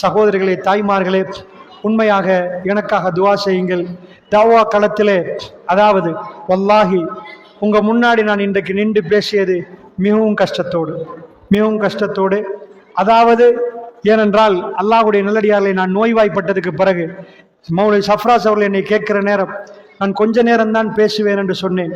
சகோதரிகளே, தாய்மார்களே, உண்மையாக எனக்காக துவா செய்யுங்கள். தாவா களத்திலே, அதாவது வல்லாஹி உங்க முன்னாடி நான் இன்றைக்கு நின்று பேசியது மிகவும் கஷ்டத்தோடு. அதாவது ஏனென்றால் அல்லாஹ்வுடைய நல்லடியார்களை நான் நோய்வாய்ப்பட்டதுக்கு பிறகு மௌலவி சஃப்ராஸ் அவர்கள் என்னை கேட்கிற நேரம் நான் கொஞ்ச நேரம்தான் பேசுவேன் என்று சொன்னேன்.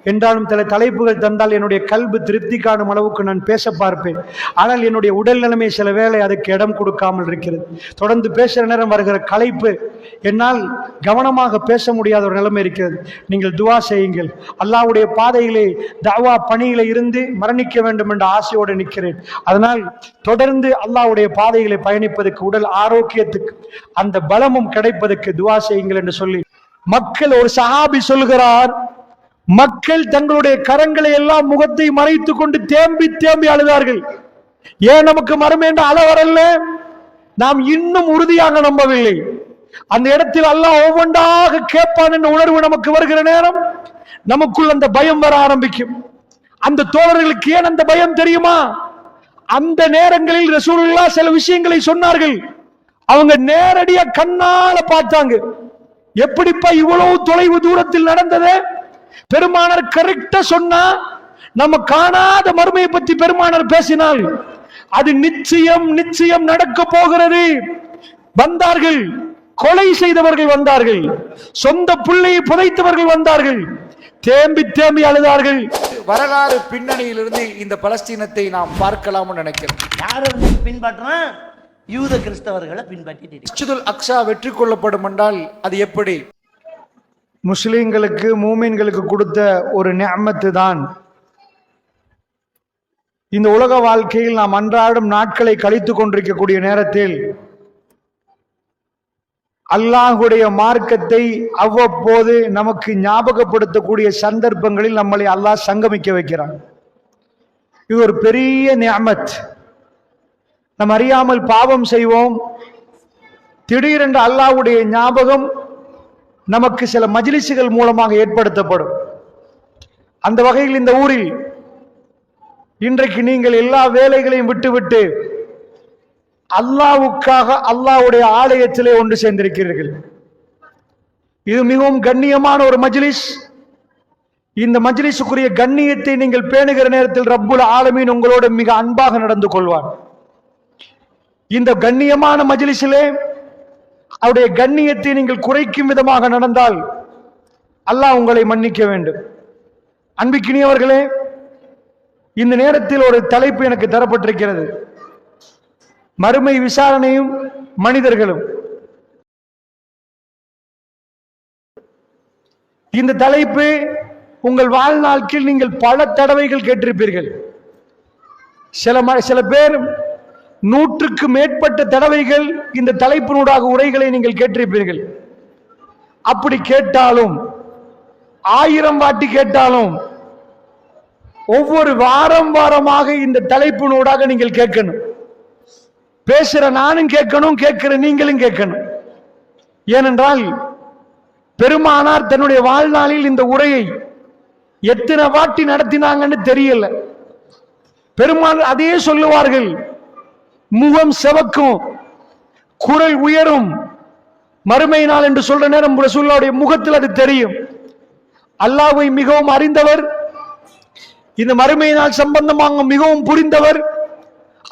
என்றாலும் சில தலைப்புகள் தந்தால் என்னுடைய கல்வி திருப்தி காணும் அளவுக்கு நான் பேச பார்ப்பேன். ஆனால் என்னுடைய உடல் நிலைமை சில வேளை அதுக்கு இடம் கொடுக்காமல் இருக்கிறது. தொடர்ந்து பேசுகிற நேரம் வருகிற களைப்பு என்னால் கவனமாக பேச முடியாத ஒரு நிலைமை இருக்கிறது. நீங்கள் துவா செய்யுங்கள். அல்லாஹ்வுடைய பாதையிலே தாவா பணியிலே இருந்து மரணிக்க வேண்டும் என்ற ஆசையோடு நிற்கிறேன். அதனால் தொடர்ந்து அல்லாஹ்வுடைய பாதையிலே பயணிப்பதற்கு, உடல் ஆரோக்கியத்துக்கு அந்த பலமும் கிடைப்பதற்கு துவா செய்யுங்கள் என்று சொல்லி மக்கள், ஒரு சஹாபி சொல்கிறார், மக்கள் தங்களுடைய கரங்களை எல்லாம் முகத்தை மறைத்துக் கொண்டு தேம்பி அழுதார்கள். ஏன் நமக்கு மறுமை என்ற அள வரல? நாம் இன்னும் உறுதியாக நம்பவில்லை. அந்த இடத்தில் அல்லாஹ் ஒவ்வொன்றாக கேட்பான் என்ற உணர்வு நமக்கு வருகிற நேரம் நமக்குள் அந்த பயம் வர ஆரம்பிக்கும். அந்த தோழர்களுக்கு ஏன் அந்த பயம் தெரியுமா? அந்த நேரங்களில் ரசூலுல்லாஹ் சில விஷயங்களை சொன்னார்கள். அவங்க நேரடியா கண்ணால பார்த்தாங்க. எப்படிப்பா இவ்வளவு தொலைவு தூரத்தில் நடந்தது? பெருமானார் கரெக்டா சொன்னா, நம்ம காணாத மறுமையை பற்றி பெருமானார் பேசினால் அது நிச்சயம் நடக்க போகிறது. வந்தார்கள், கொலை செய்தவர்கள் வந்தார்கள், சொந்த பிள்ளையை புதைத்தவர்கள் வந்தார்கள், தேம்பி அழுதார்கள். வரலாறு பின்னணியிலிருந்து இந்த பலஸ்தீனத்தை நாம் பார்க்கலாம்னு நினைக்கிறேன். யாரை பின்பற்றா? யூத கிறிஸ்தவர்களை பின்பற்றி மஸ்ஜிதுல் அக்ஸா வெற்றி கொள்ளப்படும் என்றால் அது எப்படி? முஸ்லிம்களுக்கு, மூமின்களுக்கு கொடுத்த ஒரு நிஅமத்து தான். இந்த உலக வாழ்க்கையில் நாம் அன்றாடம் நாட்களை கழித்துக் கொண்டிருக்கக்கூடிய நேரத்தில் அல்லாஹ்வுடைய மார்க்கத்தை அவ்வப்போது நமக்கு ஞாபகப்படுத்தக்கூடிய சந்தர்ப்பங்களில் நம்மளை அல்லாஹ் சங்கமிக்க வைக்கிறான். இது ஒரு பெரிய நிஅமத். நாம் அறியாமல் பாவம் செய்வோம். திடீரென்று அல்லாஹ்வுடைய ஞாபகம் நமக்கு சில மஜ்லிஸுகள் மூலமாக ஏற்படுத்தப்படும். அந்த வகையில் இந்த ஊரில் இன்றைக்கு நீங்கள் எல்லா வேலைகளையும் விட்டுவிட்டு அல்லாஹ்வுக்காக அல்லாஹ்வுடைய ஆலயத்திலே ஒன்று சேர்ந்திருக்கிறீர்கள். இது மிகவும் கண்ணியமான ஒரு மஜ்லிஸ். இந்த மஜ்லிஸுக்குரிய கண்ணியத்தை நீங்கள் பேணுகிற நேரத்தில் ரப்புல் ஆலமீன் உங்களோடு மிக அன்பாக நடந்து கொள்வார். இந்த கண்ணியமான மஜ்லிஸிலே அவருடைய கண்ணியத்தை நீங்கள் குறைக்கும் விதமாக நடந்தால் அல்லாஹ் உங்களை மன்னிக்க வேண்டும். அன்பிக்கினியவர்களே, இந்த நேரத்தில் ஒரு தலைப்பு எனக்கு தரப்பட்டிருக்கிறது. மறுமை விசாரணையும் மனிதர்களும். இந்த தலைப்பு உங்கள் வாழ்நாளில் நீங்கள் பல தடவைகள் கேட்டிருப்பீர்கள். சில பேர் 100க்கு மேற்பட்ட தடவைகள் இந்த தலைப்பினூடாக உரைகளை நீங்கள் கேட்டிருப்பீர்கள். அப்படி கேட்டாலும், 1000 வாட்டி கேட்டாலும், ஒவ்வொரு வாரமாக இந்த தலைப்பினூடாக நீங்கள் கேட்கணும். பேசுற நானும் கேட்கணும், கேட்கிற நீங்களும் கேட்கணும். ஏனென்றால் பெருமானார் தன்னுடைய வாழ்நாளில் இந்த உரையை எத்தனை வாட்டி நடத்தினாங்கன்னு தெரியல. பெருமானார் அதே சொல்லுவார்கள். முகம் செவக்கும், குரல் உயரும். மறுமை நாள் என்று சொல்ற நேரம் ரசூலுல்லாஹ்வுடைய முகத்தில் அது தெரியும். அல்லாஹ்வை மிகவும் அறிந்தவர், இந்த மறுமை நாள் சம்பந்தமாக மிகவும் புரிந்தவர்.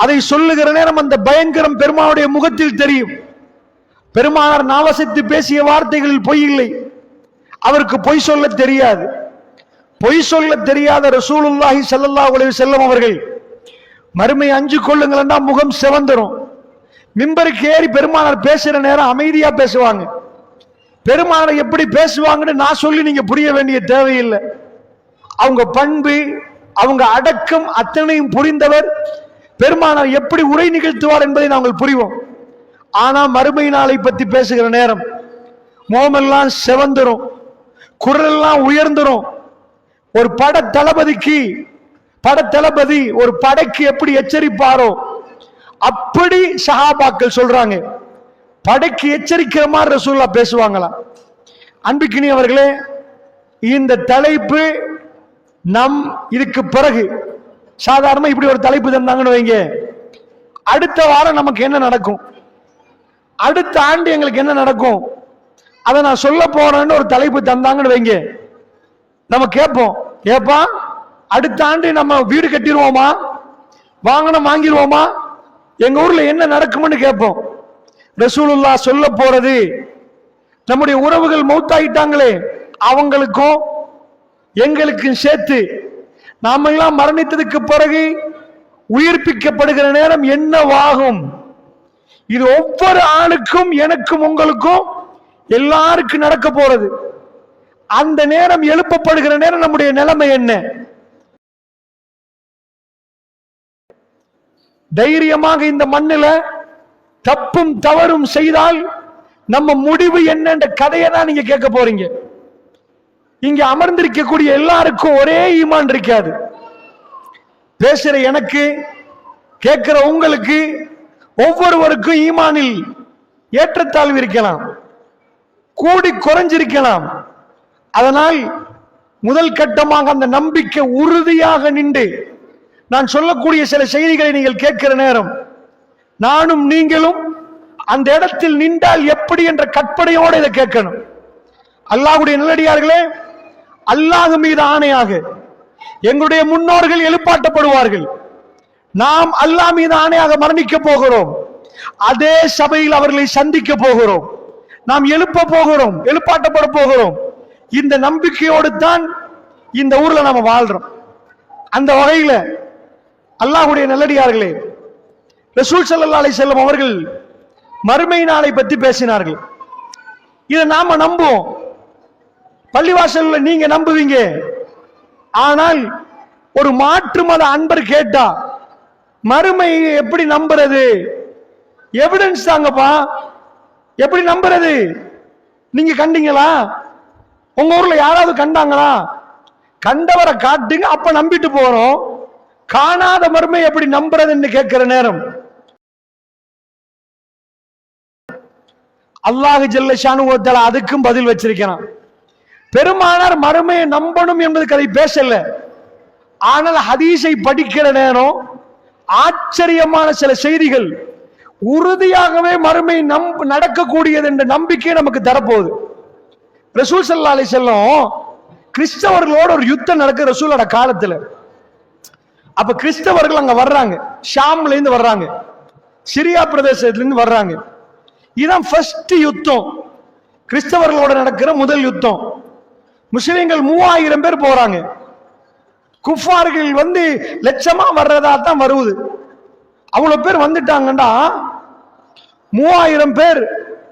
அதை சொல்லுகிற நேரம் அந்த பயங்கரம் பெருமானுடைய முகத்தில் தெரியும். பெருமானார் நாவசித்து பேசிய வார்த்தைகளில் பொய் இல்லை. அவருக்கு பொய் சொல்ல தெரியாது. பொய் சொல்ல தெரியாத ரசூலுல்லாஹி ஸல்லல்லாஹு அலைஹி வஸல்லம் அவர்கள் மறுமை அஞ்சு கொள்ளுங்கள் முகம் சிவந்துரும். மிம்பருக்கு ஏறி பெருமானார் பேசுற நேரம் அமைதியா பேசுவாங்க. பெருமானார் எப்படி பேசுவாங்கன்னு நான் சொல்லி நீங்க புரிய வேண்டிய தேவையில்லை. அவங்க பண்பு, அவங்க அடக்கம் அத்தனையும் புரிந்தவர். பெருமானார் எப்படி உரை நிகழ்த்துவார் என்பதை நாங்கள் புரிவோம். ஆனா மறுமை நாளை பத்தி பேசுகிற நேரம் முகமெல்லாம் செவந்துரும், குரலெல்லாம் உயர்ந்துரும். ஒரு படத்தளபதி ஒரு படைக்கு எப்படி எச்சரிப்பாரோ அப்படி சஹாபாக்கள் சொல்றாங்க. படைக்கு எச்சரிக்கிற மாதிரி ரசூலுல்லாஹ் பேசுவாங்களாம். அன்பிக்கினியவர்களே, இந்த தலைப்பு இதுக்கு பிறகு சாதாரண இப்படி ஒரு தலைப்பு தந்தாங்கன்னு வைங்க, அடுத்த வாரம் நமக்கு என்ன நடக்கும்? அடுத்த ஆண்டு எங்களுக்கு என்ன நடக்கும் அதை நான் சொல்ல போறேன்னு ஒரு தலைப்பு தந்தாங்கன்னு வைங்க, நம்ம கேட்போம், ஏப்பா அடுத்த ஆண்டு நம்ம வீடு கட்டிடுவோமா, வாங்கணும் வாங்கிடுவோமா, எங்க ஊர்ல என்ன நடக்கும்னு கேட்போம். ரசூலுல்லாஹ் சொல்ல போறது நம்முடைய உறவுகள் மௌத்தாயிட்டாங்களே அவங்களுக்கும் எங்களுக்கும் சேர்த்து நாம எல்லாம் மரணித்ததுக்கு பிறகு உயிர்ப்பிக்கப்படுகிற நேரம் என்னவாகும், இது ஒவ்வொரு ஆளுக்கும் எனக்கும் உங்களுக்கும் எல்லாருக்கும் நடக்க போறது. அந்த நேரம் எழுப்பப்படுகிற நேரம் நம்முடைய நிலைமை என்ன? தைரியமாக இந்த மண்ணில் தப்பும் தவறும் செய்தால் நம்ம முடிவு என்னன்ற கதையை தான் நீங்க கேட்க போறீங்க. இங்க அமர்ந்திருக்கக்கூடிய எல்லாருக்கும் ஒரே ஈமான் இருக்காது. பேசுற எனக்கு, கேட்கிற உங்களுக்கு, ஒவ்வொருவருக்கும் ஈமானில் ஏற்றத்தாழ்வு இருக்கலாம், கூடி குறைஞ்சிருக்கலாம். அதனால் முதல் கட்டமாக அந்த நம்பிக்கை உறுதியாக நின்று நான் சொல்லக்கூடிய சில செய்திகளை நீங்கள் கேட்கிற நேரம் நானும் நீங்களும் அந்த இடத்தில் நின்றால் எப்படி என்ற கற்பனையோடு இதை கேட்கணும். அல்லாஹ்வுடைய நல்லடியார்களே, அல்லாஹ் மீது ஆணையாக எங்களுடைய முன்னோர்கள் எழுப்பாட்டப்படுவார்கள். நாம் அல்லாஹ் மீது ஆணையாக மரணிக்க போகிறோம். அதே சபையில் அவர்களை சந்திக்க போகிறோம். நாம் எழுப்ப போகிறோம், எழுப்பாட்டப்பட போகிறோம். இந்த நம்பிக்கையோடு தான் இந்த ஊர்ல நாம வாழ்றோம். அந்த வகையில அல்லாஹ்வுடைய நல்லடியார்களே, ரசூல் ஸல்லல்லாஹு அலைஹி வஸல்லம் அவர்கள் மறுமை நாளை பற்றி பேசினார்கள். இதை நாம நம்புவோம், பள்ளிவாசல்ல நீங்க நம்புவீங்க. ஆனால் ஒரு மாற்று மத அன்பர் கேட்டா மறுமை எப்படி நம்புறது, எவிடன்ஸ் தாங்கப்பா, எப்படி நம்புறது, நீங்க கண்டீங்களா, உங்க ஊர்ல யாராவது கண்டாங்களா, கண்டவரை காட்டுங்க, அப்ப நம்பிட்டு போறோம். காணாத மறுமை எப்படி நம்புறதுன்னு கேட்கிற நேரம் அல்லாஹ் ஜல்ல ஷானுஹு வ தஆலா அதுக்கும் பதில் வச்சிருக்கிறான். பெருமானார் மறுமையை நம்பணும் என்பதுக்கு அதை பேசல. ஆனால் ஹதீஸை படிக்கிற நேரம் ஆச்சரியமான சில செய்திகள் உறுதியாகவே மறுமை நடக்கக்கூடியது என்ற நம்பிக்கை நமக்கு தரப்போகுது. ரசூல் ஸல்லல்லாஹு அலைஹி வஸல்லம் கிறிஸ்தவர்களோட ஒரு யுத்தம் நடக்குது ரசூலோட காலத்துல. அப்ப கிறிஸ்தவர்கள் அங்க வர்றாங்க, ஷாம்ல இருந்து வர்றாங்க, சிரியா பிரதேசத்துல இருந்து வர்றாங்க. இதுதான் ஃபர்ஸ்ட் யுத்தம், கிறிஸ்தவர்களோட நடக்கிற முதல் யுத்தம். முஸ்லிம்கள் 3000 பேர் போறாங்க, குஃபார்கள் லட்சமா வர்றதா தான் வருவது. அவ்வளவு பேர் வந்துட்டாங்கன்னா 3000 பேர்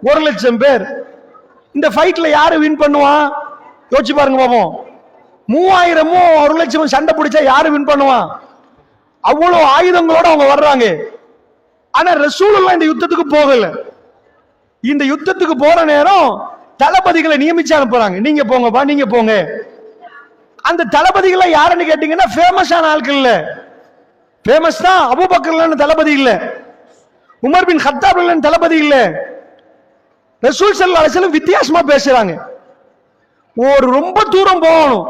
1,00,000 பேர். இந்த ஃபைட்ல யாரு வின் பண்ணுவான் யோசிச்சு பாருங்க பாப்போம். 3000 1,00,000 சண்டை பிடிச்சா யாரு வின் பண்ணுவான்? அவ்வளவு ஆயுதங்களோட அவங்க வர்றாங்க. ஆனா ரசூலுல்லாஹ் இந்த யுத்தத்துக்கு போகல. இந்த யுத்தத்துக்கு போற நேரம் தளபதிகளை நியமிச்சு அனுப்புறாங்க, நீங்க போங்கப்பா, நீங்க போங்க. அந்த தளபதிகளை யாருன்னு கேட்டீங்கன்னா ஃபேமஸான ஆட்கள் இல்ல. ஃபேமஸ் தான் அபூபக்கர் தளபதி இல்ல, உமர் பின் கத்தாப் தளபதி இல்ல. ரசூல் ஸல்லல்லாஹு அலைஹி வஸல்லம் வித்தியாசமா பேசுறாங்க. ஒரு ரொம்ப தூரம் போகணும்,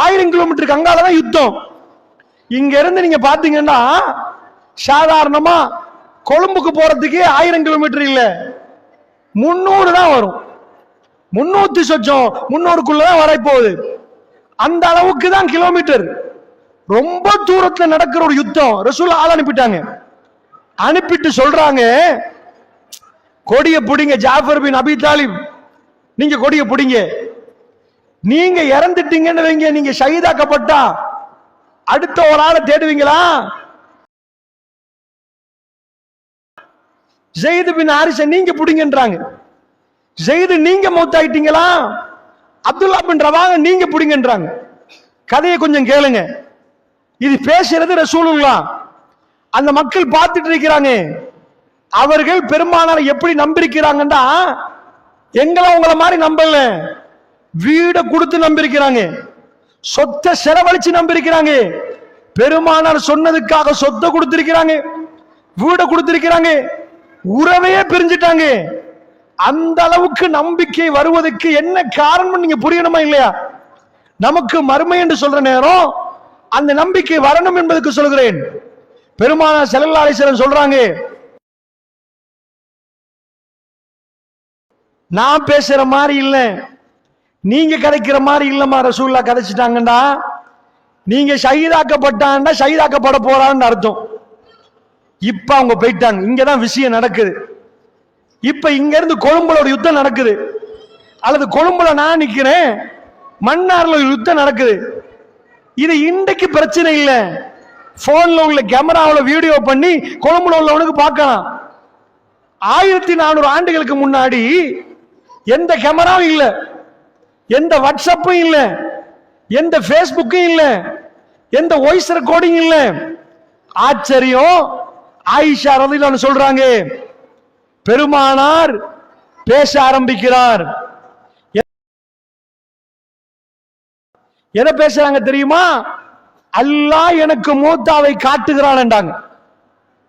1000 கிலோமீட்டருக்கு அங்காலதான் யுத்தம். இங்க இருந்து நீங்க பாத்தீங்கன்னா சாதாரணமா கொழும்புக்கு போறதுக்கு 1000 கிலோமீட்டர் இல்ல, 300 தான் வரும். 300 சொச்சம் 300க்குள்ளதான் வர போகுது. அந்த அளவுக்கு தான் கிலோமீட்டர். ரொம்ப தூரத்துல நடக்கிற ஒரு யுத்தம். ரசூல் ஆள் அனுப்பிட்டாங்க. அனுப்பிட்டு சொல்றாங்க, கொடிய புடிங்க ஜாஃபர் பின் அபி தாலிப், நீங்க கொடிய புடிங்க. நீங்க இறந்துட்டீங்கன்னு வைங்க, நீங்க ஷஹீதாக்கப்பட்டா அடுத்த ஒரு ஆளை தேடுவீங்களா? ஸைத் பின் ஹாரிஸை நீங்க புடிங்கன்றாங்க. ஸைத் நீங்க மௌத்தாயிட்டீங்களா? அப்துல்லா பின் ரவாஹ நீங்க புடிங்கன்றாங்க. கதையை கொஞ்சம் கேளுங்க. இது பேசுறது ரசூலுல்லாஹ். அந்த மக்கள் பார்த்துட்டு இருக்கிறாங்க. அவர்கள் பெருமானாரை எப்படி நம்பியிருக்கிறாங்கன்னா, எங்களை உங்களை மாதிரி நம்பல, வீட கொடுத்து நம்பியிருக்கிறாங்க, சொத்தை செலவழிச்சு நம்பியிருக்கிறாங்க, பெருமானார் சொன்னதுக்காக சொத்தை கொடுத்திருக்கிறாங்க, வீட கொடுத்திருக்கிறாங்க, உறவையே பிரிஞ்சிட்டாங்க. அந்த அளவுக்கு நம்பிக்கை வருவதற்கு என்ன காரணம் நீங்க புரியணுமா இல்லையா? நமக்கு மறுமை என்று சொல்ற நேரம் அந்த நம்பிக்கை வரணும் என்பதற்கு சொல்கிறேன். பெருமானார் ஸல்லல்லாஹு அலைஹி வஸல்லம் சொல்றாங்க, நான் பேசுற மாதிரி இல்ல, நீங்க கதைக்கிற மாதிரி இல்லம்மா. ரசூல்லா கதைச்சிட்டாங்கடா, நீங்க ஷஹீதாக்கப்பட்டாண்டா ஷஹீதாக்கப்பட போறான்னு அர்த்தம். இப்ப அவங்க போயிட்டாங்க. இங்கதான் விஷயம் நடக்குது. இப்ப இங்க இருந்து கொழும்புல ஒரு யுத்தம் நடக்குது, அல்லது கொழும்புல நான் நிக்கிறேன், மன்னார்ல ஒரு யுத்தம் நடக்குது. இது இன்றைக்கு பிரச்சனை இல்ல. போன்ல உள்ள கேமராவில வீடியோ பண்ணி கொழும்புல உள்ளவனுக்கு பார்க்கலாம். 1400 ஆண்டுகளுக்கு முன்னாடி எந்த கேமராவும் இல்ல, எந்த வாட்ஸ்அப்பும் இல்ல, எந்த பேஸ்புக்கும் இல்ல, எந்த வாய்ஸ் ரெக்கார்டிங் இல்ல. ஆச்சரியம். ஆயிஷா ரலியல்லாஹு சொல்றாங்க, பெருமானார் பேச ஆரம்பிக்கிறார். எதை பேசுறாங்க தெரியுமா? அல்லாஹ் எனக்கு மூத்தாவை காட்டுகிறான் என்றாங்க.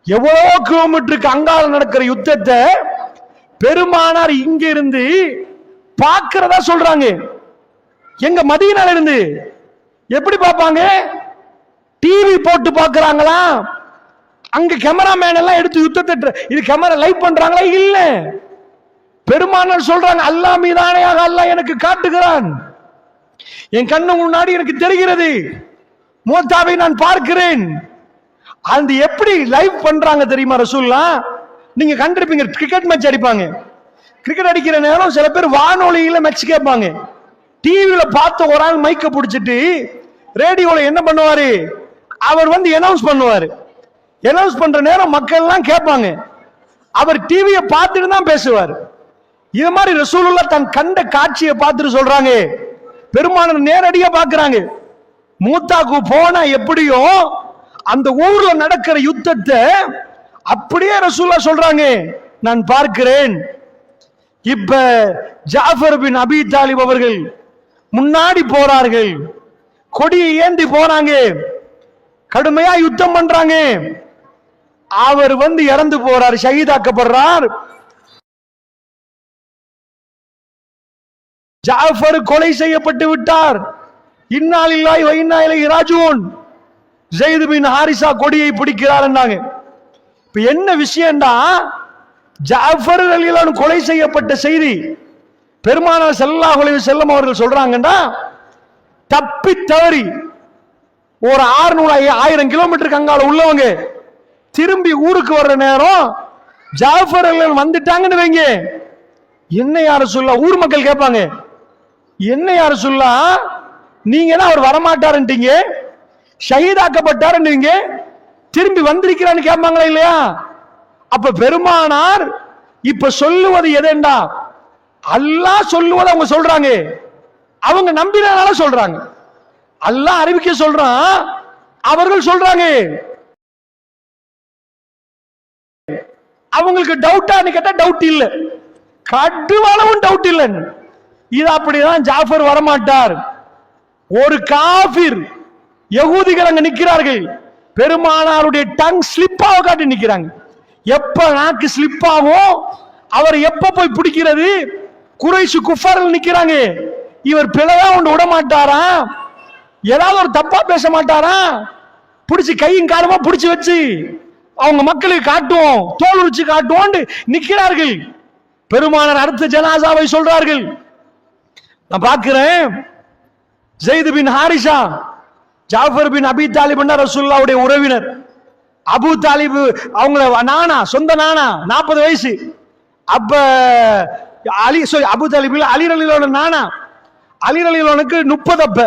எவ்வளவு கிலோமீட்டருக்கு அங்கால நடக்கிற யுத்தத்தை பெருமானார் இங்க இருந்து பார்க்கிறதா சொல்றாங்க. எங்க மதீனால இருந்து எப்படி பார்ப்பாங்க? டிவி போட்டு பார்க்கறாங்களா? அங்க கேமராமேன் எல்லாம் எடுத்து யுத்தத்தை இது கேமரா லைவ் பண்றாங்களா? இல்ல. பெருமானார் சொல்றாங்க, அல்லாஹ் மீதானையாக அல்லாஹ் எனக்கு காட்டுகிறான், என் கண்ணு முன்னாடி எனக்கு தெரிகிறது, மூத்தாவை நான் பார்க்கிறேன். அந்த எப்படி லைவ் பண்றாங்க தெரியுமா ரசூல்லா? நீங்க கண்டிருப்பீங்க, கிரிக்கெட் மேட்ச் அடிப்பாங்க. கிரிக்கெட் அடிக்கிற நேரம் சில பேர் வானொலியில மேட்ச் கேட்பாங்க. டிவியில பார்த்த ஒரு ஆள் மைக்க பிடிச்சிட்டு ரேடியோல என்ன பண்ணுவாரு, அவர் வந்து அனௌன்ஸ் பண்ணுவாரு. அனௌன்ஸ் பண்ற நேரம் மக்கள் எல்லாம் கேட்பாங்க. அவர் டிவியை பார்த்துட்டு தான் பேசுவார். இது மாதிரி ரசூலுல்லாஹ் தன் கண்ட காட்சியை பார்த்துட்டு சொல்றாங்க, பெருமானார் நேரடியா பார்க்கறாங்க. மூத்தாக்கு போனா எப்படியோ அந்த ஊர்ல நடக்கிற யுத்தத்தை அப்படியே ரசூலுல்லாஹ் சொல்றாங்க, நான் பார்க்கிறேன். இப்ப ஜாஃபர் பின் அபி தாலிப் அவர்கள் முன்னாடி போறார்கள், கொடியை ஏந்தி போறாங்க, கடுமையா யுத்தம் பண்றாங்க. அவர் வந்து இறந்து போறார், ஷஹீதாக்கப்படுறார். ஜாஃபர் கொலை செய்யப்பட்டு விட்டார். இன்னா லில்லாஹி வ இன்னா இலைஹி ராஜிஊன். ஸைத் பின் ஹாரிஸா கொடியை பிடிக்கிறார் என்றாங்க. இப்ப என்ன விஷயம்டா, ஜாஃபர் ரலியல்லாஹு அன்ஹு கொலை செய்யப்பட்ட செய்தி பெருமானார் ஸல்லல்லாஹு அலைஹி வஸல்லம் அவர்கள் சொல்றாங்கடா, தப்பி தவறி ஒரு 600-1000 கிலோமீட்டருக்கு அங்கால உள்ளவங்க திரும்பி ஊருக்கு வர்ற நேரம் ஜாஃபர் ரலியல்லாஹு வந்துட்டாங்கன்னு வைங்க, என்ன யார சொல்ல ஊர் மக்கள் கேட்பாங்க, என்ன யார சொல்ல நீங்க தான் அவர் வரமாட்டாருன்றீங்க, ஷஹீதாக்கப்பட்டாருன்றீங்க, திரும்பி வந்திருக்கிறான்னு கேட்பாங்களா இல்லையா? அப்ப பெருமானார் இப்ப சொல்லுவது எதேண்டா, அல்லாஹ் சொல்லுவதை அவங்க சொல்றாங்க, அவங்க நம்பினால சொல்றாங்க. அல்லாஹ் அறிவிக்க சொல்றான், அவர்கள் சொல்றாங்க. அவங்களுக்கு டவுட்டான்னு கேட்டா டவுட் இல்ல, கடுவளவும் டவுட் இல்ல. இது அப்படிதான் ஜாஃபர் வரமாட்டார். ஒரு காபிர் யகூதிகள் அங்க நிக்கிறார்கள், பெருமானாருடைய டங் ஸ்லிப்பாக காட்டி நிக்கிறாங்க. எப்ப நாக்கு ஸ்லிப் ஆகும் அவர் எப்ப போய் பிடிக்கிறது? குறைஷ் குஃபார்கள் நிக்கிறாங்க. இவர் பிழையா ஒன்று விட மாட்டாரா? ஏதாவது ஒரு தப்பா பேச மாட்டாரா? பிடிச்சி கையும் காலமா பிடிச்சி வச்சு அவங்க மக்களுக்கு காட்டுவோம், தோல் உரிச்சு காட்டுவோம் நிக்கிறார்கள். பெருமானார் அடுத்த ஜனாசாவை சொல்றார்கள். நான் பார்க்கிறேன், ஸைத் பின் ஹாரிஸா, ஜாஃபர் பின் அபி தாலிப் ரசூலுல்லாஹ்வுடைய உறவினர். அபு தாலிப் அவங்கள நானா, சொந்த நானா, 40 வயசு. அப்ப அலி அபு தாலிப் அலி ரலியல்லாஹு நானா, அலி ரலியல்லாஹுக்கு 30, அப்ப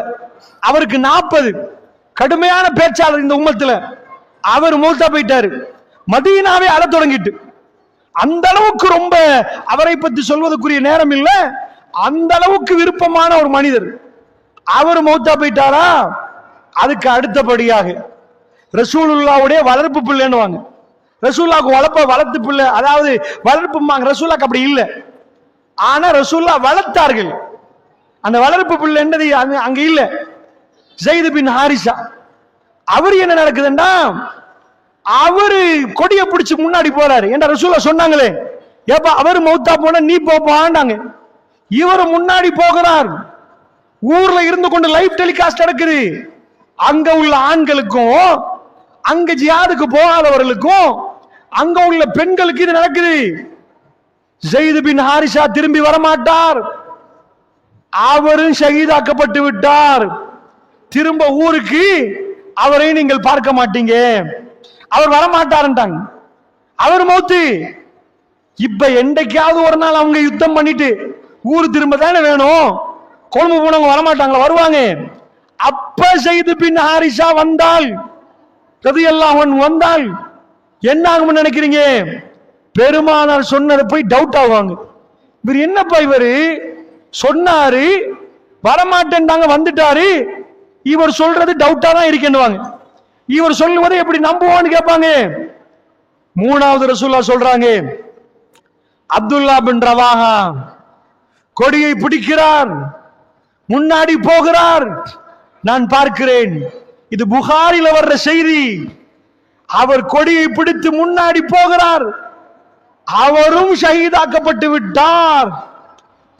அவருக்கு 40. கடுமையான பேச்சாளர் இந்த உம்மத்துல. அவர் மூத்தா போயிட்டாரு. மதீனாவே அழ தொடங்கிட்டு, அந்த அளவுக்கு ரொம்ப அவரை பற்றி சொல்வதற்குரிய நேரம் இல்ல, அந்த அளவுக்கு விருப்பமான ஒரு மனிதர். அவர் மௌத்தா போயிட்டாரா? அதுக்கு அடுத்தபடியாக ரசூலுல்லாஹ்வுடைய வளர்ப்பு பிள்ளைன்னுவாங்க. ரசூலுல்லாஹ்க்கு வளர்த்து பிள்ளை, அதாவது வளர்ப்புமாங்க. ரசூலுல்லாஹ்க்கு அப்படி இல்லை, ஆனா ரசூலுல்லாஹ் வளர்த்தார்கள். அந்த வளர்ப்பு பிள்ளை என்னது அங்க இல்ல. ஸைத் பின் ஹாரிஸா, அவர் என்ன நடக்குதுன்னா, அவரு கொடியை பிடிச்சு முன்னாடி போறாரு. என்ற ரசூலுல்லாஹ் சொன்னாங்களே, ஏப்பா அவர் மௌத்தா போன நீ போப்பாண்டாங்க. இவர் முன்னாடி போகிறார். ஊர்ல இருந்து கொண்டு லைவ் டெலிகாஸ்ட் நடக்குது. அங்க உள்ள ஆண்களுக்கும் அங்க ஜியாதுக்கு போகாதவர்களுக்கும் அங்க உள்ள பெண்களுக்கு இது நடக்குது. ஸைத் பின் ஹாரிஸா திரும்பி வரமாட்டார், அவரும் ஷஹீதாக்கப்பட்டு விட்டார். திரும்ப ஊருக்கு அவரை நீங்கள் பார்க்க மாட்டீங்க, அவர் வரமாட்டாருன்ட்டாங்க. அவர் மௌத்து. இப்ப என்றைக்காவது ஒரு நாள் அவங்க யுத்தம் பண்ணிட்டு ஊரு திரும்ப தானே வேணும், கொழும்பு போனவங்க வரமாட்டாங்களா? வருவாங்க. அப்ப ஸைத் பின் ஹாரிஸா வந்தால், ரலியல்லாஹு அன்ஹு வந்தால் என்ன ஆகும்னு நினைக்கிறீங்க? பெருமானார் சொன்னதை போய் டவுட் ஆகுவாங்க. இவர் என்னப்பா இவரு சொன்னாரு, வரமாட்டேன்டாங்க, வந்துட்டாரு, இவர் சொல்றது டவுட்டா தான் இருக்கேன்னுவாங்க. இவர் சொல்லுவதை எப்படி நம்புவான்னு கேட்பாங்க. மூணாவது ரசூலுல்லாஹ் சொல்றாங்க, அப்துல்லா பின் ரவாஹா கொடியை பிடிக்கிறார், முன்னாடி போகிறார், நான் பார்க்கிறேன். இது புகாரில வர்ற செய்தி. அவர் கொடியை பிடித்து முன்னாடி போகிறார், அவரும் ஷஹீதாக்கப்பட்டு விட்டார்.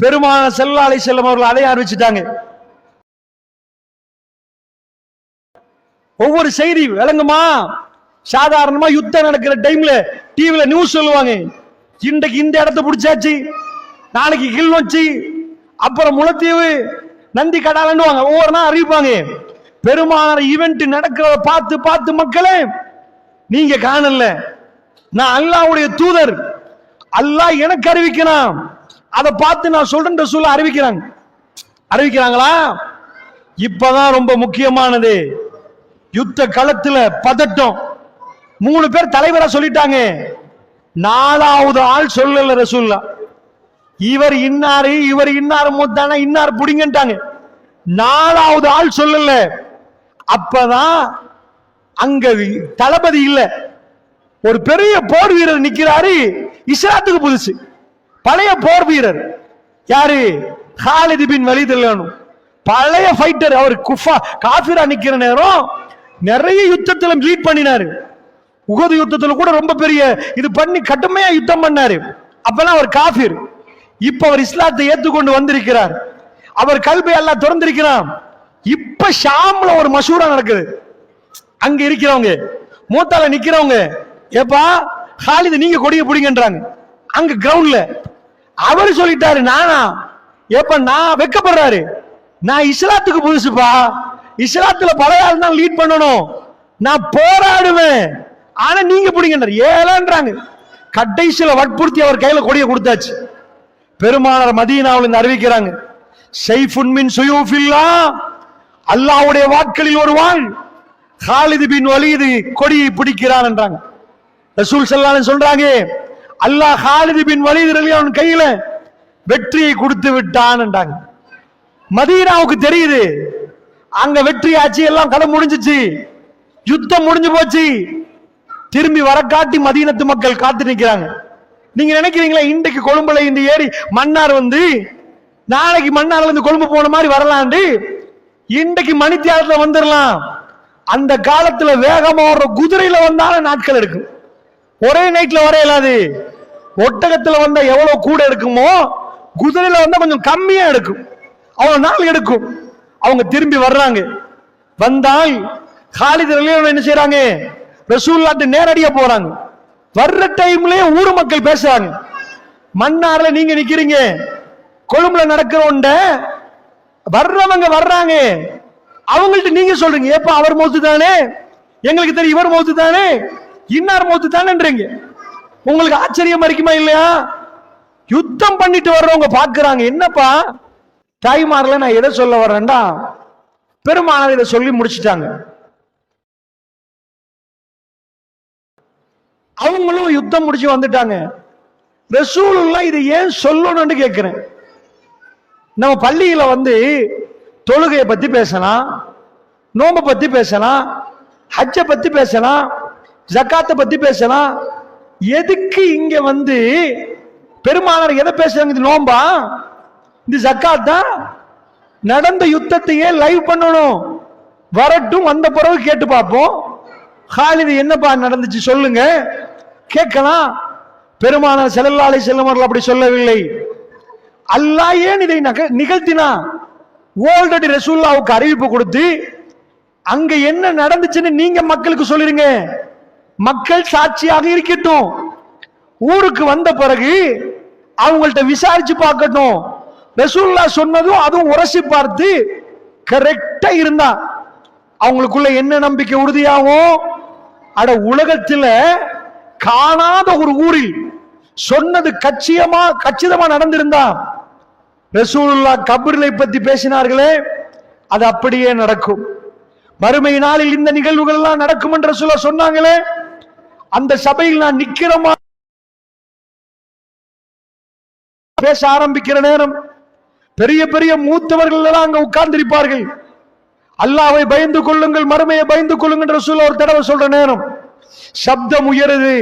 பெருமானார் ஸல்லல்லாஹு அலைஹி வஸல்லம் அவர்கள் அதை அறிவிச்சிட்டாங்க. ஒவ்வொரு செய்தி விளங்குமா? சாதாரணமா யுத்தம் நடக்கிற டைம்ல டிவில நியூஸ் சொல்லுவாங்க, இன்றைக்கு இந்த இடத்தை பிடிச்சாச்சு, நாளைக்கு கிள்வச்சி, அப்புறம் முளத்தீவு, நந்தி கடாலன்னுவாங்க, ஒவ்வொரு நாள் அறிவிப்பாங்க. பெருமானார் ஈவென்ட் நடக்கிறத பார்த்து பார்த்து மக்களே நீங்க காணல, நான் அல்லாஹ்வுடைய தூதர், அல்லாஹ் எனக்கு அறிவிக்கிறான், அதை பார்த்து நான் சொல்றேன் ரசூல் அறிவிக்கிறாங்களா? இப்பதான் ரொம்ப முக்கியமானது. யுத்த களத்துல பதட்டம். 3 பேர் தலைவரா சொல்லிட்டாங்க, 4வது ஆள் சொல்லல ரசூல்லா. இவர் இன்னாரு, இவர் இன்னாரு, மூத்தானா இன்னார் புடிங்கன்ட்டாங்க. 4வது ஆள் சொல்லல. அப்பதான் அங்க தளபதி இல்ல, ஒரு பெரிய போர் வீரர் நிக்கிறாரு, இஸ்லாத்துக்கு புதுசு, பழைய போர் வீரர். யாரு? காலித் பின் வலீத் ரலியல்லாஹு அன்ஹு, பழைய ஃபைட்டர். அவர் காஃபிரா நிக்கிற நேரம் நிறைய யுத்தத்துல லீட் பண்ணினாரு. உஹது யுத்தத்துல கூட ரொம்ப பெரிய இது பண்ணி கடுமையா யுத்தம் பண்ணாரு. அப்பெல்லாம் அவர் காஃபிர். இப்ப அவர் இஸ்லாத்தை ஏத்துக்கொண்டு வந்திருக்கிறார். அவர் கல்பை அல்லாஹ் திறந்திருக்கிறான். இப்ப ஷாம்ல ஒரு மஷூரா நடக்குது. அங்க இருக்கிறவங்க மூத்தால நிக்கிறவங்க, ஏப்பா காலித் நீங்க கொடியை பிடிங்கன்றாங்க. அங்க கிரவுண்ட்ல அவரு சொல்லிட்டாரு, நானா? ஏப்பா நான் வெக்கப்படுறாரு, நான் இஸ்லாத்துக்கு புதுசுப்பா, இஸ்லாத்துல பழைய ஆள் தான் லீட் பண்ணணும், நான் போராடுவேன், ஆனா நீங்க பிடிங்கன்றார். ஏழான்றாங்க. கடைசியில வற்புறுத்தி அவர் கையில கொடியை கொடுத்தாச்சு. பெருமானார் மதீனாவில் இருந்து அறிவிக்கிறாங்க, ஸைஃபுன் மின் ஸுயூஃபில்லாஹ், அல்லாஹ்வுடைய வாட்களில் ஒரு வாள், காலித் பின் வலீத் கொடியை பிடிக்கிறான் என்றாங்க. ரசூல் ஸல்லல்லாஹு அலைஹி சொல்றாங்க, அல்லாஹ் காலித் பின் வலீத் ரலியல்லாஹு அன்ஹு கையில வெற்றியை கொடுத்து விட்டான் என்றாங்க. மதீனாவுக்கு தெரியுது, அங்க வெற்றி ஆச்சு, எல்லாம் கதை முடிஞ்சிச்சு, யுத்தம் முடிஞ்சு போச்சு. திரும்பி வர காட்டி மதீனத்து மக்கள் காத்து நிக்கிறாங்க. நீங்க நினைக்கிறீங்களா இன்றைக்கு கொழும்புல இந்த ஏரி மன்னார் வந்து நாளைக்கு மன்னார்ல இருந்து கொழும்பு போன மாதிரி வரலாண்டு? இன்றைக்கு மணித்தியாலத்துல வந்துடலாம். அந்த காலத்துல வேகமா ஒரு குதிரையில வந்தாலும் நாட்கள் எடுக்கும், ஒரே நைட்ல வர இயலாது. ஒட்டகத்துல வந்தா எவ்வளவு கூட எடுக்குமோ, குதிரையில வந்தா கொஞ்சம் கம்மியா எடுக்கும், அவ்வளவு நாள் எடுக்கும். அவங்க திரும்பி வர்றாங்க. வந்தால் காலித் ரலியல்லாஹு அன்ஹு என்ன செய்றாங்க? ரசூலுல்லாஹ்ட்ட நேரடியா போறாங்க. வர்ற டைம்லயே ஊர் மக்கள் பேசுறாங்க, மன்னார்ல நீங்க நிக்கிறீங்க, கொழும்புல நடக்கிற ஒண்ட வர்றவங்க வர்றாங்க, அவங்கள்ட்ட நீங்க சொல்றீங்க, ஏப்பா அவர் மௌத்து தானே, எங்களுக்கு தெரியும் இவர் மௌத்து தானே, இன்னார் மௌத்து தானேன்றீங்க. உங்களுக்கு ஆச்சரியமா இருக்குமா இல்லையா? யுத்தம் பண்ணிட்டு வர்றவங்க பாக்குறாங்க, என்னப்பா தாய்மார்ல நான் எதை சொல்ல வர்றேன்டா, பெருமானார் இதை சொல்லி முடிச்சிட்டாங்க. அவங்களும் யுத்தம் முடிச்சு வந்துட்டாங்க. ரசூலுல்லாஹ் இதை ஏன் சொல்லணும்னு கேட்கிறேன். நம்ம பள்ளியில வந்து தொழுகையை பத்தி பேசலாம், நோம்பை பத்தி பேசலாம், ஹஜ்ஜை பத்தி பேசலாம், ஜக்காத்தை பத்தி பேசலாம். எதுக்கு இங்க வந்து பெருமானார் எதை பேசுறாங்க? இது நோம்பா, இது ஜக்காத்தா? நடந்த யுத்தத்தையே லைவ் பண்ணணும். வரட்டும், வந்த பிறகு கேட்டு பார்ப்போம். காலித் என்னப்பா நடந்துச்சு சொல்லுங்க, கேட்கலாம். பெருமானார் ஸல்லல்லாஹு அலைஹி வஸல்லம் அவர்கள் அப்படி சொல்லவில்லை. அல்லாஹ் ஏன் இதை நிகழ்த்தினா? ஆல்ரெடி ரசூலுல்லாஹ்வுக்கு அறிவிப்பு கொடுத்து அங்க என்ன நடந்துச்சுன்னு நீங்க மக்களுக்கு சொல்லிருங்க, மக்கள் சாட்சியாக இருக்கட்டும். ஊருக்கு வந்த பிறகு அவங்கள்ட்ட விசாரிச்சு பார்க்கட்டும். ரசூலுல்லாஹ் சொன்னதும் அதுவும் உரசி பார்த்து கரெக்டா இருந்தா அவங்களுக்குள்ள என்ன நம்பிக்கை உறுதியாகும்? அட உலகத்துல காணாத ஒரு ஊரில் சொன்னது கச்சிதமா நடந்திருந்தா ரசூலுல்லாஹ் கபரை பத்தி பேசினார்களே அது அப்படியே நடக்கும். மறுமை நாளில் இந்த நிகழ்வுகள் எல்லாம் நடக்கும் என்று ரசூலுல்லாஹ் சொன்னாங்களே, அந்த சபையில் நான் நிக்கிறமா பேச ஆரம்பிக்கிற நேரம் பெரிய பெரிய மூத்தவர்கள் எல்லாம் அங்க உட்கார்ந்திருப்பார்கள். அல்லாஹ்வை பயந்து கொள்ளுங்கள், மறுமையை பயந்து கொள்ளுங்கள் ரசூலுல்லாஹ் ஒரு தடவை சொல்ற நேரம் சப்தம் உயருது.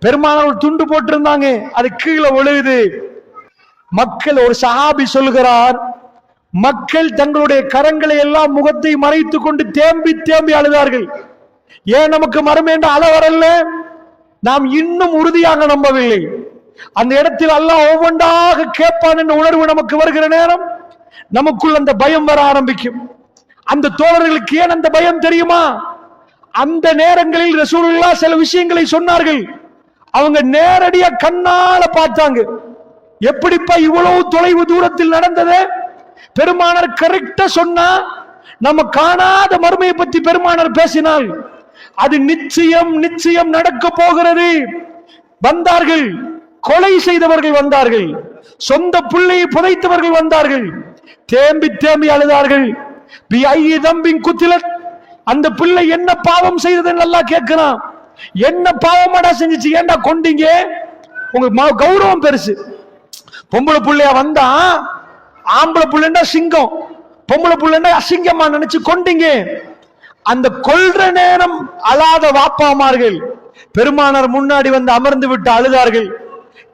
பெருமானார் ஒரு துண்டு போட்டிருந்தாங்க, அது கீழே விழுகுது. மக்கள், ஒரு சஹாபி சொல்கிறார், மக்கள் தங்களுடைய கரங்களை எல்லாம் முகத்தை மறைத்துக் கொண்டு தேம்பி தேம்பி அழுதார்கள். ஏன் நமக்கு மறுமை என்ற அழ வரல? நாம் இன்னும் உறுதியாக நம்பவில்லை. அந்த இடத்தில் அல்லாஹ் ஒவ்வொன்றாக கேட்பான் என்ற உணர்வு நமக்கு வருகிற நேரம் நமக்குள் அந்த பயம் வர ஆரம்பிக்கும். அந்த தோழர்களுக்கு ஏன் அந்த பயம் தெரியுமா? அந்த நேரங்களில் ரசூலுல்லாஹ் சில விஷயங்களை சொன்னார்கள். அவங்க நேரடியா கண்ணால பார்த்தாங்க. எப்படிப்பா இவ்வளவு தொலைவு தூரத்தில் நடந்தது? பெருமானார் கரெக்டா சொன்னா, நம்ம காணாத மறுமையை பற்றி பெருமானார் பேசினால் அது நிச்சயம் நிச்சயம் நடக்க போகிறது. வந்தார்கள், கொலை செய்தவர்கள் வந்தார்கள், சொந்த பிள்ளையை புதைத்தவர்கள் வந்தார்கள், தேம்பி தேம்பி அழுதார்கள். அந்த பிள்ளை என்ன பாவம் செய்ததுன்னு நல்லா கேட்கிறான். என்ன பாவமாடா செஞ்சிச்சு, ஏண்டா கொண்டீங்க? உங்க கௌரவம் பெருசு. பொம்பளை பிள்ளையா வந்தா, ஆம்பளை பிள்ளைண்டா சிங்கம், பொம்பளை பிள்ளைண்டா அசிங்கமா நினைச்சு கொண்டீங்க. அந்த கொல்ற நேரம் அழாத வாப்பாமார்கள் பெருமானார் முன்னாடி வந்து அமர்ந்து விட்டு அழுதார்கள்.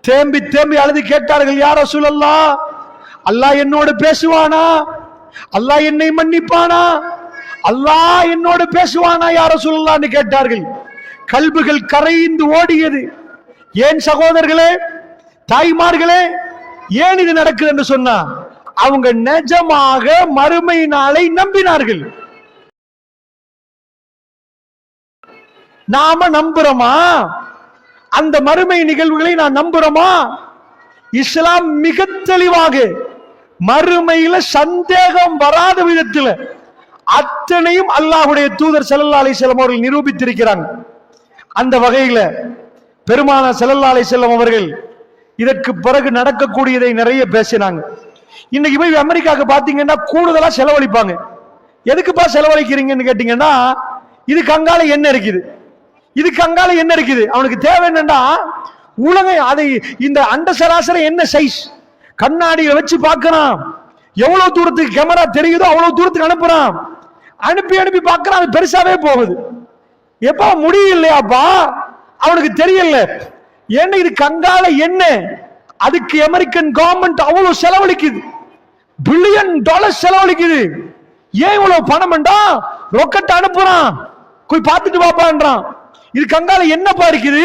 தேம்பி தேம்பி அழுது கேட்டார்கள், யா ரசூலல்லாஹ், அல்லாஹ் என்னோடு பேசுவானா? அல்லாஹ் என்னை மன்னிப்பானா? அல்லாஹ் என்னோடு பேசுவானா யா ரசூலல்லாஹ்னு கேட்டார்கள். கல்புகள் கரைந்து ஓடியது. ஏன் சகோதரர்களே, தாய்மார்களே, ஏன் இது நடக்குது என்று சொன்னா அவங்க நிஜமாக மறுமை நாளை நம்பினார்கள். நாம நம்புறோமா? அந்த மறுமை நிகழ்வுகளை நான் நம்புறோமா? இஸ்லாம் மிக தெளிவாக மறுமையில சந்தேகம் வராத விதத்தில் அத்தனையும் அல்லாஹ்வுடைய தூதர் ஸல்லல்லாஹு அலைஹி வஸல்லம் அவர்கள் நிரூபித்திருக்கிறாங்க. அந்த வகையில பெருமானார் ஸல்லல்லாஹு அலைஹி வஸல்லம் அவர்கள் இதற்கு பிறகு நடக்கக்கூடியதை நிறைய பேசினாங்க. இன்னைக்கு போய் அமெரிக்காவுக்கு பாத்தீங்கன்னா கூடுதலா செலவழிப்பாங்க. எதுக்குப்பா செலவழிக்கிறீங்கன்னு கேட்டீங்கன்னா, இதுக்கு அங்கால என்ன இருக்குது, இதுக்கு அங்கால என்ன இருக்குது, அவனுக்கு தேவை என்னன்னா உலகம் அதை இந்த அண்ட சராசரி என்ன சைஸ் கண்ணாடியை வச்சு பார்க்கறான். எவ்வளவு தூரத்துக்கு கேமரா தெரியுதோ அவ்வளவு தூரத்துக்கு அனுப்புறான். அனுப்பி அனுப்பி பார்க்கறான், அது பெருசாவே போகுது. எப்ப முடியலையாப்பா, அவனுக்கு தெரியல. ஏன்னா இது கங்கால என்ன, அதுக்கு அமெரிக்கன் கவர்மெண்ட் அவ்வளவு செலவழிக்குது, பில்லியன் டாலர் செலவழிக்குது. ஏன் இவ்வளவு பணம் வேண்டா? ரொக்கெட் அனுப்புறான், போய் பார்த்துட்டு பாப்பான்றான். இது கங்கால என்னப்பா இருக்குது?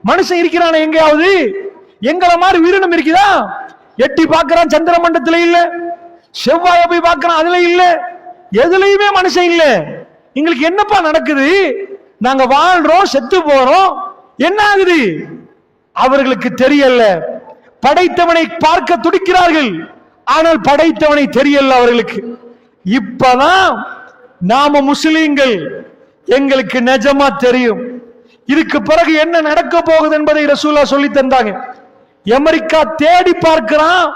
மனுஷன் இருக்கிறான எங்கேயாவது? எங்களை மாதிரி உயிரினம் இருக்குதா? எட்டி பார்க்கறான், சந்திர மண்டலத்துல இல்ல. செவ்வாய போய் பார்க்கறான், அதுல இல்ல. எதுலயுமே மனுஷன் இல்ல. எங்களுக்கு என்னப்பா நடக்குது? நாங்க வாழ்றோம், செத்து போறோம், என்ன ஆகுது? அவர்களுக்கு தெரியல. படைத்தவனை பார்க்க துடிக்கிறார்கள், ஆனால் படைத்தவனை தெரியல அவர்களுக்கு. இப்பதான் நாம முஸ்லிம்கள், எங்களுக்கு நிஜமா தெரியும் இதுக்கு பிறகு என்ன நடக்க போகுது என்பதை ரசூலுல்லாஹ் சொல்லி தந்தாங்க. அமெரிக்கா தேடி பார்க்கிறான்,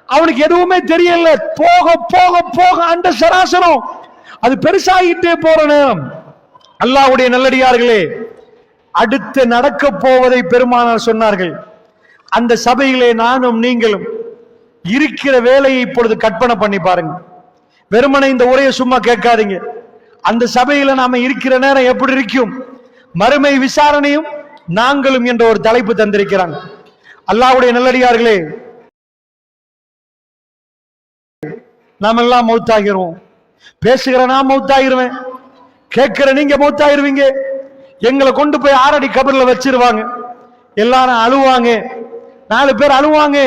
அவனுக்கு எதுவுமே தெரியல. போக போக போக அண்ட சராசரம் அது பெருசாகிட்டே போற நேரம், அல்லாஹ்வுடைய நல்லடியார்களே, அடுத்து நடக்க போவதை பெருமானார் சொன்னார்கள். அந்த சபையிலே நானும் நீங்களும் இருக்கிற வேலையை இப்பொழுது கற்பனை பண்ணி பாருங்க. வெறுமனை இந்த உரையை சும்மா கேட்காதீங்க. அந்த சபையில நாம இருக்கிற நேரம் எப்படி இருக்கும்? மறுமை விசாரணையும் நாங்களும் என்ற ஒரு தலைப்பு தந்திருக்கிறாங்க. அல்லாஹ்வுடைய நல்லடியார்களே, நாம எல்லாம் மௌத்தாகிறோம். பேசுகிற நான் மௌத்தாகிருவேன், கேட்கிற நீங்க மௌத்தாயிருவீங்க. எங்களை கொண்டு போய் ஆறடி கபர்ல வச்சிருவாங்க. எல்லாரும் அழுவாங்க, 4 பேர் அழுவாங்க,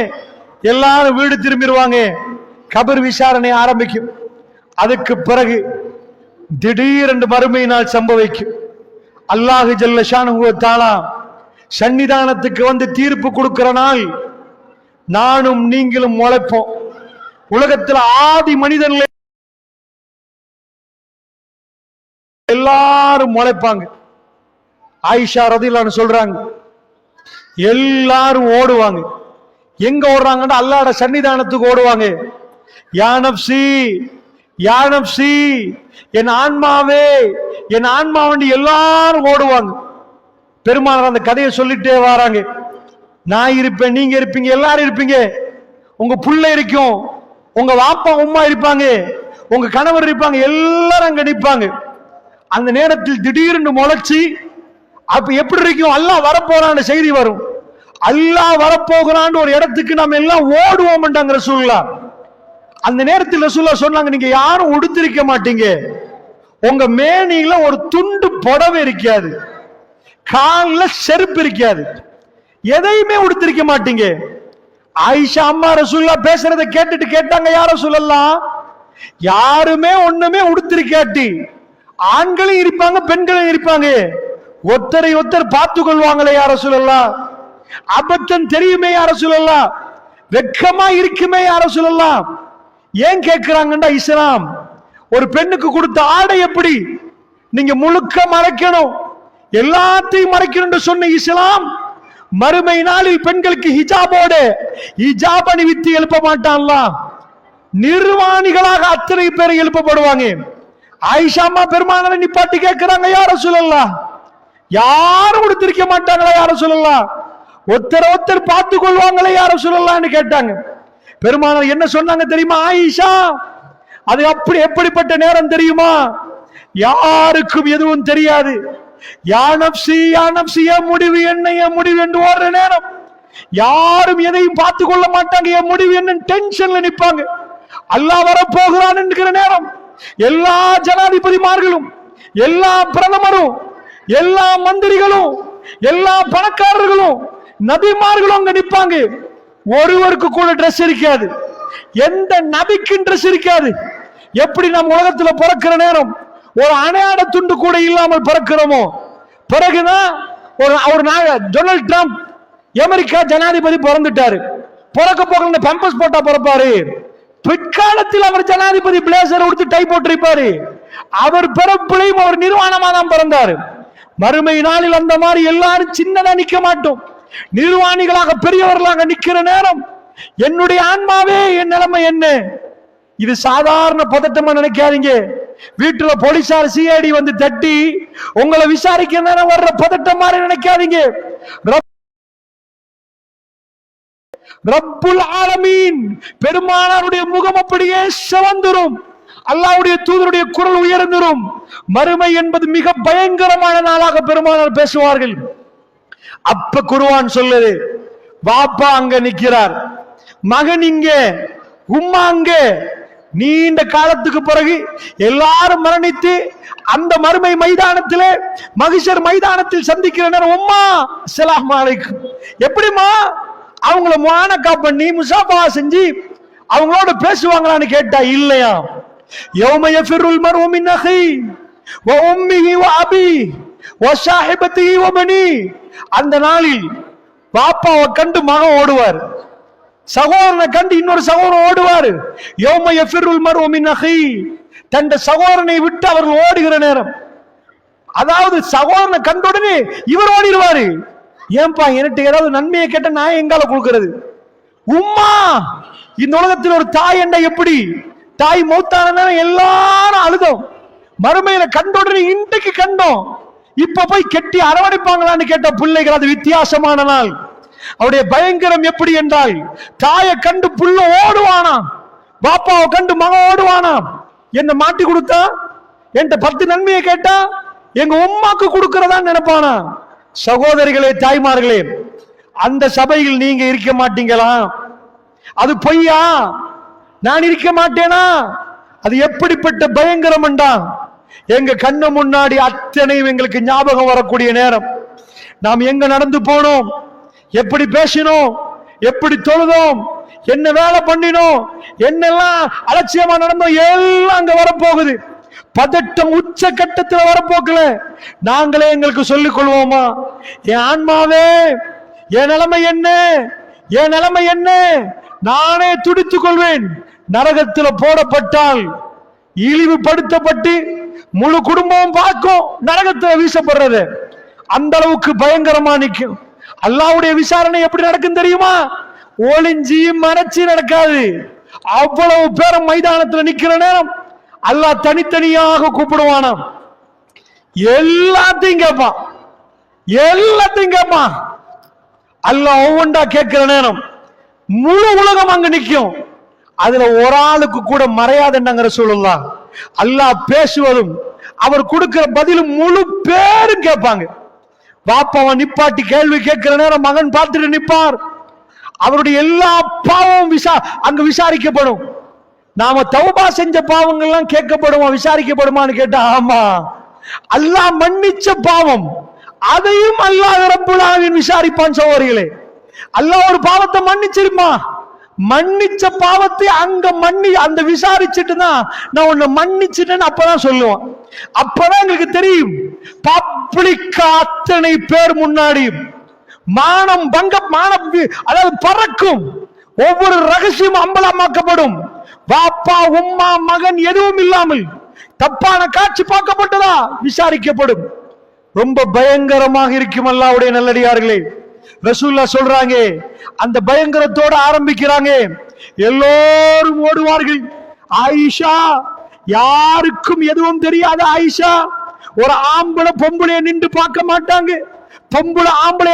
எல்லாரும் வீடு திரும்பிடுவாங்க. கபர் விசாரணை ஆரம்பிக்கும். அதுக்கு பிறகு திடீரென்று மறுமை நாள் சம்பவிக்கும். அல்லாஹ் ஜல்ல ஷானஹு வ தஆலா சன்னிதானத்துக்கு வந்து தீர்ப்பு கொடுக்கிற நாள். நானும் நீங்களும் முளைப்போம். உலகத்தில் ஆதி மனிதர்கள் எல்லாரும் முளைப்பாங்க. ஆயிஷா ரதியல்லாஹு அன்ஹா சொல்றாங்க, எல்லாரும் ஓடுவாங்க. எங்க ஓடுறாங்கன்னா அல்லாஹ்வோட சன்னிதானத்துக்கு ஓடுவாங்க. யா நப்சி யா நப்சி, என் ஆன்மாவே என் ஆன்மாவண்டி எல்லாரும் ஓடுவாங்க. பெருமானார் அந்த கதையை சொல்லிட்டே வராங்க. நான் இருப்பேன், நீங்க இருப்பீங்க, எல்லாரும் இருப்பீங்க. உங்க புள்ள இருக்கும், உங்க வாப்பா உம்மா இருப்பாங்க, உங்க கணவர் இருப்பாங்க, எல்லாரும் அங்க நிற்பாங்க. அந்த நேரத்தில் திடீர்னு முளைச்சி அப்ப எப்படி இருக்கும், அல்லாஹ் வரப்போறான்னு செய்தி வரும். அல்லாஹ் வரப்போகிறான்னு ஒரு இடத்துக்கு நம்ம எல்லாம் ஓடுவோம்ட்டாங்க ரசூலுல்லாஹ். அந்த நேரத்தில் ரசூலுல்லாஹ் சொன்னாங்க, நீங்க யாரும் உடுத்திருக்க மாட்டீங்க, உங்க மேனியில ஒரு துண்டு புடவை இருக்காது, காலில் செருப்பு இருக்காது, எதையுமே உடுத்திருக்க மாட்டீங்க. ஆயிஷா அம்மா ரசூலுல்லாஹ் பேசுறதை கேட்டுட்டு கேட்டாங்க, யா ரசூலல்லாஹ், யாருமே ஒண்ணுமே உடுத்திருக்காட்டி ஆண்களும் இருப்பாங்க பெண்களும் இருப்பாங்க, ஒருத்தரை ஒருத்தர் பார்த்து கொள்வாங்களே யா ரசூலல்லாஹ், அபத்தம் தெரியுமே யா ரசூலல்லாஹ், வெட்கமா இருக்குமே யா ரசூலல்லாஹ். ஏன் கேட்கிறாங்கன்னா, இஸ்லாம் ஒரு பெண்ணுக்கு கொடுத்த ஆடை எப்படி நீங்க முழுக்க மறைக்கணும், எல்லாத்தையும் மறைக்கணும் சொன்ன இஸ்லாம், மறுமை நாளில் பெண்களுக்கு ஹிஜாபோடு ஹிஜாப் அணிவித்து எழுப்ப மாட்டான்ல, நிர்வாணிகளாக அத்தனை பேரை எழுப்பப்படுவாங்க. ஆயிஷா அம்மா பெருமானாரை நிப்பாட்டி கேட்கிறாங்க, யா ரசூலல்லாஹ், யாரும் கொடுத்திருக்க மாட்டாங்களா யா ரசூலல்லாஹ், ஒருத்தர் ஒருத்தர் பார்த்து கொள்வாங்களே யா ரசூலல்லாஹ்னு கேட்டாங்க. பெருமானார் என்ன சொன்னாங்க தெரியுமா, ஆயிஷா அது அப்படி எப்படிப்பட்ட நேரம் தெரியுமா, யாருக்கும் எதுவும் தெரியாது, யா நப்சி யா நப்சி, என் முடிவு என்ன என் முடிவு என்று ஓடுற நேரம், யாரும் எதையும் பார்த்து கொள்ள மாட்டாங்க, என் முடிவு என்ன டென்ஷன்ல நிப்பாங்க. அல்லாஹ் வர போகிறான் என்கிற நேரம் எல்லா ஜனாதிபதிமார்களும், எல்லா பிரதமரும், எல்லா மந்திரிகளும், எல்லா பணக்காரர்களும், நபிமார்களும் அங்க நிப்பாங்க. ஒருவருக்கு கூட ட்ரெஸ் இருக்காது, எந்த நபிக்கும் ட்ரெஸ் இருக்காது. எப்படி நம்ம உலகத்துல பிறக்கிற நேரம் ஒரு அணையாட துண்டு கூட இல்லாமல் பிறக்கிறோமோ, பிறகுதான் ஒரு டொனால்ட் ட்ரம்ப் அமெரிக்கா ஜனாதிபதி பிறந்துட்டாரு, பிறக்க போக பம்பஸ் போட்டா பிறப்பாரு. பிற்காலத்தில் அவர் ஜனாதிபதி பிளேசர் உடுத்து டை போட்டிருப்பாரு. அவர் பிறப்பிலையும் அவர் நிர்வாணமா தான் பிறந்தாரு. மறுமை நாளில் அந்த மாதிரி எல்லாரும் சின்னதா நிக்க மாட்டோம், நிர்வாணிகளாக பெரியவர்களாக நிக்கிற நேரம் என்னுடைய ஆன்மாவே என் நிலைமை என்ன. இது சாதாரண பதட்டமா நினைக்காதீங்க. வீட்டுல போலீசார் சிஐடி வந்து தட்டி உங்களை விசாரிக்கிற நேரம் வர்ற பதட்டம் மாதிரி நினைக்காதீங்க. ரப்புல் ஆலமீன் பெருமானாருடைய முகம் அப்படியே சிவந்துரும், அல்லாஹ்வுடைய தூதருடைய குரல் உயர்ந்துரும். மறுமை என்பது மிக பயங்கரமான நாளாக பெருமானார் பேசுவார்கள். அப்ப குர்ஆன் சொல்லுது, பாப்பா அங்க நிக்கிறார், மகன் இங்க, உம்மா அங்க. நீண்ட காலத்துக்கு பிறகு எல்லாரும் மரணித்து அந்த மறுமை மைதானத்திலே மகிஷர் மைதானத்தில் சந்திக்கிற நேரம், உம்மா அஸ்ஸலாமு அலைக்கும், எப்படிமா அவங்கள முஆனகா பண்ணி முசாஃபா செஞ்சு அவங்களோட பேசுவாங்களான்னு கேட்டா இல்லையா. யௌம யஃபிருல் மர்உ மின் அஹி வ உம்மிஹி வ அபி வ ஸாஹிபத்திஹி வ பனி. அந்த நாளில் பாப்பாவை கண்டு மகன் ஓடுவார், சகோதரனை கண்டு இன்னொரு சகோதரன் ஓடுவார். யௌம யஃபிருல் மர்உ மின் அஹி, தன் சகோதரனை விட்டு அவர்கள் ஓடுகிற நேரம், அதாவது சகோதரனை கண்ட உடனே இவர் ஓடிடுவாரு. ஏன்பா என்கிட்ட ஏதாவது நன்மையை கேட்ட நான் எங்கால கொடுக்கிறது. உம்மா, இந்த உலகத்தில் ஒரு தாய் என்ற எப்படி, தாய் மௌத்தான நேரம் எல்லாரும் அழுதோம், மறுமையில கண்ட உடனே இன்றைக்கு கண்டோம், இப்ப போய் கெட்டி அரவணைப்பாங்களான்னு கேட்ட பிள்ளைகள். அது வித்தியாசமான நாள். அவருடைய பயங்கரம் எப்படி என்றால், தாயை கண்டு புள்ள ஓடுவானா, பாப்பாவை கண்டு மகன் ஓடுவானா. என்ன மாட்டி கொடுத்தா, என்கிட்ட 10 நன்மையை கேட்டா எங்க உம்மாக்கு கொடுக்கிறதா நினைப்பானா. சகோதரிகளே, தாய்மார்களே, அந்த சபையில் நீங்க இருக்க மாட்டீங்களா? அது பொய்யா? நான் இருக்க மாட்டேனா? அது எப்படிப்பட்ட பயங்கரம் என்றா, எங்க கண்ணு முன்னாடி அத்தனையும் எங்களுக்கு ஞாபகம் வரக்கூடிய நேரம். நாம் எங்க நடந்து போனோம், எப்படி பேசினோம், எப்படி தொழுதோம், என்ன வேலை பண்ணினோம், என்னெல்லாம் அலட்சியமா நடந்தோம், எல்லாம் அங்க வரப்போகுது. பதட்டம் உச்ச கட்டத்தில் வரப்போக்கல. நாங்களே எங்களுக்கு சொல்லிக் கொள்வோமா, என் ஆன்மாவே என் நிலைமை என்ன, என் நிலைமை என்ன? நானே துடித்துக் கொள்வேன். நரகத்தில் போடப்பட்டால் இழிவுபடுத்தப்பட்டு முழு குடும்பமும் பார்க்கும் நரகத்தில் வீசப்படுறது. அந்த அளவுக்கு பயங்கரமா நிற்கும். அல்லாஹ்வுடைய விசாரணை எப்படி நடக்கும் தெரியுமா? ஒளிஞ்சி மறைச்சி நடக்காது. அவ்வளவு பேரும் மைதானத்தில் நிக்கிற நேரம் அல்லாஹ் தனித்தனியாக கூப்பிடுவானாம். எல்லாத்தையும் கேட்பான், எல்லாத்தையும் கேட்பான். அல்லாஹ் ஒவ்வொன்றா கேட்கிற நேரம் முழு உலகம் அங்க நிற்கும். அதுல ஒரு ஆளுக்கு கூட மறையாதுன்னாங்க ரசூலுல்லாஹ். அல்லாஹ் பேசுவதும் அவர் கொடுக்கிற பதிலும் முழு பேரும் கேட்பாங்க. பாப்பாவை நிப்பாட்டி கேள்வி கேட்கிற நேரம் மகன் பார்த்துட்டு நிற்பார். அவருடைய எல்லா பாவமும் அங்க விசாரிக்கப்படும். நாம தௌபா செஞ்ச பாவங்கள்லாம் கேட்கப்படுமா, விசாரிக்கப்படுமான்னு கேட்டா ஆமா. அல்லாஹ் மன்னிச்ச பாவம் அதையும் அல்லாஹ் ரப்புல் ஆலமீன் விசாரிப்பான். சகோதரிகளே, அல்லாஹ் ஒரு பாவத்தை மன்னிச்சிருமா, மன்னிச்ச பாவத்தை அங்க அந்த விசாரிச்சுட்டு தான் நான் உன்னை மன்னிச்சுட்டேன்னு அப்பதான் சொல்லுவான். அப்பதான் எங்களுக்கு தெரியும் பப்ளிக் அத்தனை பேர் முன்னாடி மானம் அதாவது பறக்கும். ஒவ்வொரு ரகசியம் அம்பலமாக்கப்படும். பாப்பா உம்மா மகன் எதுவும் இல்லாமல் தப்பான காட்சி பார்க்கப்பட்டதா விசாரிக்கப்படும். ரொம்ப பயங்கரமாக இருக்கும் அல்லாஹ்வுடைய நல்லடியார்களே. ரசூலுல்லாஹ் சொல்றாங்க, அந்த பயங்கரத்தோட ஆரம்பிக்கிறாங்க. எல்லோரும் ஓடுவார்கள். ஆயிஷா, யாருக்கும் எதுவும் தெரியாத ஆயிஷா. ஒரு ஆம்பளை பொம்பளைய நின்று பார்க்க மாட்டாங்க. பொம்பளை ஆம்பளை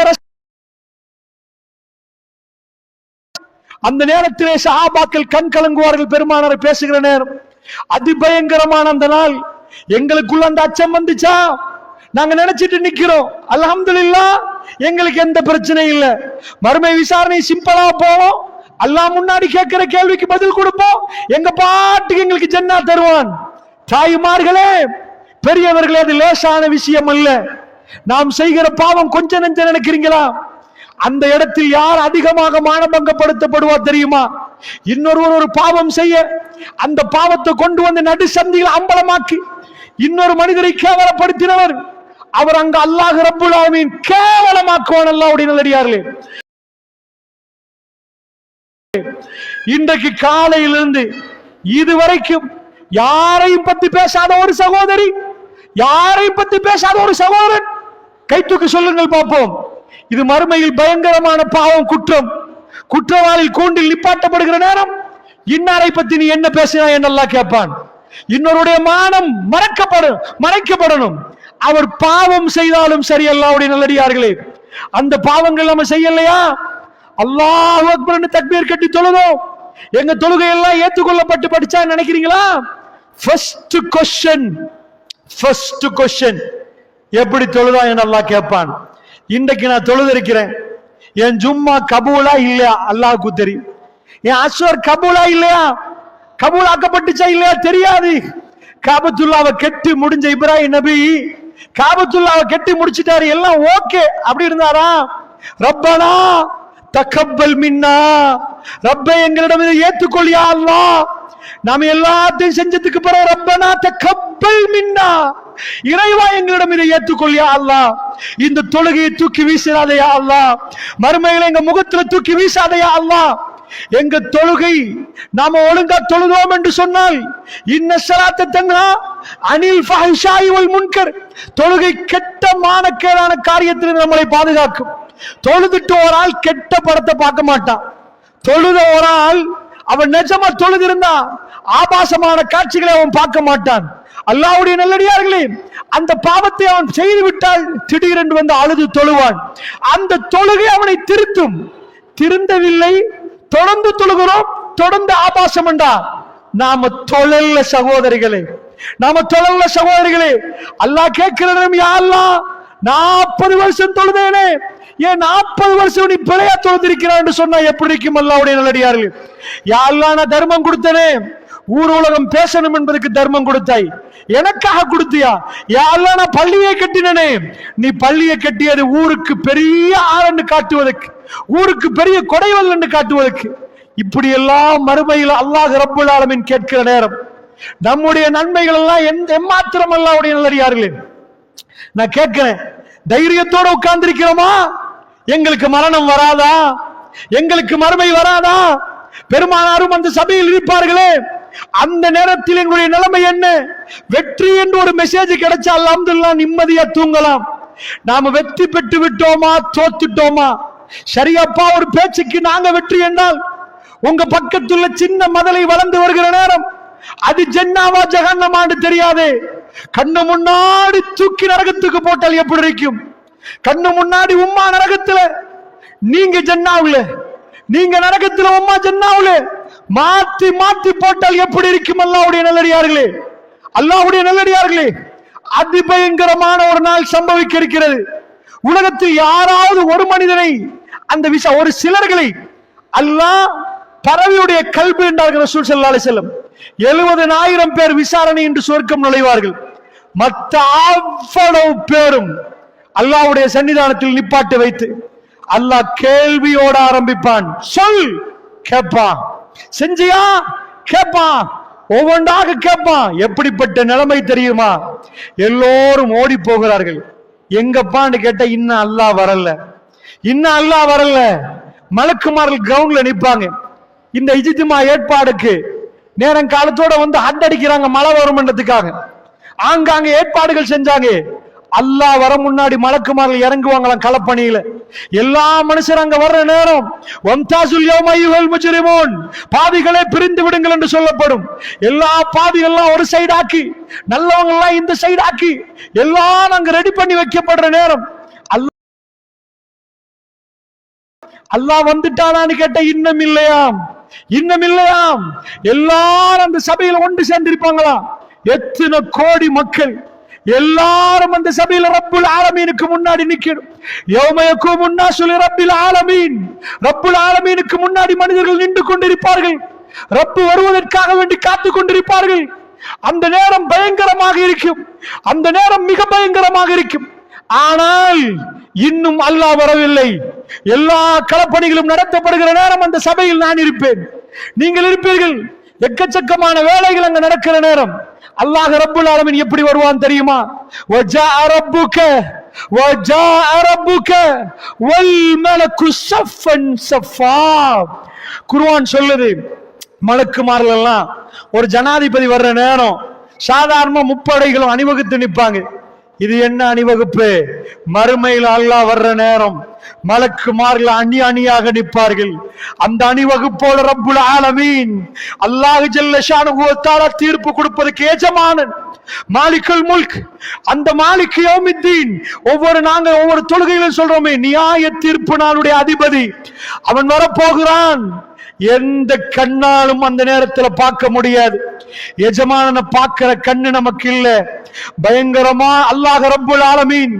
அந்த நேரத்திலே சஹாபாக்கள் கண் கலங்குவார்கள். பெருமானாரை பேசுகிற நேரம் அதிபயங்கரமான அந்த நாள். எங்களுக்குள்ள அந்த அச்சம் வந்துச்சா? நாங்க நினைச்சிட்டு நிக்கிறோம், அல்ஹம்துலில்லாஹ் எங்களுக்கு எந்த பிரச்சனையும் இல்லை. மறுமை விசாரணை சிம்பிளா போவோம். அல்லாஹ் முன்னாடி கேட்கிற கேள்விக்கு பதில் கொடுப்போம். எங்க பாட்டுக்கு எங்களுக்கு ஜன்னத் தருவான். தாய்மார்களே, பெரியவர்களே, அது லேசான விஷயம் அல்ல. நாம் செய்கிற பாவம் கொஞ்சம் நெஞ்ச நினைக்கிறீங்களா? அந்த இடத்தில் யார் அதிகமாக மானபங்கப்படுத்தப்படுவார் தெரியுமா? இன்னொருவர் ஒரு பாவம் செய்ய அந்த பாவத்தை கொண்டு வந்து நடு சந்தியில் அம்பலமாக்கி இன்னொரு மனிதரை கேவலப்படுத்தினவர், அவர் அங்க அல்லாஹ் ரப்புல் ஆலமீன் கேவலமாக்குவான். அல்லாஹ்வுடைய நல்லடியார்களே, இன்றைக்கு காலையிலிருந்து இதுவரைக்கும் யாரையும் பத்தி பேசாத ஒரு சகோதரி, யாரையும் பத்தி பேசாத ஒரு சகோதரன் கை தூக்கி சொல்லுங்கள் பார்ப்போம். இது மறுமையில் பயங்கரமான பாவம், குற்றம். குற்றவாளி கூண்டில் நிப்பாட்டப்படுகிற நேரம் இன்னாரை பத்தி நீ என்ன பேசினா என்னெல்லாம் கேட்பான். இன்னொருடைய மானம் மறைக்கப்படணும். அவர் பாவம் செய்தாலும் சரி. அல்லாஹ்வுடைய நல்லடியார்களே, அந்த பாவங்கள் நம்ம செய்யலையா? அல்லாஹ் அக்பர்னு தக்பீர் கட்டி தொழுதோம். எங்க தொழுகை எல்லாம் ஏற்றுக்கொள்ளப்பட்டு படிச்சா நினைக்கிறீங்களா? ஃபர்ஸ்ட் கொஸ்டின் எப்படி தொழுதா என்று அல்லாஹ் கேட்பான். இன்றைக்கு நான் தொழுதிருக்கிறேன், என் ஜும்மா கபூலா இல்லையா அல்லாஹ்வுக்கு தெரியும். என் அஸ்வர் கபூலா இல்லையா, கபூல் ஆக்கப்பட்டுச்சா இல்லையா தெரியாது. காபத்துல்லாவை கெட்டி முடிஞ்ச இப்ராஹிம் நபி காபத்துல்லாவை கெட்டி முடிச்சிட்டாரு, எல்லாம் ஓகே அப்படி இருந்தாரா? ரப்பனா தகப்பல் மின்னா, ரப்பே எங்களிடம் இதை ஏற்றுக்கொள் யா அல்லாஹ். நாம எல்லாத்தையும் செஞ்சதுக்கு பிறகு ரப்பனா தகப்பல் மின்னா, இறைவா எங்களிடம் இதை ஏற்றுக்கொள் யா அல்லாஹ். இந்த தொழுகையை தூக்கி வீசாதே யா அல்லாஹ், மறுமையில எங்க முகத்துல தூக்கி வீசாதே யா அல்லாஹ். எங்க தொழுகை நாம ஒழுங்கா தொழுதோம் என்று சொன்னால் இன்ன ஸலாத்த தன்ஹா அனில் ஃபஹ்ஷாஇ வல் முன்கர், தொழுகை கெட்ட மானக்கேடான காரியத்தில் நம்மளை பாதுகாக்கும். தொழுதுட்டு ஒரு ஆள் கெட்ட படத்தை பார்க்க மாட்டான். தொழுத ஒரு ஆள் அவன் நிஜமா தொழுதிருந்தா ஆபாசமான காட்சிகளை அவன் பார்க்க மாட்டான். அல்லாஹ்வுடைய நல்லடியார்களே, அந்த பாவத்தை அவன் செய்து விட்டால் திடீரென்று வந்து அழுது தொழுவான். அந்த தொழுகை அவனை திருத்தும். திருந்தவில்லை, தொடர்ந்து தொழுகிறோம், தொடர்ந்து ஆபாசம் என்றா நாம தொழல்ல சகோதரிகளே, நாம தொழல்ல சகோதரிகளே. அல்லாஹ் கேட்கிறோம், யா அல்லாஹ் 40 வருஷம் தொழுதேனே, ஏன் 40 வருஷம் நீ பிழையா தொழுதிருக்கிறான் என்று சொன்னா எப்படி இருக்கும்? அல்லாஹ்வுடைய நல்லடியார்களே, யா அல்லாஹ் நான் தர்மம் கொடுத்தனே, ஊர் உலகம் பேசணும் என்பதற்கு தர்மம் கொடுத்தாய், எனக்காக கொடுத்தியா? யா அல்லாஹ் நான் பள்ளியை கட்டினனே, நீ பள்ளியை கட்டியது ஊருக்கு பெரிய ஆரண்டு காட்டுவதற்கு, ஊருக்கு பெரிய கொடைவல் என்று காட்டுவதற்கு. இப்படி எல்லாம் மறுமையில் அல்லாஹ் ரப்புல் ஆலமீன் கேட்கிற நேரம் நம்முடைய நன்மைகள் எல்லாம் எம்மாத்திரம் அல்லாஹ்வுடைய நல்லடியார்களே. நான் கேட்கிறேன், தைரியத்தோட உட்கார்ந்திருக்கிறோமா? எங்களுக்கு மரணம் வராதா? எங்களுக்கு மறுமை வராதா? பெருமானாரும் அந்த சபையில் இருப்பார்களே, அந்த நேரத்தில் எங்களுடைய நிலைமை என்ன? வெற்றி என்று ஒரு மெசேஜ் கிடைச்சா அல்ஹம்துலில்லாஹ் நிம்மதியா தூங்கலாம். நாம வெற்றி பெற்று விட்டோமா தோத்துட்டோமா? ஷரியப்பா ஒரு பேச்சுக்கு நாங்க வெற்றி என்றால் உங்க பக்கத்துள்ள சின்ன மதலை வளர்ந்து வருகிற நேரம் அது ஜன்னாவா ஜஹன்னமான்னு தெரியாது. கண்ணு முன்னாடி தூக்கி நரகத்துக்கு போட்டால் எப்படி இருக்கும்? கண்ணு முன்னாடி உம்மா நரகத்துல, நீங்க ஜன்னாவுல, நீங்க நரகத்துல, உம்மா ஜன்னாவுல, மாத்தி மாத்தி போட்டால் எப்படி இருக்கும்? அல்லாஹ்வுடைய நல்லடியார்களே, அல்லாஹ்வுடைய நல்லடியார்களே, அதிபயங்கரமான ஒரு நாள் சம்பவிக்க இருக்கிறது. உலகத்தில் யாராவது ஒரு மனிதனை அந்த ஒரு சிலர்களை அல்லாஹ் பறவையுடைய கல்பு என்றார்கள் ரசூல் ஸல்லல்லாஹு அலைஹி வஸல்லம். 70,000 பேர் விசாரணை என்று சொர்க்கம் நுழைவார்கள். மற்ற அவ்வளவு பேரும் அல்லாஹ்வுடைய சன்னிதானத்தில் நிப்பாட்டி வைத்து அல்லாஹ் கேள்வியோட ஆரம்பிப்பான். சொல் கேட்பான், செஞ்சியா கேட்பான், ஒவ்வொன்றாக கேட்பான். எப்படிப்பட்ட நிலைமை தெரியுமா? எல்லோரும் ஓடி போகிறார்கள். எங்கப்பான்னு கேட்ட இன்னும் அல்லாஹ் வரல, இன்னும் அல்லாஹ் வரல. மலக்குமார்கள் கிரவுண்ட்ல நிப்பாங்க. இந்த இஜ்திமா ஏற்பாடுக்கு நேரம் காலத்தோட வந்து அடிக்கிறாங்க மழை வருமன்றதுக்காக. ஆங்காங்க ஏற்பாடுகள் செஞ்சாங்க. அல்லாஹ் வர முன்னாடி மலக்குமார்கள் இறங்குவாங்களாம் களப்பணியில. எல்லா மனுஷர் அங்க வர்ற நேரம் வம்தாசுல் யௌம அய்யுஹல் முஜ்ரிமூன், பாவிகளே பிரிந்து விடுங்கள் என்று சொல்லப்படும். எல்லா பாவிகள்லாம் ஒரு சைடு ஆக்கி, நல்லவங்க எல்லாம் இந்த சைடு ஆக்கி, எல்லாம் அங்க ரெடி பண்ணி வைக்கப்படுற நேரம் அல்லாஹ் வந்துட்டானான்னு கேட்ட இன்னும் இல்லையாம், இன்னும் இல்லையாம். எல்லாரும் அந்த சபையில ஒன்று சேர்ந்திருப்பாங்களாம். எத்தனை கோடி மக்கள் எல்லாரும் அந்த சபையில ரப்புல் ஆலமீனுக்கு முன்னாடி நிக்கணும். யௌம யகூமுன் நாஸு லிரப்பில் ஆலமீன், ரப்புல் ஆலமீனுக்கு முன்னாடி மனிதர்கள் நின்று கொண்டிருப்பார்கள். ரப்பு வருவதற்காக வேண்டி காத்துக் கொண்டிருப்பார்கள். அந்த நேரம் பயங்கரமாக இருக்கும், அந்த நேரம் மிக பயங்கரமாக இருக்கும். ஆனால் இன்னும் அல்லாஹ் வரவில்லை. எல்லா களப்பணிகளும் நடத்தப்படுகிற நேரம் அந்த சபையில் நான் இருப்பேன், நீங்கள் இருப்பீர்கள். எக்கச்சக்கமான வேலைகள் அங்க நடக்கிற நேரம் அல்லாஹ் ரப்புல் ஆலமீன் எப்படி வருவான் தெரியுமா? வஜாஅ ரப்புக வஜாஅ ரப்புக வல் மலக்கு ஸஃபன் ஸஃபா. குர்ஆன் சொல்லுது, மலக்குமார்கள் எல்லாம் ஒரு ஜனாதிபதி வர்ற நேரம் சாதாரண முப்படைகளும் அணிவகுத்து நிற்பாங்க. இது என்ன அணிவகுப்பு? மறுமையில் அல்லாஹ் வர்ற நேரம் மலக்குமார்கள் அணி அணியாக நிற்பார்கள். அந்த அணிவகுப்போட ரப்புல் ஆலமீன் அல்லாஹ் ஜல்ல ஷானுஹு வ தஆலா தீர்ப்பு கொடுப்பதற்கு எஜமானன் மாலிக்குல் முல்க். அந்த மாலிக் யௌமித்தீன், நாங்க ஒவ்வொரு தொழுகையிலும் சொல்றோமே, நியாய தீர்ப்பு நாளுடைய அதிபதி அவன் வரப்போகிறான். எந்த கண்ணாலும் அந்த நேரத்தில் பார்க்க முடியாது. எஜமானனை பார்க்கிற கண்ணு நமக்கு இல்ல. பயங்கரமா அல்லாஹ் ரப்புல் ஆலமீன்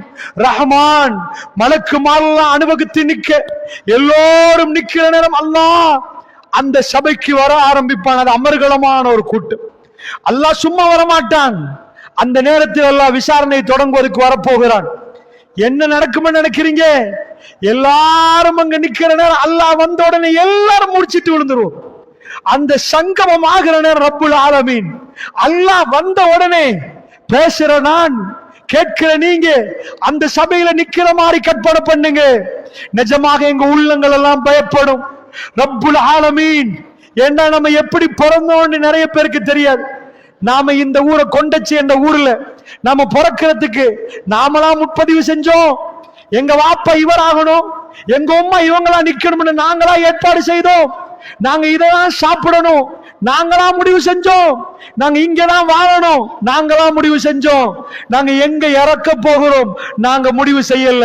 ரஹ்மான் மலக்குமாரெல்லாம் அனுபவித்து நிக்க, எல்லோரும் நிக்கிற நேரம் அல்லாஹ் அந்த சபைக்கு வர ஆரம்பிப்பான். அது அமர்கலமான ஒரு கூட்டம். அல்லாஹ் சும்மா வரமாட்டான். அந்த நேரத்தில் அல்லாஹ் விசாரணை தொடங்குவதற்கு வரப்போகிறான். என்ன நடக்கும்னு நினைக்கிறீங்க? எல்லாரும் அங்க நிக்கிற நேரம் அல்லாஹ் வந்த உடனே எல்லாரும் முடிச்சிட்டு விழுந்துரும். அந்த சங்கமம் ஆகிற நேரம் ரப்புல் ஆலமீன் அல்லாஹ் வந்த உடனே பேசுற நான், கேட்கிற நீங்க அந்த சபையில நிக்கிற மாதிரி கற்பனை பண்ணுங்க. நிஜமாக எங்க உள்ளங்கள் எல்லாம் பயப்படும். ரப்புல் ஆலமீன் ஏன்னா நம்ம எப்படி பிறந்தோம்னு நிறைய பேருக்கு தெரியாது. நாம இந்த ஊரை கொண்டச்சி என்ற ஊர்ல நாம பிறக்கிறதுக்கு நாமலாம் முற்பதிவு செஞ்சோம். எங்க வாப்பா இவர் ஆகணும், எங்க அம்மா இவங்களா நிக்கணும்னு நாங்களா ஏற்பாடு செய்தோம். நாங்க இதெல்லாம் சாப்பிடணும் நாங்களா முடிவு செஞ்சோம். நாங்க இங்கதான் வாழணும் நாங்களா முடிவு செஞ்சோம். நாங்க எங்க இறக்க போகிறோம் நாங்க முடிவு செய்யல.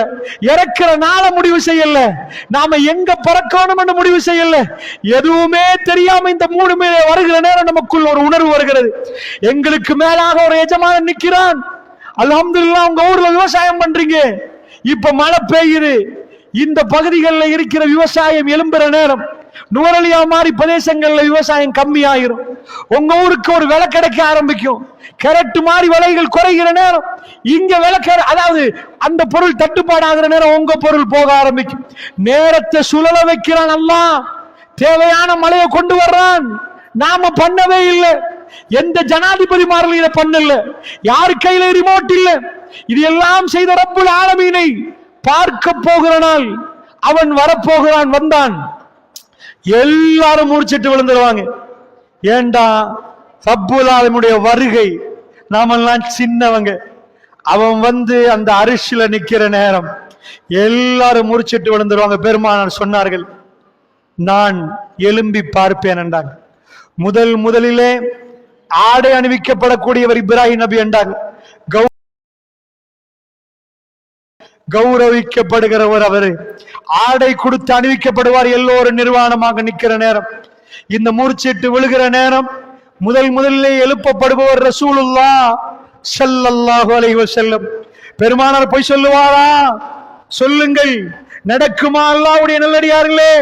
இறக்கிற நாள முடிவு செய்யல. நாம எங்க பிறக்கணும் முடிவு செய்யல. எதுவுமே தெரியாம இந்த 3 மேலே வருகிற நேரம் நமக்குள் ஒரு உணர்வு வருகிறது. எங்களுக்கு மேலாக ஒரு எஜமானன் நிக்கிறான். அல்ஹம்துலில்லாஹ் உங்க ஊர்ல விவசாயம் பண்றீங்க, இப்ப மழை பெய்யுது. இந்த பகுதிகளில் இருக்கிற விவசாயம் எழும்புற நேரம் நுவரலியா மாதிரி பிரதேசங்கள்ல விவசாயம் கம்மி ஆயிரும். உங்க ஊருக்கு ஒரு விலை கிடைக்க ஆரம்பிக்கும். கேரட் மாதிரி விலைகள் குறைகிற நேரம் இங்க விலை, அதாவது அந்த பொருள் தட்டுப்பாடு ஆகிற நேரம் உங்க பொருள் போக ஆரம்பிக்கும். நேரத்தை சுழல வைக்கிறான் அல்லாஹ். தேவையான மழையை கொண்டு வர்றான். நாம பண்ணவே இல்லை. எந்த ஜனாதிபதி மார்கள் இதை பண்ணல. யாரு கையில ரிமோட் இல்ல. இது எல்லாம் செய்த ரப்புல் ஆலமீனை பார்க்க போகிற நாள் அவன் வரப்போகிறான். வந்தான், எல்லாரும் மூர்ச்சிட்டு விழுந்துருவாங்க. ஏண்டா ரப்புல் ஆலமீனுடைய வருகை, நாமெல்லாம் சின்னவங்க. அவன் வந்து அந்த அரிசில நிக்கிற நேரம் எல்லாரும் மூர்ச்சிட்டு விழுந்துருவாங்க. பெருமானார் சொன்னார்கள், நான் எழும்பி பார்ப்பேன் என்றாங்க. முதலிலே ஆடை அணிவிக்கப்படக்கூடியவர் இப்ராஹிம் நபி என்றாங்க. கௌரவிக்கப்படுகிறவர் அவரு. ஆடை கொடுத்து அணிவிக்கப்படுவார். எல்லோரும் நிர்வாணமாக நிற்கிற நேரம், இந்த மூர்ச்சிட்டு விழுகிற நேரம் முதலிலே எழுப்பப்படுபவர் ரசூலுல்லாஹ் ஸல்லல்லாஹு அலைஹி வஸல்லம். பெருமானார் போய் சொல்லுவாரா? சொல்லுங்கள், நடக்குமா? அல்லாஹ்வுடைய நல்லடியார்களே,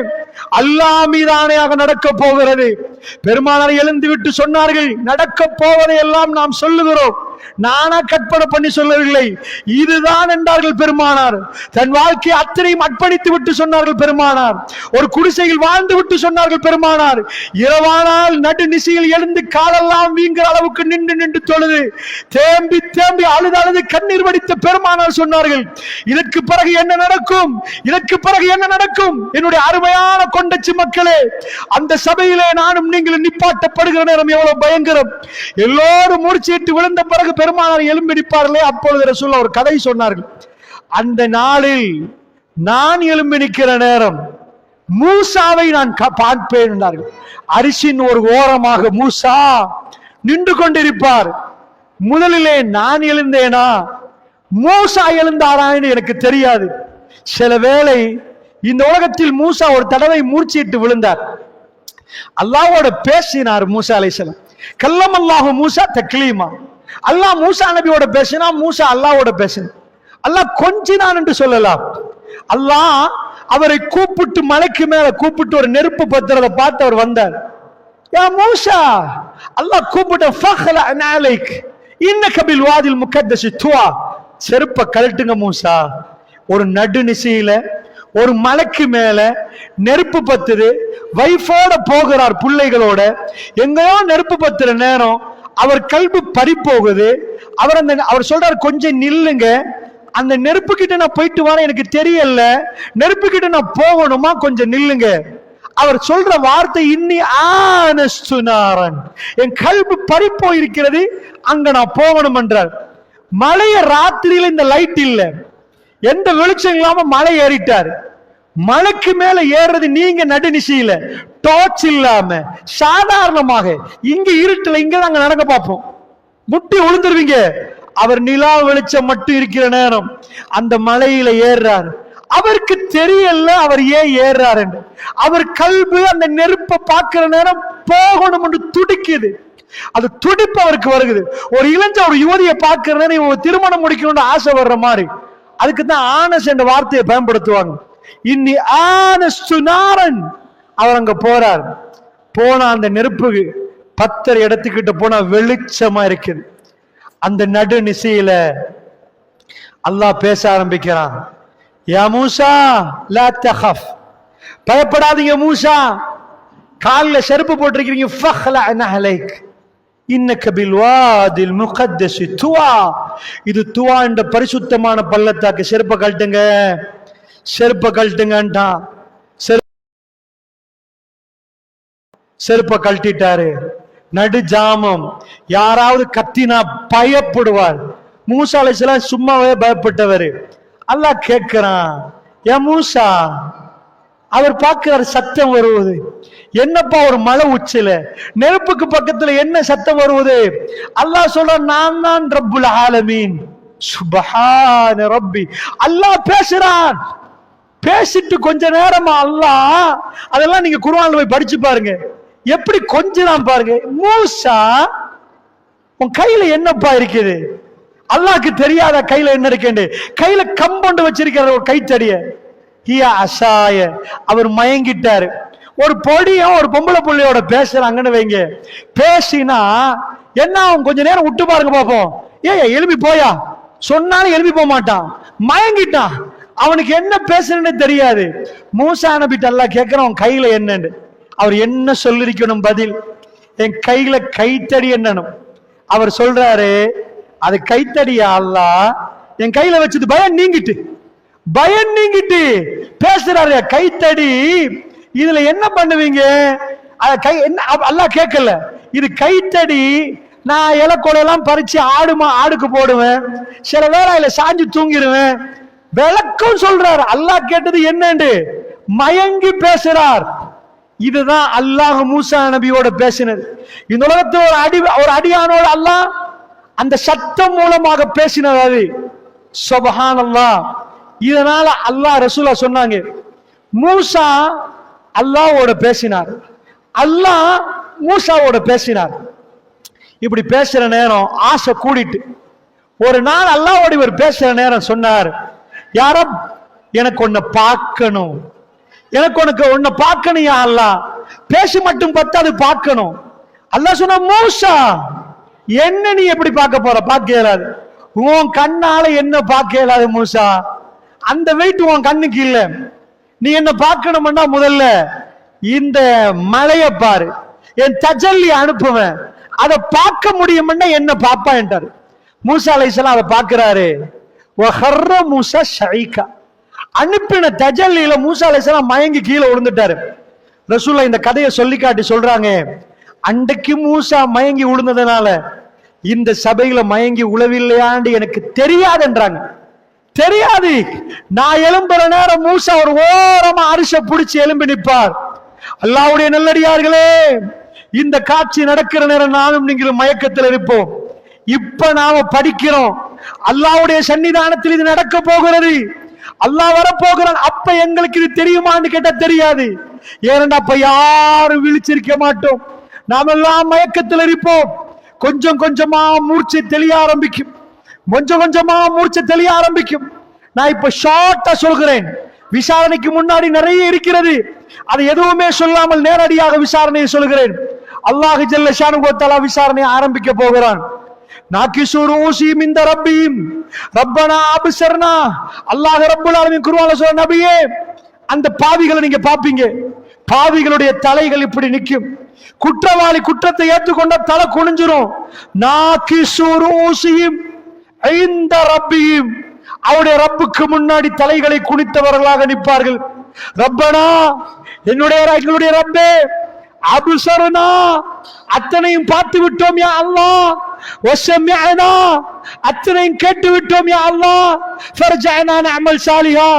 அல்லாஹ் மீது ஆணையாக நடக்க போகிறது. பெருமானார் எழுந்து விட்டு சொன்னார்கள், நடக்க போவதை எல்லாம் நாம் சொல்லுகிறோம், நானா கற்பனை பண்ணி சொல்லவில்லை, இதுதான் என்றார்கள் பெருமானார். தன் வாழ்க்கையை அத்தனையும் அர்ப்பணித்து விட்டு சொன்னார்கள் பெருமானார். ஒரு குடிசையில் வாழ்ந்து விட்டு சொன்னார்கள் பெருமானார். இரவானால் நடு நிசையில் எழுந்து காலெல்லாம் வீங்குற அளவுக்கு நின்று தொழுது தேம்பி தேம்பி அழுது கண்ணீர் வடித்த பெருமானார் சொன்னார்கள், இதற்கு பிறகு என்ன நடக்கும்? இதற்கு பிறகு என்ன நடக்கும்? என்னுடைய அருமையான கொண்டச்சி மக்களே, அந்த சபையிலே நானும் நீங்களும் நிப்பாட்டப்படுகிற நேரம் எவ்வளவு பயங்கரம். எல்லோரும் மூர்ச்சிட்டு விழுந்த பிறகு பெருமானார் எழும்பி நிற்பார்களே, அப்பொழுது ரசூலுல்லாஹ் ஒரு கதை சொன்னார்கள். அந்த நாளில் நான் எழும்பி நிற்கிற நேரம் மூசாவை நான் பார்ப்பேன் என்றார்கள். அரிசின் ஒரு ஓரமாக மூசா நின்று கொண்டிருப்பார். முதலிலே நான் எழுந்தேனா மூசா எழுந்தாரா என்று எனக்கு தெரியாது. சில வேளை இந்த உலகத்தில் மூசா ஒரு தடவை மூர்ச்சிட்டு விழுந்தார். அல்லாஹ்வோட பேசினார் மூசா அலைஹிஸ்ஸலாம். கல்லம் அல்லாஹு மூசா தக்லீமா. அல்லாஹ் மூசா நபியோட பேசினா, மூசா அல்லாஹ்வோட பேசின. அல்லாஹ் கொஞ்சினான் என்று சொல்லலாம். அல்லாஹ் அவரை கூப்பிட்டு மலைக்கு மேல கூப்பிட்டு ஒரு நெருப்பு பத்திரத்தை பார்த்து அவர் வந்தார். யா மூசா, அல்லாஹ் கூப்பிட்ட ஃபக்லா அலைக் இன்னக பில் வாதில் முகத்தஸ் துவா. செருப்ப கழட்டுங்க மூசா. ஒரு நடு நிசையில ஒரு மலைக்கு மேல நெருப்பு பத்துது, வைஃபோட போகிறார் பிள்ளைகளோட. எங்கேயோ நெருப்பு பத்துற நேரம் அவர் கல்வி பறி போகுது. அவர் சொல்றாரு, கொஞ்சம் நில்லுங்க, அந்த நெருப்பு கிட்ட நான் போயிட்டு வரேன், எனக்கு தெரியல, நெருப்பு கிட்ட நான் போகணுமா, கொஞ்சம் நில்லுங்க. அவர் சொல்ற வார்த்தை, இன்னி ஆனஸ்துனாரன், என் கல்வி பறி போயிருக்கிறது, அங்க நான் போகணும் என்றார். மலைய ராத்திரியில இந்த லைட் இல்ல, எந்த வெளிச்சம் இல்லாம மலை ஏறிட்டார். மலைக்கு மேல ஏறது நீங்க நடுநிசையில டார்ச் இல்லாம சாதாரணமாக இங்க இருட்டுல இங்க நாங்க நடக்க பார்ப்போம், முட்டி விழுந்துருவீங்க. அவர் நிலா வெளிச்சம் மட்டும் இருக்கிற நேரம் அந்த மலையில ஏறார். அவருக்கு தெரியல அவர் ஏன் ஏறாரு. அவர் கல்வி அந்த நெருப்பை பார்க்கிற நேரம் போகணும் என்று துடிக்குது. அது துடிப்பு அவருக்கு வருகிறது. ஒரு இளைஞ ஒரு யுவதியை பார்க்கிற நேரம் இவங்க திருமணம் முடிக்கணும்னு ஆசை வர்ற மாதிரி, அதுக்கு தான் ஆனஸ் என்ற வார்த்தையை பயன்படுத்துவாங்க. இன்னி ஆனஸ்துனாரன். அவர் அங்க போறார். போனா அந்த நெருப்புக்கு பத்தர் இடத்துக்கிட்ட போனா வெளிச்சமா இருக்குது. அந்த நடு நிசையில அல்லாஹ் பேச ஆரம்பிக்கிறான். யா மூசா லா தகஃப், பயப்படாதீங்க மூசா, காலில் செருப்பு போட்டிருக்கிறீங்க, ஃபக்லா அலைக் இன்னக பில் வாதில் முகத்தஸ் துவா. இது துவா என்ற பரிசுத்தமான பள்ளத்தாக்கு. செருப்பை கழட்டுங்க, செருப்பை கழட்டுங்கன்ட்டான். செருப்பை கழட்டிட்டாரு. நடு ஜாமம். யாராவது கத்தினா பயப்படுவார். மூசா அலைஹிஸ்ஸலாம் சும்மாவே பயப்பட்டவர். அல்லாஹ் கேட்கிறான், ஏ மூசா. அவர் பார்க்கிறார், சத்தம் வருவது. என்னப்பா ஒரு மலை உச்சில நெருப்புக்கு பக்கத்துல என்ன சத்தம் வருவது? அல்லாஹ் சொல்ற, நான் தான் ரப்புல் ஆலமீன், சுப்ஹான ரப்பி. அல்லாஹ் பேசுறான். பேசிட்டு கொஞ்ச நேரமா அல்லாஹ், அதெல்லாம் நீங்க குர்ஆன்ல போய் படிச்சு பாருங்க, எப்படி கொஞ்சம் பாருங்க. மூசா, உன் கையில என்னப்பா இருக்குது? அல்லாஹ்க்கு தெரியாத கையில என்ன இருக்கேன்? கையில கம்பொண்டு வச்சிருக்கிற ஒரு கைத்தடிய. ஹியா அசாய. அவர் மயங்கிட்டாரு. ஒரு பொடியும் ஒரு பொம்பளை புள்ளையோட பேசுறாங்கன்னு வைங்க. பேசினா என்ன ஆகும்? கொஞ்ச நேரம் விட்டு பாருங்க பாப்போம். எழுப்பி போயா சொன்னாலும் எழுப்பி போக மாட்டான், மயங்கிட்டான். அவனுக்கு என்ன பேசுறேன்னு தெரியாது. மூசா நபிட்ட அல்லாஹ் கேட்கிறான், உன் கையில என்னன்னு. அவர் என்ன சொல்லிருக்கணும் பதில்? என் கையில கைத்தடி என்னன்னு. அவர் சொல்றாரு, அது கைத்தடியா அல்லாஹ்? என் கையில வச்சது பயம் நீங்கிட்டு, பயம் நீங்கிட்டு பேசுறாரு. கைத்தடி இதுல என்ன பண்ணுவீங்க? கை என்ன அல்லாஹ் கேட்கல. இது கைத்தடி, நான் இலக்கொலையெல்லாம் பறிச்சு ஆடுக்கு போடுவேன், சில வேளையில சாஞ்சு தூங்கிடுவேன். விளக்கம் சொல்றாரு. அல்லாஹ் கேட்டது என்னன்னு மயங்கி பேசுறார். இதுதான் அல்லாஹ் மூசா நபியோட பேசினது. இந்த உலகத்தில் ஒரு அடியானோடு அல்லாஹ் அந்த சத்தம் மூலமாக பேசினது. அது சுப்ஹானல்லாஹ். இதனால அல்லாஹ் ரசூலா சொன்னாங்க, மூசா அல்லாஹ்வோட பேசினார், அல்லாஹ் மூசாவோட பேசினார். இப்படி பேசுற நேரம் ஆசை கூடிட்டு ஒரு நாள் அல்லாஹ்வோட இவர் பேசுற நேரம் சொன்னார், யாரும் எனக்கு உன்னை பார்க்கணும், எனக்கு உன்னை பார்க்கணும் யா அல்லாஹ். பேசி மட்டும் பத்தாது பார்க்கணும். அல்லாஹ் சொன்ன, மூசா என்ன நீ எப்படி பார்க்க போற? பார்க்க இயலாது, உன் கண்ணால என்ன பார்க்க இயலாது மூசா. அந்த வெயிட் உன் கண்ணுக்கு இல்ல. நீ என்ன பார்க்கணும்னா முதல்ல இந்த மலையை பாரு, என் தஜல்லி அனுப்புவேன், அதை பார்க்க முடியும்னா என்ன பாப்பா என்றார். மூசா அலைஹிஸ்ஸலாம் அதை பார்க்கிறாரு. மூசா ஷைகா, அனுப்பின தஜல்லியில மூசா அலைஹிஸ்ஸலாம் மயங்கி கீழே விழுந்துட்டாரு. ரசூலுல்லாஹ் இந்த கதையை சொல்லி காட்டி சொல்றாங்க, அன்றைக்கு மூசா மயங்கி விழுந்ததுனால இந்த சபையில மயங்கி உழவில்லையாண்டு எனக்கு தெரியாதுன்றாங்க. தெரியாது. நான் எழும்புற நேரம் மூசா ஒரு ஓரமா அரிச பிடிச்சு எழும்பி நிற்பார். அல்லாஹ்வுடைய நல்லடியார்களே, இந்த காட்சி நடக்கிற நேரம் நானும் நீங்களும் மயக்கத்தில் இருப்போம். இப்ப நாம படிக்கிறோம், அல்லாஹ்வுடைய சன்னிதானத்தில் இது நடக்க போகிறது, அல்லாஹ் வரப்போகிறான். அப்ப எங்களுக்கு இது தெரியுமான்னு கேட்டா தெரியாது. ஏனென்றா அப்ப யாரும் விழிச்சிருக்க மாட்டோம், நாம எல்லாம் மயக்கத்தில் இருப்போம். கொஞ்சம் கொஞ்சமா மூர்ச்சை தெளிய ஆரம்பிக்கும், கொஞ்சம் கொஞ்சமா மூர்ச்சை தெளிய ஆரம்பிக்கும். நான் இப்ப ஷார்ட்டா சொல்கிறேன், விசாரணைக்கு முன்னாடி நிறைய இருக்கிறது, அது எதுவுமே சொல்லாமல் நேரடியாக விசாரணையை சொல்கிறேன். அல்லாஹ் ஜல்ல ஷானுஹு வ தஆலா விசாரணை ஆரம்பிக்க போகிறான். நாக்கிசூரு ஊசியும் இந்த ரப்பியும் ரப்பனா அப்சர்னா. அல்லாஹ் ரப்புல் ஆலமீன் குர்ஆன்ல சொல்ற, நபியே அந்த பாவிகளை நீங்க பாப்பீங்க, பாவிகளுடைய தலைகள் இப்படி நிற்கும். குற்றவாளி குற்றத்தை ஏற்றுக்கொண்ட தலை குனிஞ்சிரும். நாக்கிசூரு ஊசியும் இந்த ரப்பியும், அவருடைய ரப்புக்கு முன்னாடி தலைகளை குனித்தவர்களாக நிற்பார்கள். ரப்பனா எங்களுடைய ரப்பே, அப்சர்னா அத்தனையும் பார்த்து விட்டோம் யா அல்லாஹ், வஸமிஅனா அத்தனையும் கேட்டு விட்டோம் யா அல்லாஹ், ஃபர்ஜஅனா நஅமல் சாலிஹா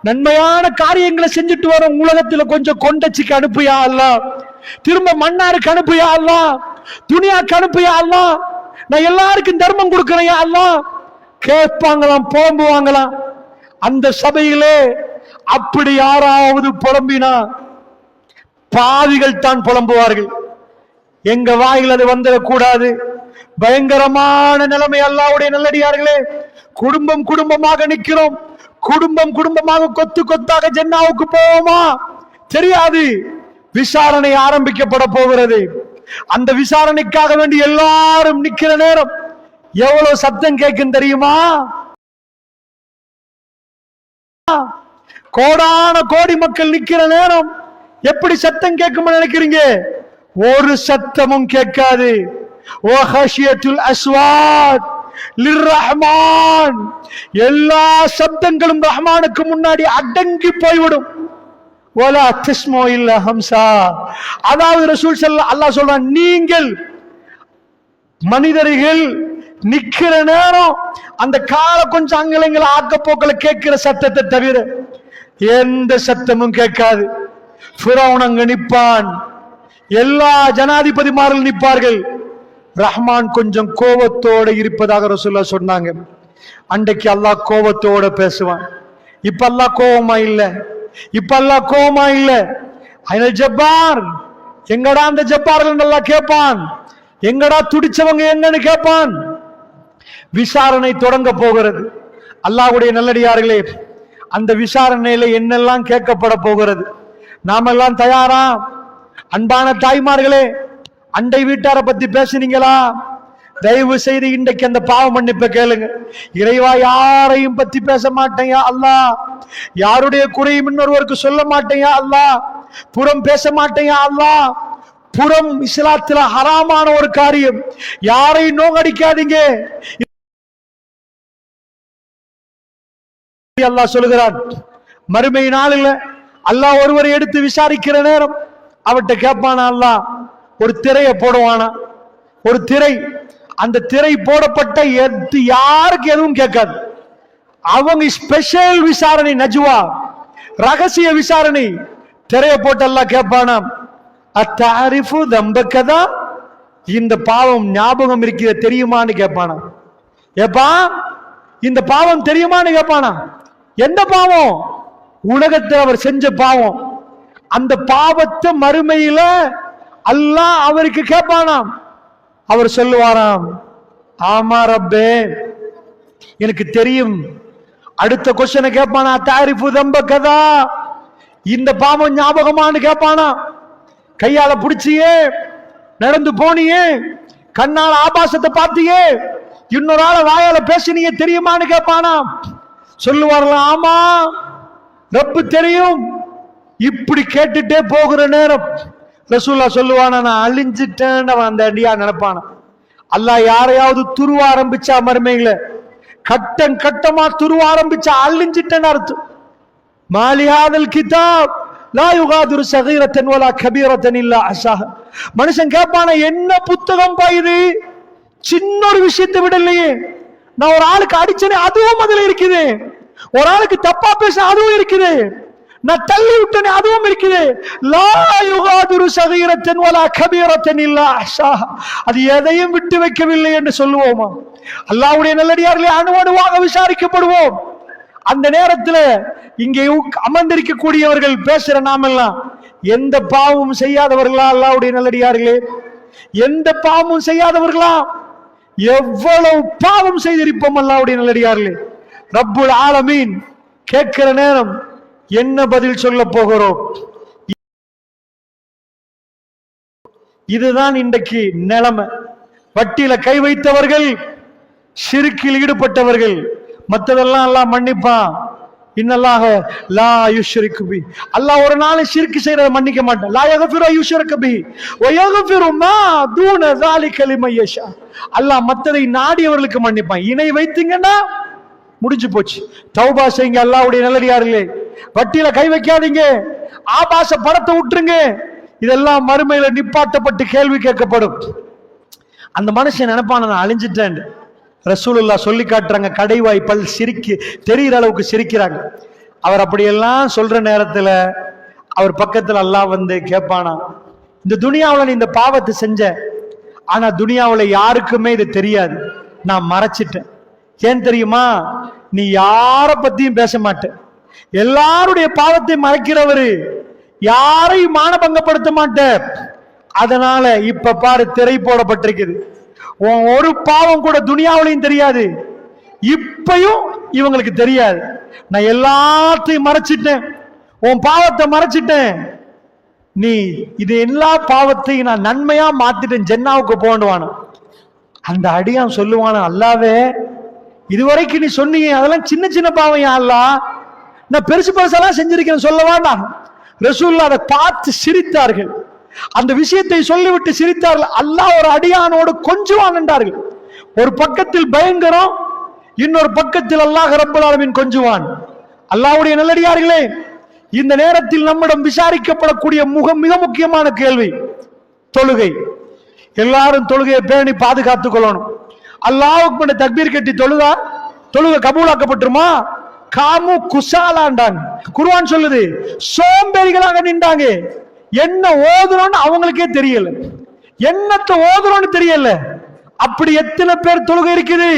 நன்மையான காரியங்களை செஞ்சுட்டு வரோம். உலகத்துல கொஞ்சம் கொண்டச்சிக்கு அனுப்பு யா அல்லாஹ், திரும்ப மன்னாருக்கு அனுப்பு யா அல்லாஹ், துனியாக்கு அனுப்பு யா அல்லாஹ், நான் எல்லாருக்கும் தர்மம் கொடுக்கிறேன் யா அல்லாஹ். கேட்பாங்களாம், புலம்புவாங்களாம். அந்த சபையிலே அப்படி யாராவது புலம்பினா பாவிகள் தான் புலம்புவார்கள். எங்க வாயில் அது வந்துடக்கூடாது. பயங்கரமான நிலைமை. அல்லாஹ்வுடைய நல்லடியார்களே, குடும்பம் குடும்பமாக நிற்கிறோம், குடும்பம் குடும்பமாக கொத்து கொத்தாக ஜன்னாவுக்கு போவோமா தெரியாது. விசாரணை ஆரம்பிக்கப்பட போகிறது. அந்த விசாரணைக்காக வேண்டி எல்லாரும் நிக்கிற நேரம் எவ்வளவு சத்தம் கேட்கும் தெரியுமா? கோடான கோடி மக்கள் நிக்கிற நேரம் எப்படி சத்தம் கேட்கும் நினைக்கிறீங்க? ஒரு சத்தமும் கேட்காது. எல்லா சப்தங்களும் ரஹ்மானுக்கு முன்னாடி அடங்கி போய்விடும். அதாவது ரசூல் ஸல்லல்லாஹு அல்லாஹ் சொல்றான், நீங்கள் மனிதர்கள் நிக்கிற நேரம் அந்த கால கொஞ்சம் அங்கலங்களை ஆக்கப்போக்களை கேட்கிற சத்தத்தை தவிர எந்த சத்தமும் கேட்காது. ஃபிரௌன் அங்க நிற்பான், எல்லா ஜனாதிபதிமார்கள் நிற்பார்கள். ரஹ்மான் கொஞ்சம் கோபத்தோட இருப்பதாக ரசூலுல்லாஹ் சொன்னாங்க. அன்றைக்கு அல்லாஹ் கோபத்தோட பேசுவான். இப்ப அல்லாஹ் கோபமா இல்ல, இப்ப அல்லாஹ் கோபமா இல்ல. ஐனல் ஜப்பார், எங்கடா அந்த ஜப்பார்கள் நல்லா கேட்பான், எங்கடா துடிச்சவங்க என்னன்னு கேட்பான். விசாரணை தொடங்க போகிறது. அல்லாஹ்வுடைய நல்லடியார்களே, அந்த விசாரணையில என்னெல்லாம் கேட்கப்பட போகிறது, நாமெல்லாம் தயாரா? அன்பான தாய்மார்களே, அண்டை வீட்டாரை பத்தி பேசுனீங்களா? தயவு செய்து இன்றைக்கு அந்த பாவ மன்னிப்பை கேளுங்க. இறைவா, யாரையும் பத்தி பேச மாட்டேன் யா அல்லாஹ், யாருடைய குறையும் இன்னொருவருக்கு சொல்ல மாட்டேன் யா அல்லாஹ், புறம் பேச மாட்டேன் யா அல்லாஹ். புறம் இஸ்லாத்துல ஹராமான ஒரு காரியம். யாரையும் நோக்கடிக்காதீங்க. அல்லாஹ் சொல்லுகிறான், மறுமை நாளில் அல்லாஹ் ஒருவரை எடுத்து விசாரிக்கிற நேரம் அவர்கிட்ட கேட்பானா அல்லாஹ், ஒரு திரையை போடுவானா, ஒரு திரை. அந்த திரை போடப்பட்ட யாருக்கு எதுவும் கேட்காது. அவங்க ஸ்பெஷல் விசாரணை, நஜ்வா, ரகசிய விசாரணை. திரையை போட்டு அல்லாஹ் கேட்பானா, அத்தாரிஃபு தம்பக்கதா, இந்த பாவம் ஞாபகம் இருக்கிற தெரியுமான்னு கேட்பானா. ஏப்பா இந்த பாவம் தெரியுமான்னு கேட்பானா. எந்த பாவம்? உலகத்தில் அவர் செஞ்ச பாவம். அந்த பாவத்தை மறுமையில அல்லாஹ் அவருக்கு கேட்பானாம். அவர் சொல்லுவாராம், ஆமா ரப்பே எனக்கு தெரியும். அடுத்த கொஸ்டினை கேட்பானா, தாரிஃபு தம்பக்கதா, இந்த பாவம் ஞாபகமானு கேட்பானா. கையால பிடிச்சியே, நடந்து போனியே, கண்ணால ஆபாசத்தை பார்த்தியே, இன்னொரு ஆள வாயால பேசினியே, தெரியுமான்னு கேட்பானா. சொல்லுவார்களா, ஆமா ரப்பு தெரியும். இப்படி கேட்டுட்டே போகிற நேரம் ரசூல்லா சொல்லுவானா, நான் அழிஞ்சிட்டேன்னு அந்த அடியா நினைப்பானா. அல்லாஹ் யாரையாவது துருவ ஆரம்பிச்சா மறுமையில கட்டம் கட்டமா துருவ ஆரம்பிச்சா அழிஞ்சிட்டேன்னு அர்த்தம். மாலிஹாதல் கிதாப் லா யுகாதிரு ஸகீரத்தன் வலா கபீரத்தன் இல்லா அஹ்ஸாஹா. மனுஷன் கேட்பானா, என்ன புத்தகம் பாயுது, சின்ன ஒரு விஷயத்தை விடலையே. நான் ஒரு ஆளுக்கு அடிச்சனே அதுவும் அதுல இருக்குது, ஒரு ஆளுக்கு தப்பா பேச அதுவும் இருக்குது, நான் தள்ளி விட்டனே அதுவும் இருக்குது. லா யுகாதிரு ஸகீரத்தன் வலா கபீரத்தன் இல்லா அஹ்ஸாஹா. அது எதையும் விட்டு வைக்கவில்லை என்று சொல்லுவோமா? அல்லாஹ்வுடைய நல்லடியார்களே, அணுவணுவாக விசாரிக்கப்படுவோம். அந்த நேரத்தில் இங்கே அமர்ந்திருக்கக்கூடியவர்கள் பேசுற நாமெல்லாம் எந்த பாவமும் செய்யாதவர்களா? அல்லாஹ்வுடைய நல்லடியார்களே, எந்த பாவமும் செய்யாதவர்களா? எவ்வளவு பாவம் செய்திருப்போம் அல்லாஹ்வுடைய நல்லடியார்களே. ரப்புல் ஆலமீன் கேட்கிற நேரம் என்ன பதில் சொல்ல போகிறோம்? இதுதான் இன்றைக்கு நிலைமை. வட்டியில கை வைத்தவர்கள், ஷிர்கில் ஈடுபட்டவர்கள், மற்றதெல்லாம் அல்லாஹ் மன்னிப்பான். இன்னல்லாஹ லா யுஷ்ரிகு பி, அல்லாஹ் ஒரு நாள் ஷிர்க் செய்யறத மன்னிக்க மாட்டான். லா யக்ஃபிரு யுஷ்ரக பி வ யக்ஃபிரு மா தூன ஸாலிக லிமன் யஷா. அல்லாஹ் மத்ததை நாடியவர்களுக்கு மன்னிப்பான். இணை வைத்தீங்கன்னா முடிஞ்சு போச்சு. தௌபா செய்யுங்க அல்லாஹ்வுடைய நல்லடியார்களே. வட்டியில கை வைக்காதீங்க, ஆபாச படத்தை விட்டுருங்க. இதெல்லாம் மறுமையில நிப்பாட்டப்பட்டு கேள்வி கேட்கப்படும். அந்த மனுஷன் நினைப்பான, நான் அழிஞ்சிட்டேன். ரசூலுல்லாஹ் சொல்லி காட்டுறாங்க, கடைவாய் பல் சிரிக்கு தெரிகிற அளவுக்கு சிரிக்கிறாங்க. அவர் அப்படியெல்லாம் சொல்ற நேரத்துல அவர் பக்கத்துல அல்லாஹ் வந்து கேட்பானா, இந்த துனியாவில் நீ இந்த பாவத்தை செஞ்ச, ஆனா துனியாவில் யாருக்குமே இது தெரியாது, நான் மறைச்சிட்டேன். ஏன் தெரியுமா? நீ யார பத்தியும் பேச மாட்ட, எல்லாருடைய பாவத்தை மறைக்கிறவரு, யாரையும் மானபங்கப்படுத்த மாட்ட. அதனால இப்ப பாரு, திரை போடப்பட்டிருக்குது. ஒரு பாவம் கூட துனியாவிலையும் தெரியாது, இப்பயும் இவங்களுக்கு தெரியாது. நான் எல்லாத்தையும் மறைச்சிட்டேன், உன் பாவத்தை மறைச்சிட்டேன். நீ இது எல்லா பாவத்தையும் நான் நன்மையா மாத்திட்டேன், ஜென்னாவுக்கு போண்டுவான. அந்த அடியான் சொல்லுவான, அல்லாவே இதுவரைக்கும் நீ சொன்னீங்க அதெல்லாம் சின்ன சின்ன பாவம், அல்லாஹ் நான் பெருசு பெருசெல்லாம் செஞ்சிருக்கேன் சொல்லவாண்டா. ரசூலுல்லாஹ் அதை பார்த்து சிரித்தார்கள். அந்த விஷயத்தை சொல்லிவிட்டு சிரித்தார்கள். அல்லாஹ் ஒரு அடியானோடு கொஞ்சுவான் என்றார்கள். ஒரு பக்கத்தில் பயங்கரம், இன்னொரு பக்கத்தில் அல்லாஹ் ரப்பல் ஆலமீன் கொஞ்சுவான். அல்லாஹ்வுடைய நல்லடியார்களே, இந்த நேரத்தில் நம்மிடம் விசாரிக்கப்படக்கூடிய மிக முக்கியமான கேள்வி தொழுகை. எல்லாரும் தொழுகையை பேணி பாதுகாத்துக் கொள்ளணும். அல்லாஹ்வுக்கு தக்பீர் கட்டி தொழுதா தொழுகை கபூலாக்கப்பட்டுருமா? காமு குசாலாண்டாங்க. குர்ஆன் சொல்லுது, சோம்பேறிகளாக நின்றாங்க. என்ன ஓதுறோன்னு அவங்களுக்கே தெரியல, என்னத்தை ஓதுறோன்னு தெரியல. அப்படி எத்தனை பேர் தொழுகை இருக்குது?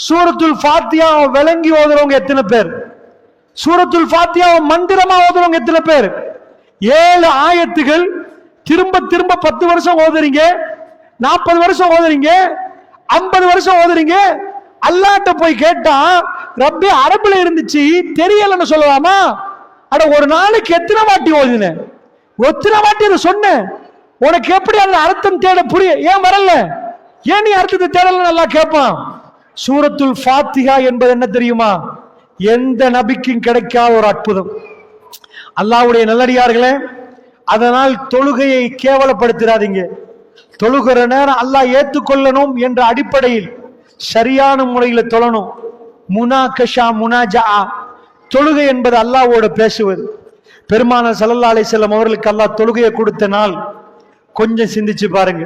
சூரத்துல் ஃபாத்தியா விளங்கி ஓதுறவங்க எத்தனை பேர்? சூரத்துல் ஃபாத்தியா மந்திரமா ஓதுறவங்க எத்தனை பேர்? 7 ஆயத்துகள் திரும்ப திரும்ப 10 வருஷம் ஓதுறீங்க, 40 வருஷம் ஓதுறீங்க, 50 வருஷம் ஓதுறீங்க. அல்லாஹ்ட்ட போய் கேட்டா, ரப்பே அரபுல இருந்துச்சு தெரியலன்னு சொல்லலாமா? அட ஒரு நாளைக்கு எத்தனை வாட்டி ஓதுன, எத்தனை வாட்டி அதை சொன்ன, உனக்கு எப்படி அந்த அர்த்தம் தேட புரிய ஏன் வரல, ஏன் நீ அர்த்தத்தை தேடல? நல்லா கேட்பான். சூரத்துல் ஃபாத்திஹா என்பது என்ன தெரியுமா? எந்த நபிக்கும் கிடைக்காத ஒரு அற்புதம். அல்லாஹ்வுடைய நல்லடியார்களே, அதனால் தொழுகையை கேவலப்படுத்திடாதீங்க. தொழுகிற நேரம் அல்லாஹ் ஏற்றுக்கொள்ளணும் என்ற அடிப்படையில் சரியான முறையில் தொழணும். முனாகஷா முனாஜா தொழுகை என்பது அல்லாஹ்வோட பேசுவது. பெருமானார் ஸல்லல்லாஹு அலைஹி வஸல்லம் அவர்களுக்கு அல்லாஹ் தொழுகையை கொடுத்த நாள் கொஞ்சம் சிந்திச்சு பாருங்க.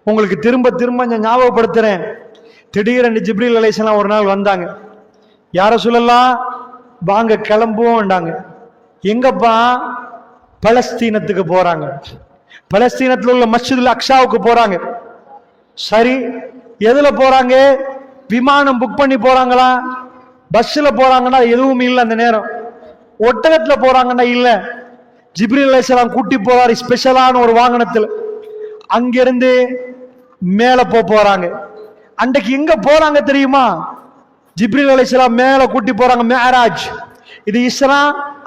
உங்களுக்கு திரும்ப திரும்ப ஞாபகப்படுத்துறேன். திடீரென்று ஜிப்ரீல் அலைஹிஸ்ஸலாம் ஒரு நாள் வந்தாங்க. யார சொல்லலாம், வாங்க கிளம்புவோம்ண்டாங்க. எங்கப்பா? பலஸ்தீனத்துக்கு போறாங்க. பலஸ்தீனத்தில் உள்ள மஸ்ஜிதுல் அக்ஸாவுக்கு போறாங்க. சரி, எதுல போறாங்க? விமானம் புக் பண்ணி போறாங்களா? பஸ்ல போறாங்கன்னா எதுவும் இல்லை. அந்த நேரம் ஒட்டகத்துல போறாங்கன்னா இல்ல. ஜிப்ரீல் அலைஹிஸ்ஸலாம் கூட்டி போறாரு ஸ்பெஷலான ஒரு வாகனத்தில். அங்கிருந்து மேல போறாங்க. அன்றைக்கு எங்க போறாங்க தெரியுமா? ஜிப்ரீல் அலைஹிஸ்ஸலாம் மேல கூட்டி போறாங்க. மிஅராஜ். இது இஸ்ரா,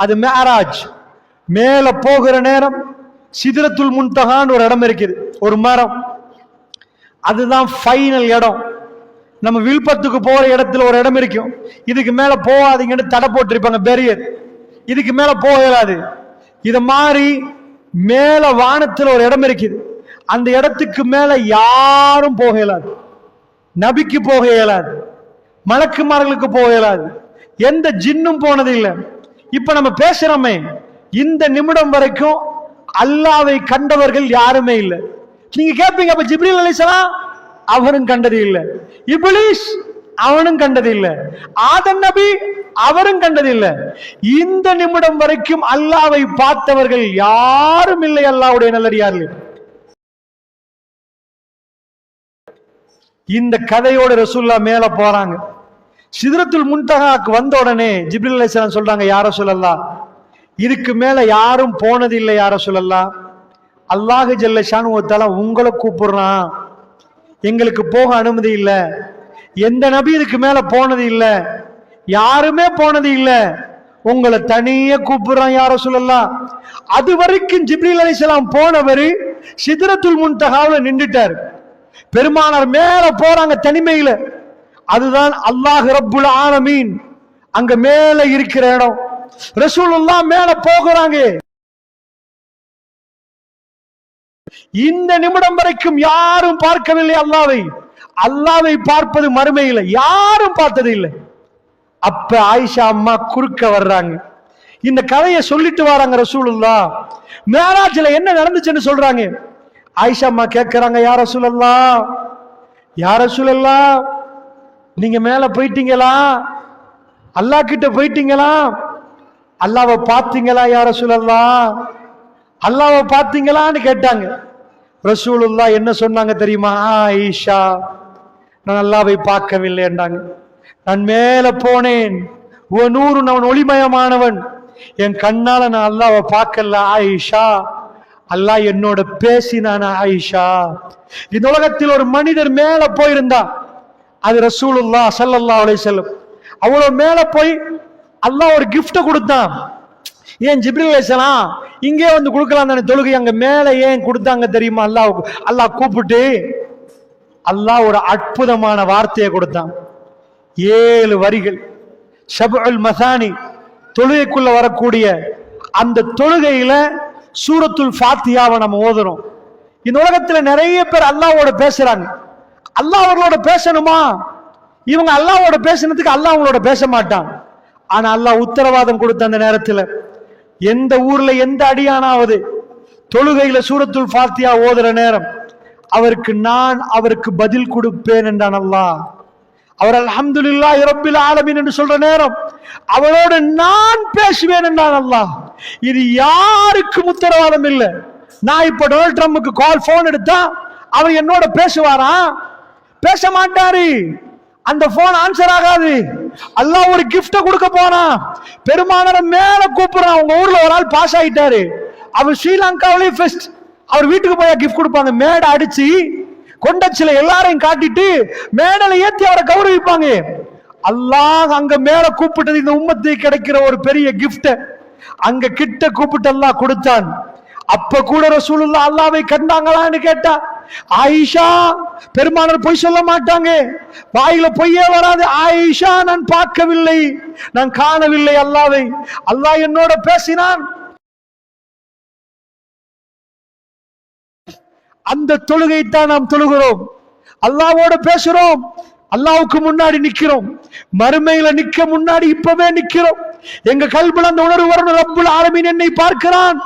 அது மிஅராஜ். மேல போகிற நேரம் சிதறத்துல் முன்தஹான்னு ஒரு இடம் இருக்குது, ஒரு மரம். அதுதான் ஃபைனல் இடம். நம்ம வில்பத்துக்கு போற இடத்துல ஒரு இடம் இருக்கும். இதுக்கு மேல போகாதீங்கன்னு தடை போட்டிருப்பாங்க, பேரியர். இதுக்கு மேல போக இயலாது. இது மாதிரி மேல வானத்துல ஒரு இடம் இருக்குது. அந்த இடத்துக்கு மேல யாரும் போக இயலாது. நபிக்கு போக இயலாது, மலக்குமார்களுக்கு போக இயலாது, எந்த ஜின்னும் போனது இல்லை. இப்ப நம்ம பேசுறோமே, இந்த நிமிடம் வரைக்கும் அல்லாவை கண்டவர்கள் யாருமே இல்லை. நீங்க கேட்பீங்க, அப்ப ஜிப்ரீல் அலைஹிஸ்ஸலாம் அவரும் கண்டது இல்லை, இப்லீஸ் அவனும் கண்டது இல்லை, ஆதம் நபி அவரும் கண்டது இல்லை. இந்த நிமிடம் வரைக்கும் அல்லாவை பார்த்தவர்கள் யாரும் இல்லை. அல்லாஹ்வுடைய நல்லடியார்கள். இந்த கதையோட ரசூலுல்லாஹ் மேல போறாங்க. சிதறத்துல் முன்தஹாக்கு வந்த உடனே ஜிப்ரீல் அலைஹிஸ்ஸலாம் சொல்றாங்க, யா ரசூலல்லாஹ், இதுக்கு மேல யாரும் போனது இல்லை யா ரசூலல்லாஹ். அல்லாஹ் ஜல்ல ஷானு வ தஆலா உங்களை கூப்பிடுறான், எங்களுக்கு போக அனுமதி இல்லை. எந்த நபி இதுக்கு மேல போனது இல்லை, யாருமே போனது இல்லை, உங்களை தனியே கூப்பிடுறான் யா ரசூலல்லாஹ். அது வரைக்கும் ஜிப்ரீல் அலைஹிஸ்ஸலாம் போனவர் சிதறத்துல் முன்தஹாவுல நின்றுட்டார். பெருமானார் மேல போறாங்க தனிமையில. அதுதான் அல்லாஹ் ரப்புல் ஆலமீன் அங்க மேல இருக்கிற இடம். ரசூலுல்லாஹ் மேல போகிறாங்க. இந்த நிமிடம் வரைக்கும் யாரும் பார்க்கவில்லை அல்லாவை. அல்லாவை பார்ப்பது மறுமையில் யாரும் பார்த்தது இல்லை. அப்ப ஆயிஷா அம்மா குறுக்க வர்றாங்க. இந்த கதையை சொல்லிட்டு வராங்க ரசூலுல்லாஹ். மேராஜ்ல என்ன நடந்துச்சுன்னு சொல்றாங்க. ஆயிஷா அம்மா கேட்கிறாங்க, யா ரசூலல்லாஹ், யா ரசூலல்லாஹ், நீங்க மேல போயிட்டீங்களா? அல்லாஹ் கிட்ட போயிட்டீங்களா? அல்லாஹ்வை பார்த்தீங்களா யா ரசூலல்லாஹ்? அல்லாஹ்வை பார்த்தீங்களான்னு கேட்டாங்க. ரசூலுல்லாஹ் என்ன சொன்னாங்க தெரியுமா? ஆயிஷா, நான் அல்லாஹ்வை பார்க்கவில்லை என்றாங்க. நான் மேல போனேன், நூறு, நான் ஒளிமயமானவன், என் கண்ணால நான் அல்லாஹ்வை பார்க்கல ஆயிஷா. அல்லாஹ் என்னோட பேசினான ஆயிஷா. இந்த உலகத்தில் ஒரு மனிதர் மேல போயிருந்தா அது ரசூலுல்லாஹ் ஸல்லல்லாஹு அலைஹி வஸல்லம். அவ்வளவு மேல போய் அல்லாஹ் ஒரு கிஃப்ட கொடுத்தான். ஏன் ஜிப்ரீல் அலைஹிஸ்ஸலாம் இங்கே வந்து கொடுக்கலாம் தானே தொழுகை, அங்க மேல ஏன் கொடுத்தாங்க தெரியுமா? அல்லாஹ் கூப்பிட்டு அல்லாஹ் ஒரு அற்புதமான வார்த்தையை கொடுத்தான். 7 வரிகள், ஷபுல் மசானி, தொழுகைக்குள்ள வரக்கூடிய அந்த தொழுகையில சூரத்துல் ஃபாத்தியாவை நம்ம ஓதுறோம். இந்த உலகத்துல நிறைய பேர் அல்லாஹ்வோட பேசுறாங்க. அல்லாஹ் அவர்களோட பேசணுமா? இவங்க அல்லாஹ்வோட பேசுனதுக்கு அல்லாஹ் அவங்களோட பேச மாட்டான். ஆனா அல்லாஹ் உத்தரவாதம் கொடுத்த அந்த நேரத்துல எந்த ஊர்ல எந்த அடியானாவது தொழுகையில சூரத்துல் ஃபாத்தியா ஓதுற நேரம் அவருக்கு பதில் கொடுப்பேன் என்றான் அல்லாஹ். அவர் அல்ஹம்துலில்லாஹி ரப்பில் ஆலமீன் என்று சொல்ற நேரம் அவரோடு நான் பேசுவேன் என்றான் அல்லாஹ். இது யாருக்கும் உத்தரவாதம் இல்லை. நான் இப்ப டொனால்ட் ட்ரம்புக்கு போன் எடுத்தா அவர் என்னோட பேசுவாரா? பேச மாட்டாரு. அந்த போன் ஆன்சர் ஆகாது. அல்லாஹ் ஒரு கிஃப்ட கொடுக்க போனா பெருமானார மேல கூப்பிடுறான். உங்க ஊர்ல ஒரு ஆள் பாஸ் ஆயிட்டாரு, அவர் ஸ்ரீலங்காவிலேயே ஃபர்ஸ்ட். அவர் வீட்டுக்கு போய் கிஃப்ட் கொடுப்பாங்க. மேடை அடிச்சு கொண்டச்சில எல்லாரையும் காட்டிட்டு மேடல ஏத்தி அவரை கௌரவிப்பாங்க. அல்லாஹ் அங்க மேல கூப்பிட்டது இந்த உம்மத்துக்கு கிடைக்கிற ஒரு பெரிய கிஃப்ட். அங்க கிட்ட கூப்பிட்டு அல்லாஹ் கொடுத்தான். அப்ப கூட ரசூலுல்லாஹ் அல்லாஹ்வை கண்டாங்களான்னு கேட்டா ஆயிஷா, பெருமானார் பொய் சொல்ல மாட்டாங்க, வாயில பொய்யே வராது. ஆயிஷா, நான் பார்க்கவில்லை, நான் காணவில்லை அல்லாஹ்வை, அல்லாஹ் என்னோட பேசினான். அந்த தொழுகை தான் நாம் தொழுகிறோம். அல்லாஹ்வோட பேசுறோம், அல்லாஹ்வுக்கு முன்னாடி நிக்கிறோம், மறுமையில நிக்க முன்னாடி இப்பவே நிக்கிறோம். எங்க கல்புல அந்த உணர்வு வரணும். ரப்புல் ஆலமீன் என்னை பார்க்கிறான்,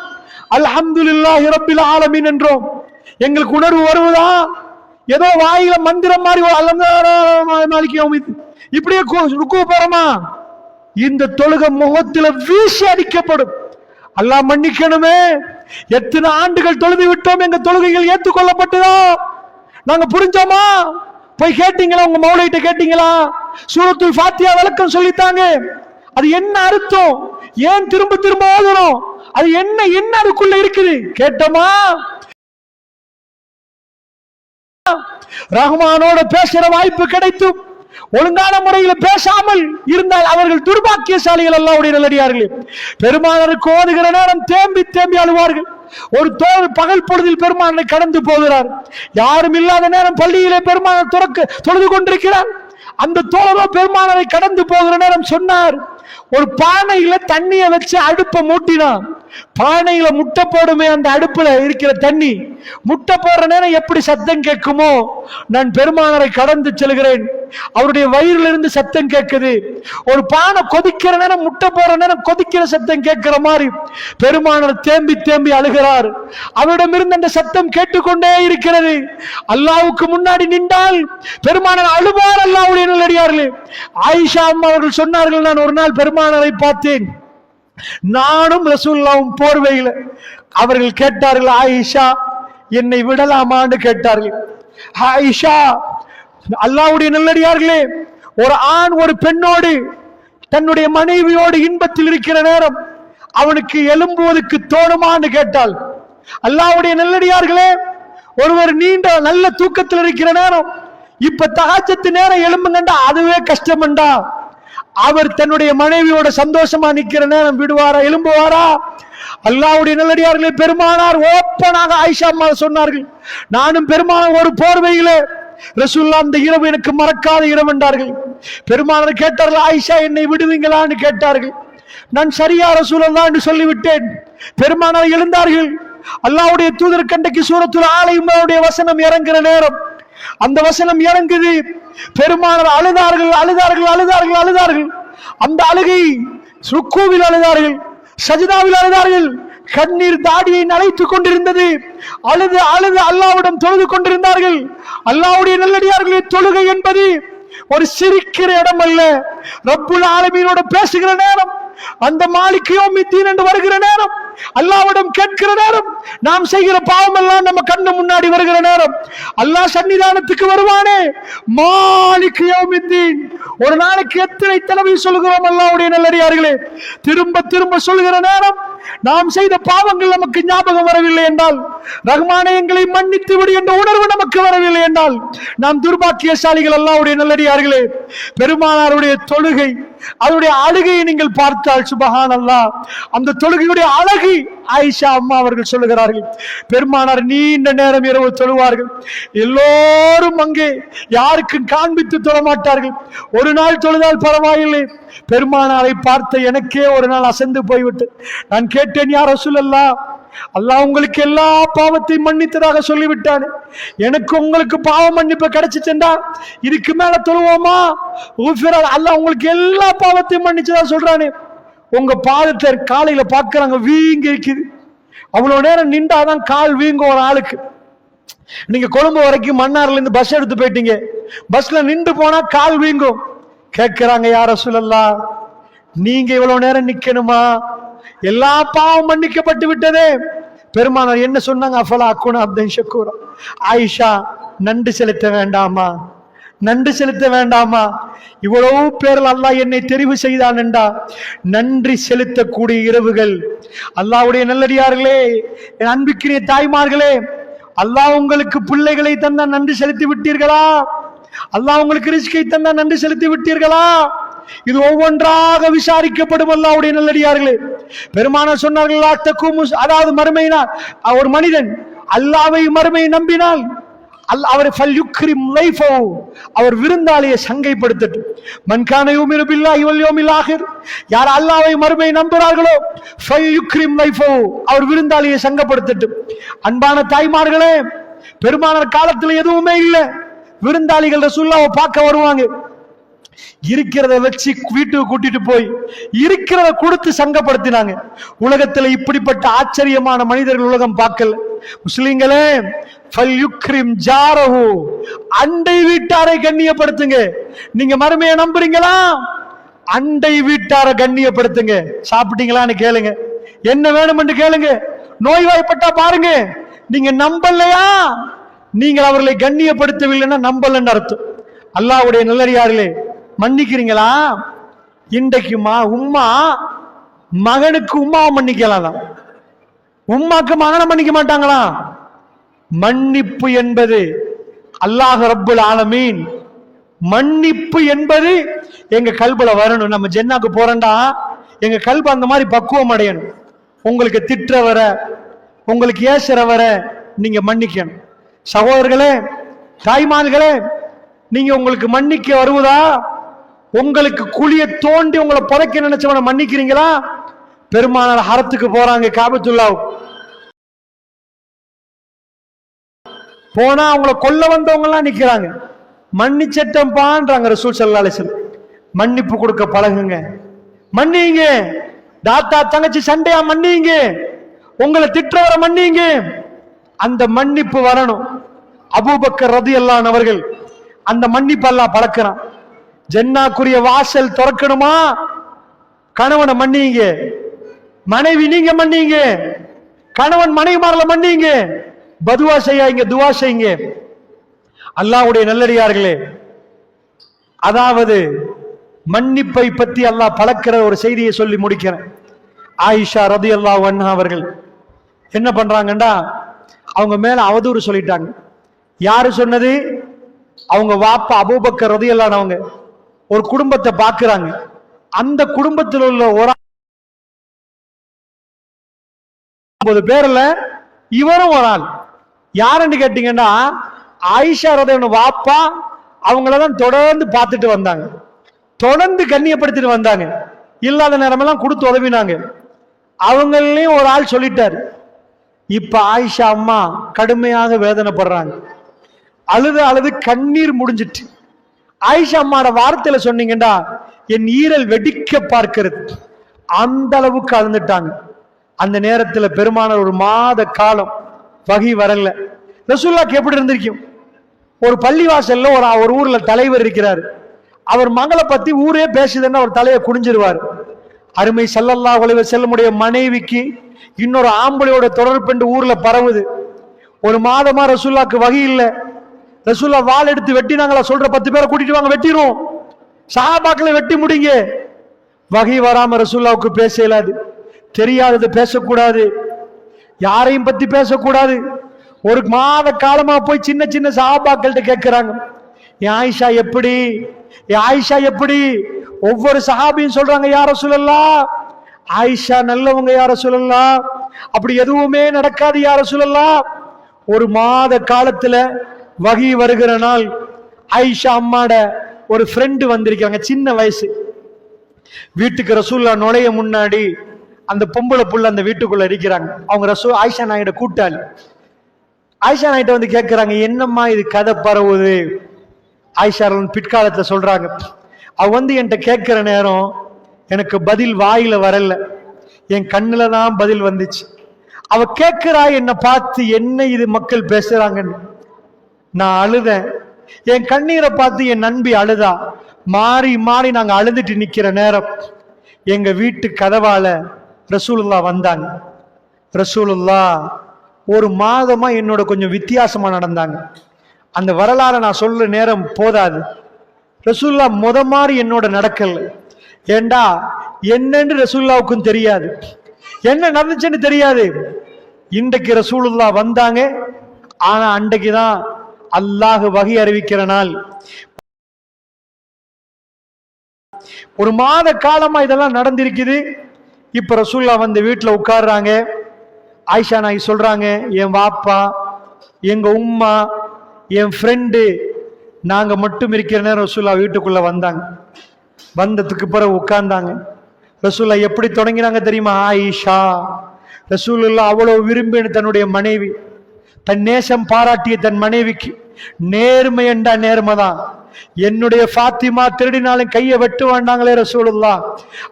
அல்ஹம்துலில்லாஹி ரப்பில் ஆலமீன் என்றோம். எங்களுக்கு உணர்வு வருவதா? ஏதோ வாயில மந்திரம் மாதிரி இப்படியே ருக்கு போறோமா? இந்த தொழுகை முகத்துல வீசி அடிக்கப்படும். அல்லாஹ் மன்னிக்கணுமே, எத்தனை ஆண்டுகள் தொழுது விட்டோம், எங்க தொழுகைகள் ஏற்றுக்கொள்ளப்பட்டதா? நாங்க புரிஞ்சோமா? போய் கேட்டீங்களா? உங்க மௌலைட்ட கேட்டீங்களா? சூரத்துல் ஃபாத்திஹா விளக்கம் சொல்லித்தாங்க. அது என்ன அர்த்தம், ஏன் திரும்ப திரும்ப ஓதுறோம், அது என்ன அதுக்குள்ள இருக்குது கேட்டோமா? ரஹ்மானோட பேசுற வாய்ப்பு கிடைத்தும் ஒழுங்கான முறையில் பேசாமல் இருந்தால் அவர்கள் துர்பாக்கியசாலிகள். அல்லாஹ்வுடைய நல்லடியார்களே, பெருமானாருக்கு ஓதுகிற நேரம் தேம்பி தேம்பி அழுவார்கள். ஒரு தோழர் பகல் பொழுதில் பெருமானாரை கடந்து போகிறார். யாரும் இல்லாத நேரம் பள்ளியிலே பெருமானார் தொழுது கொண்டிருக்கிறார். அந்த தோழரோ பெருமானாரை கடந்து போகிற நேரம் சொன்னார், ஒரு பானையில தண்ணியை வச்சு அடுப்பை மூட்டினான். பானையில முட்டை போடுமே, அந்த அடுப்புல இருக்கிற தண்ணி முட்டை போடுற நேரம் எப்படி சத்தம் கேட்குமோ, நான் பெருமானாரை கடந்து செல்கிறேன், அவருடைய வயிறுல இருந்து சத்தம் கேட்குது. ஒரு பானை கொதிக்கிற நேரம், முட்டை போடுற நேரம் கொதிக்கிற சத்தம் கேட்கிற மாதிரி பெருமானார் தேம்பி தேம்பி அழுகிறார். அவரிடமிருந்து அந்த சத்தம் கேட்டுக்கொண்டே இருக்கிறது. அல்லாஹ்வுக்கு முன்னாடி நின்றால் பெருமானார் அழுவார். அல்லாஹ்வுடைய நல்லடியார்களே, ஆயிஷா அம்மா அவர்கள் சொன்னார்கள், நான் ஒரு நாள் பெருமானாரை பார்த்தேன், நானும் ரசூலுல்லாஹ்வும் போர்வையில். அவர்கள் கேட்டார்கள், ஆயிஷா என்னை விடலாமான்னு கேட்டார்கள். ஆயிஷா, அல்லாஹ்வுடைய நல்லடியார்களே, ஒரு ஆண் ஒரு பெண்ணோடு தன்னுடைய மனைவியோடு இன்பத்தில் இருக்கிற நேரம் அவனுக்கு எழும்புவதற்கு தோணுமான்னு கேட்டால், அல்லாஹ்வுடைய நல்லடியார்களே, ஒருவர் நீண்ட நல்ல தூக்கத்தில் இருக்கிற நேரம் இப்ப தஹஜ்ஜத் நேரம் எழும்புங்கண்டா அதுவே கஷ்டம்டா. அவர் தன்னுடைய மனைவியோட சந்தோஷமா நிக்கிற நேரம் விடுவாரா, எழும்புவாரா? அல்லாஹ்வுடைய நல்லடியார்களே, பெருமானார் ஓப்பனாக ஆயிஷா அம்மா சொன்னார்கள், நானும் பெருமானார் ஒரு போர்வையிலே ரசூலுல்லாஹ் அந்த இரவு எனக்கு மறக்காத இரவு என்றார்கள். பெருமானார் கேட்டார்கள், ஆயிஷா என்னை விடுவீங்களான்னு கேட்டார்கள். நான் சரியா ரசூலுல்லாஹ் என்று சொல்லிவிட்டேன். பெருமானார் எழுந்தார்கள். அல்லாஹ்வுடைய தூதர் கண்டைக்கு சூரத்துல் ஆல இம்ரானுடைய வசனம் இறங்குற நேரம் அந்த வசனம் இறங்குது. பெருமானார் அழுதார்கள், அழுதார்கள், அழுதார்கள், அழுதார்கள். அந்த அழுகை ருக்கூவில் அழுதார்கள், சஜிதாவில் அழுதார்கள். கண்ணீர் தாடியை நனைத்துக் கொண்டிருந்தது. அழுது அழுது அல்லாஹ்விடம் தொழுது கொண்டிருந்தார்கள். அல்லாஹ்வுடைய நல்லடியார்களே, தொழுகை என்பது ஒரு சிரிக்கிற இடம் அல்ல. ரப்புல் ஆலமீனோட பேசுகிற நேரம், அந்த மாலிக் யௌமித்தீன் என்று வருகிற நேரம், அல்லாஹ்விடம் கேட்கிற நேரம், நாம் செய்கிற பாவம் எல்லாம் நம்ம கண்ணு முன்னாடி வருகிற நேரம், அல்லாஹ் சன்னிதானத்துக்கு வருவானே, மாலிக் யௌமித்தீன். ஒரு நாளைக்கு எத்தனை தடவை சொல்கிறோம் அல்லாஹ்வுடைய நல்லடியார்களே, திரும்ப திரும்ப சொல்கிற நேரம் நாம் செய்த பாவங்கள் நமக்கு ஞாபகம் வரவில்லை என்றால், ரஹ்மானே எங்களை மன்னித்து விடு என்ற உணர்வு நமக்கு வரவில்லை என்றால் நாம் துர்பாக்கியசாலிகள். அல்லாஹ்வுடைய நல்லடியார்களே, பெருமானாருடைய தொழுகை, அதனுடைய அழுகையை நீங்கள் பார்த்தால் சுபஹானல்லாஹ், அந்த தொழுகையுடைய அழகு ஆயிஷா அம்மா அவர்கள் சொல்லுகிறார்கள். பெருமானார் நீண்ட நேரம் இரவு தொழுவார்கள். எல்லோரும் அங்கே யாருக்கும் காண்பித்து தொழ மாட்டார்கள். ஒரு நாள் தொழுதால் பரவாயில்லை. பெருமானாரை பார்த்த எனக்கே ஒரு நாள் அசந்து போய்விட்டு நான் கேட்டேன், யா ரசூலல்லாஹ், அல்லாஹ் உங்களுக்கு எல்லா பாவத்தையும் மன்னித்ததாக சொல்லிவிட்டானே, எனக்கு உங்களுக்கு பாவ மன்னிப்பு கிடைச்சிச்சா இதுக்கு மேல தொழுவோமா? அல்லாஹ் உங்களுக்கு எல்லா பாவத்தையும் மன்னிச்சதா சொல்றானே, உங்க பாதத்தை காலையில பாக்குறாங்க வீங்கி இருக்குது. அவ்வளவு நேரம் நின்றாதான் கால் வீங்கும் ஒரு ஆளுக்கு. நீங்க கொழும்பு வரைக்கும் மன்னார்ல இருந்து பஸ் எடுத்து போயிட்டீங்க, பஸ்ல நின்று போனா கால் வீங்கும். கேட்கிறாங்க, யா ரசூலல்லாஹ், நீங்க இவ்வளவு நேரம் நிக்கணுமா? எல்லா பாவம் மன்னிக்கப்பட்டு விட்டதே. பெருமானார் என்ன சொன்னாங்க? அஃபலா அக்குன அப்தன் ஷக்கூரா. ஆயிஷா, நன்றி செலுத்த வேண்டாமா? நன்றி செலுத்த வேண்டாமா? இவ்வளவு பேர்கள் அல்லாஹ் என்னை தெரிவு செய்தான் என்றா நன்றி செலுத்தக்கூடிய இரவுகள். அல்லாஹ்வுடைய நல்லடியார்களே, என் அன்பிற்கினிய தாய்மார்களே, அல்லாஹ் உங்களுக்கு பிள்ளைகளை தந்தா நன்றி செலுத்தி விட்டீர்களா? அல்லாஹ் உங்களுக்கு ரிஸ்கை தந்தா நன்றி செலுத்தி விட்டீர்களா? இது ஒவ்வொன்றாக விசாரிக்கப்படும். அல்லாஹ்வுடைய நல்லடியார்களே, பெருமானார் சொன்னார்கள், அதாவது மறுமையினால் ஒரு மனிதன் அல்லாஹ்வை மறுமையை நம்பினால் அவர் விருந்தாளியை சங்கைப்படுத்தட்டும். மன்கான யுமினு பில்லாஹி வல் யௌமில் ஆகிர், யார் அல்லாஹ்வை மறுமையை நம்புகிறார்களோ ஃபல்யுக்ரிம் லைஃபஹு, அவர் விருந்தாளியை சங்கப்படுத்தட்டும். அன்பான தாய்மார்களே, பெருமானார் காலத்தில் எதுவுமே இல்லை. விருந்தாளிகள் ரசூலுல்லாஹ்வை பார்க்க வருவாங்க. இருக்கிறத வச்சு வீட்டுக்கு கூட்டிட்டு போய் இருக்கிறத கொடுத்து சங்கப்படுத்தினாங்க. உலகத்துல இப்படிப்பட்ட ஆச்சரியமான மனிதர்கள் உலகம் பார்க்கல. முஸ்லிம்களே, அண்டை வீட்டாரை கண்ணியப்படுத்துங்க. நீங்க மறுமையை நம்புறீங்களா? அண்டை வீட்டாரை கண்ணியப்படுத்துங்க. சாப்பிட்டீங்களான்னு கேளுங்க, என்ன வேணும் என்று கேளுங்க. நோய்வாய்ப்பட்டா பாருங்க. நீங்க நம்பலையா? நீங்கள் அவர்களை கண்ணியப்படுத்தவில்லைன்னா நம்பலன்னு அர்த்தம். அல்லாஹ்வுடைய நல்லடியார்களே, மன்னிக்கிறீங்களா? இன்றைக்குமா உம்மா மகனுக்கு உம்மாவை மன்னிக்கலாம், உம்மாக்கு மகனை மன்னிக்க மாட்டாங்களா? மன்னிப்பு என்பது அல்லாஹ் ரப்புல் ஆலமீன், மன்னிப்பு என்பது எங்க கல்புல வரணும். நம்ம ஜென்னாக்கு போறேன்டா, எங்க கல்பு அந்த மாதிரி பக்குவம் அடையணும். உங்களுக்கு திட்டுறவர, உங்களுக்கு ஏசுறவர நீங்க மன்னிக்கணும். சகோதரர்களே, தாய்மார்களே, நீங்க உங்களுக்கு மன்னிக்க வருவதா? உங்களுக்கு குழிய தோண்டி உங்களை புதைக்க நினைச்சவனை மன்னிக்கிறீங்களா? பெருமானார் ஹரத்துக்கு போறாங்க, காபத்துல்லாஹ் போனா அவங்களை கொல்ல வந்தவங்க எல்லாம் நிக்கிறாங்க. மன்னிச்சட்டம் பான்றாங்க ரசூல் ஸல்லல்லாஹு அலைஹி வஸல்லம். மன்னிப்பு கொடுக்க பழகுங்க, மன்னிங்க. தாத்தா தங்கச்சி சண்டையா மன்னிங்க, உங்களை திட்டுறவரை மன்னிங்க. அந்த மன்னிப்பு வரணும். அபூபக்கர் ரலியல்லாஹு அன்ஹு அவர்கள் அந்த மன்னிப்பு அல்லாஹ் பழக்கிறான். ஜன்னாக்குரிய வாசல் திறக்கணுமா? கணவனை மன்னிங்க, மனைவி நீங்க மன்னிங்க, கணவன் மனைவிமார்ல மன்னிங்க. பதுவா செய்யாங்க, துவா செய்யுங்க. அல்லாஹ்வுடைய நல்லடியார்களே, அதாவது மன்னிப்பை பத்தி அல்லாஹ் பழக்கிற ஒரு செய்தியை சொல்லி முடிக்கிறேன். ஆயிஷா ரலியல்லாஹு அன்ஹா அவர்கள் என்ன பண்றாங்கண்டா, அவங்க மேல அவதூறு சொல்லிட்டாங்க. யாரு சொன்னது? அவங்க வாப்பா அபூபக்கர் ரலியல்லாஹு அன்ஹு அவங்க ஒரு குடும்பத்தை பார்க்கிறாங்க. அந்த குடும்பத்தில் உள்ள ஒரு 9 பேர்ல இவரும் ஒரு ஆள். யாருன்னு கேட்டீங்கன்னா, ஆயிஷா ரலியல்லாஹு அன்ஹா வாப்பா அவங்களதான் தொடர்ந்து பார்த்துட்டு வந்தாங்க, தொடர்ந்து கண்ணியப்படுத்திட்டு வந்தாங்க. இல்லாத நேரமெல்லாம் கொடுத்து உதவினாங்க. அவங்களையும் ஒரு ஆள் சொல்லிட்டாரு. இப்ப ஆயிஷா அம்மா கடுமையாக வேதனைப்படுறாங்க. அழுது அழுது கண்ணீர் முடிஞ்சிட்டு. ஆயிஷா அம்மாட வார்த்தையில சொன்னீங்கன்னா என் ஈரல் வெடிக்க பார்க்கிறது, அந்த அளவுக்கு அழுந்துட்டாங்க. அந்த நேரத்துல பெருமானார் ஒரு மாத காலம் வகி வரல. ரசூலுல்லாஹ்க்கு எப்படி இருந்திருக்கும்? ஒரு பள்ளிவாசல்ல ஒரு ஊர்ல தலைவர் இருக்கிறார். அவர் மகளை பத்தி ஊரே பேசுதுன்னா அவர் தலையை குனிஞ்சிருவார். அருமை ஸல்லல்லாஹு அலைஹி வஸல்லமுடைய மனைவிக்கு இன்னொரு ஆம்பளையோட தொடர்பு என்று ஊர்ல பரவுது. ஒரு மாதமா ரசூலுல்லாஹ்க்கு வகி இல்லை. ரசூலுல்லாஹ் வாள் எடுத்து வெட்டினாங்களா? சொல்ற 10 பேரை கூட்டிட்டு வாங்க, வெட்டிரும். சஹாபாக்களை வெட்டி முடிங்க. வகி வராம ரசூலுல்லாஹ்வுக்கு பேச இயலாது. தெரியாதது பேசக்கூடாது, யாரையும் பத்தி பேசக்கூடாது. ஒரு மாத காலமா போய் சின்ன சின்ன சஹாபாக்கள்கிட்ட கேட்கிறாங்க, என் ஆயிஷா எப்படி, என் ஆயிஷா எப்படி? ஒவ்வொரு சஹாபியும் சொல்றாங்க, யா ரசூலல்லாஹ் ஆயிஷா நல்லவங்க, யா ரசூலல்லாஹ் அப்படி எதுவுமே நடக்காது, யா ரசூலல்லாஹ். ஒரு மாத காலத்துல வகி வருகிற நாள் ஆயிஷா அம்மாட ஒரு ஃப்ரெண்டு வந்திருக்காங்க, சின்ன வயசு. வீட்டுக்கு ரசூலுல்லாஹ் நுழைய முன்னாடி அந்த பொம்பளை புள்ள அந்த வீட்டுக்குள்ள இருக்கிறாங்க. அவங்க ஆயிஷா நாயிட கூட்டாளி. ஆயிஷா நாயிட்ட வந்து கேட்கிறாங்க, என்னம்மா இது கதை பரவுது? ஆயிஷா பிற்காலத்துல சொல்றாங்க, அவ வந்து என்கிட்ட கேட்கிற நேரம் எனக்கு பதில் வாயில வரல, என் கண்ணுல தான் பதில் வந்துச்சு. அவ கேட்கிறா என்னை பார்த்து, என்ன இது மக்கள் பேசுறாங்கன்னு. நான் அழுதேன். என் கண்ணீரை பார்த்து என் நண்பி அழுதா. மாறி மாறி நாங்க அழுதுட்டு நிக்கிற நேரம் எங்க வீட்டு கதவால ரசூலுல்லாஹ் வந்தாங்க. ரசூலுல்லாஹ் ஒரு மாதமா என்னோட கொஞ்சம் வித்தியாசமா நடந்தாங்க. அந்த வரலாறை நான் சொல்ற நேரம் போதாது. ரசூலுல்லாஹ் முத மாதிரி என்னோட நடக்கல. ஏண்டா என்னன்னு ரசூலுல்லாஹ்வுக்கும் தெரியாது, என்ன நடந்துச்சுன்னு தெரியாது. இன்றைக்கு ரசூலுல்லாஹ் வந்தாங்க. ஆனா அன்றைக்குதான் அல்லாஹ் வகி அறிவிக்கிற நாள். ஒரு மாத காலமா இதெல்லாம் நடந்திருக்குது. இப்ப ரசூலுல்லாஹ் வந்து வீட்டுல உட்கார்றாங்க. ஆயிஷா நாயகி சொல்றாங்க, என் வாப்பா, எங்க உம்மா, என் ஃப்ரெண்டு, நாங்க மட்டும் இருக்கிற நேரம் ரசூலுல்லாஹ் வீட்டுக்குள்ள வந்தாங்க. வந்ததுக்கு பிறகு உட்கார்ந்தாங்க. ரசூலுல்லாஹ் எப்படி தொடங்கினாங்க தெரியுமா? ஆயிஷா. ரசூலுல்லாஹ் அவ்வளவு விரும்பின தன்னுடைய மனைவி, தன் நேசம் பாராட்டிய தன் மனைவிக்கு நேர்மை என்றா நேர்மைதான், என்னுடைய ஃபாத்திமா திருடினாலும் கையை வெட்டு வேண்டாங்களே ரசூலுல்லாஹ்.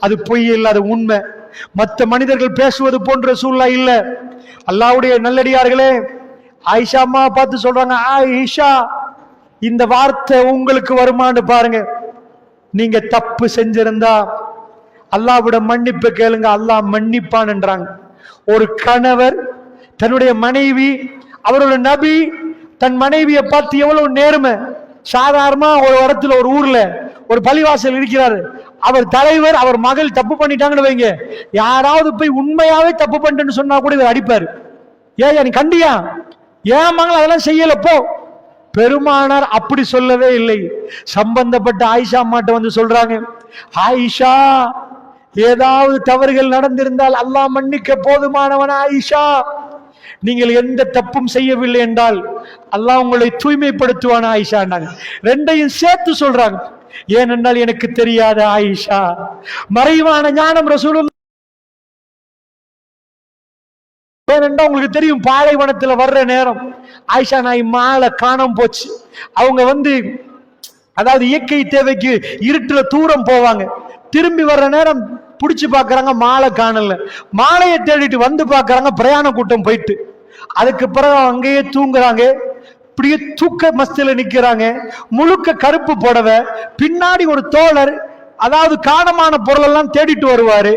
அது பொய் இல்லை, அது உண்மை. மற்ற மனிதர்கள் பேசுவது போன்ற ரசூலுல்லாஹ் இல்ல. அல்லாஹ்வுடைய நல்லடியார்களே, ஆயிஷா அம்மா பார்த்து சொல்றாங்க, ஆயிஷா இந்த வார்த்தை உங்களுக்கு வருமானு பாருங்க. நீங்க தப்பு செஞ்சிருந்தா அல்லாஹ்விட மன்னிப்பு கேளுங்க, அல்லாஹ் மன்னிப்பான் என்றாங்க. ஒரு கணவர் தன்னுடைய மனைவி, அவரோட நபி தன் மனைவியை பார்த்து எவ்வளவு நேர்மை. சாதாரணமா ஒரு இடத்துல ஒரு ஊர்ல ஒரு பள்ளிவாசல் இருக்கிறாரு, அவர் தலைவர், அவர் மகள் தப்பு பண்ணிட்டாங்கன்னு வைங்க, யாராவது போய் உண்மையாவே தப்பு பண்ணிட்டேன்னு சொன்னா கூட இவர் அடிப்பாரு. ஏன் நீ கண்டியா, ஏன் மகள் அதெல்லாம் செய்யல போ. பெருமானார் அப்படி சொல்லவே இல்லை. சம்பந்தப்பட்ட ஆயிஷா அம்மாட்ட வந்து சொல்றாங்க, ஆயிஷா ஏதாவது தவறுகள் நடந்திருந்தால் அல்லாஹ் மன்னிக்க போதுமானவன். ஆயிஷா நீங்கள் எந்த தப்பும் செய்யவில்லை என்றால் அல்லாஹ் உங்களை தூய்மைப்படுத்துவான் ஆயிஷான்னாங்க. ரெண்டையும் சேர்த்து சொல்றாங்க. ஏனென்றால் எனக்கு தெரியாத ஆயிஷா, மறைவான ஞானம் ரசூலுல்லாஹ். ஏனென்றா உங்களுக்கு தெரியும், பாலைவனத்துல வர்ற நேரம் ஆயிஷா நாய் மாலை காணாம போச்சு. அவங்க வந்து அதாவது இயற்கை தேவைக்கு இருட்டுல தூரம் போவாங்க, திரும்பி வர்ற நேரம் புடிச்சு பாக்குறாங்க, மாலை காணல. மாலையை தேடிட்டு வந்து பாக்குறாங்க, பிரயாண கூட்டம் போயிட்டு. அதுக்கு பிறகு அங்கேயே தூங்குறாங்க. இப்படியே தூக்க மஸ்தில நிக்கிறாங்க. முழுக்க கருப்பு புடவை, பின்னாடி ஒரு தோழர், அதாவது காணமான பொருள் எல்லாம் தேடிட்டு வருவாரு.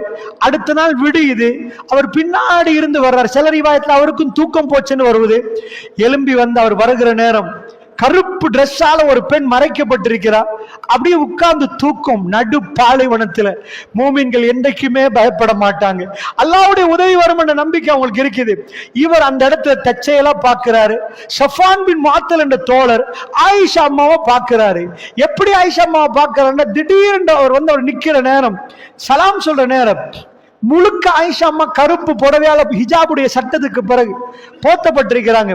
அடுத்த நாள் விடியுது, அவர் பின்னாடி இருந்து வர்றாரு. சில ரிவாயத்துல அவருக்கும் தூக்கம் போச்சுன்னு வருவது. எலும்பி வந்து அவர் வருகிற நேரம் கருப்பு டிரெஸ்ஸால ஒரு பெண் மறைக்கப்பட்டிருக்கிறார். அப்படியே உட்கார்ந்து தூக்கம் நடு பாலைவனத்துல. மூமின்கள் என்றைக்குமே பயப்பட மாட்டாங்க, அல்லாஹ்வுடைய உதவி வரும் என்ற நம்பிக்கை அவங்களுக்கு இருக்குது. இவர் அந்த இடத்துல தச்சையெல்லாம் பார்க்கிறாரு. ஷஃபான் பின் முஅத்தல் என்ற தோழர் ஆயிஷா அம்மாவை பார்க்கிறாரு. எப்படி ஆயிஷா அம்மாவை பார்க்கிறாருன்னா, திடீர்னு அவர் வந்து அவர் நிக்கிற நேரம், சலாம் சொல்ற நேரம், முழுக்க ஆயிஷா அம்மா கருப்பு புடவையால ஹிஜாபுடைய சட்டத்துக்கு பிறகு போத்தப்பட்டிருக்கிறாங்க.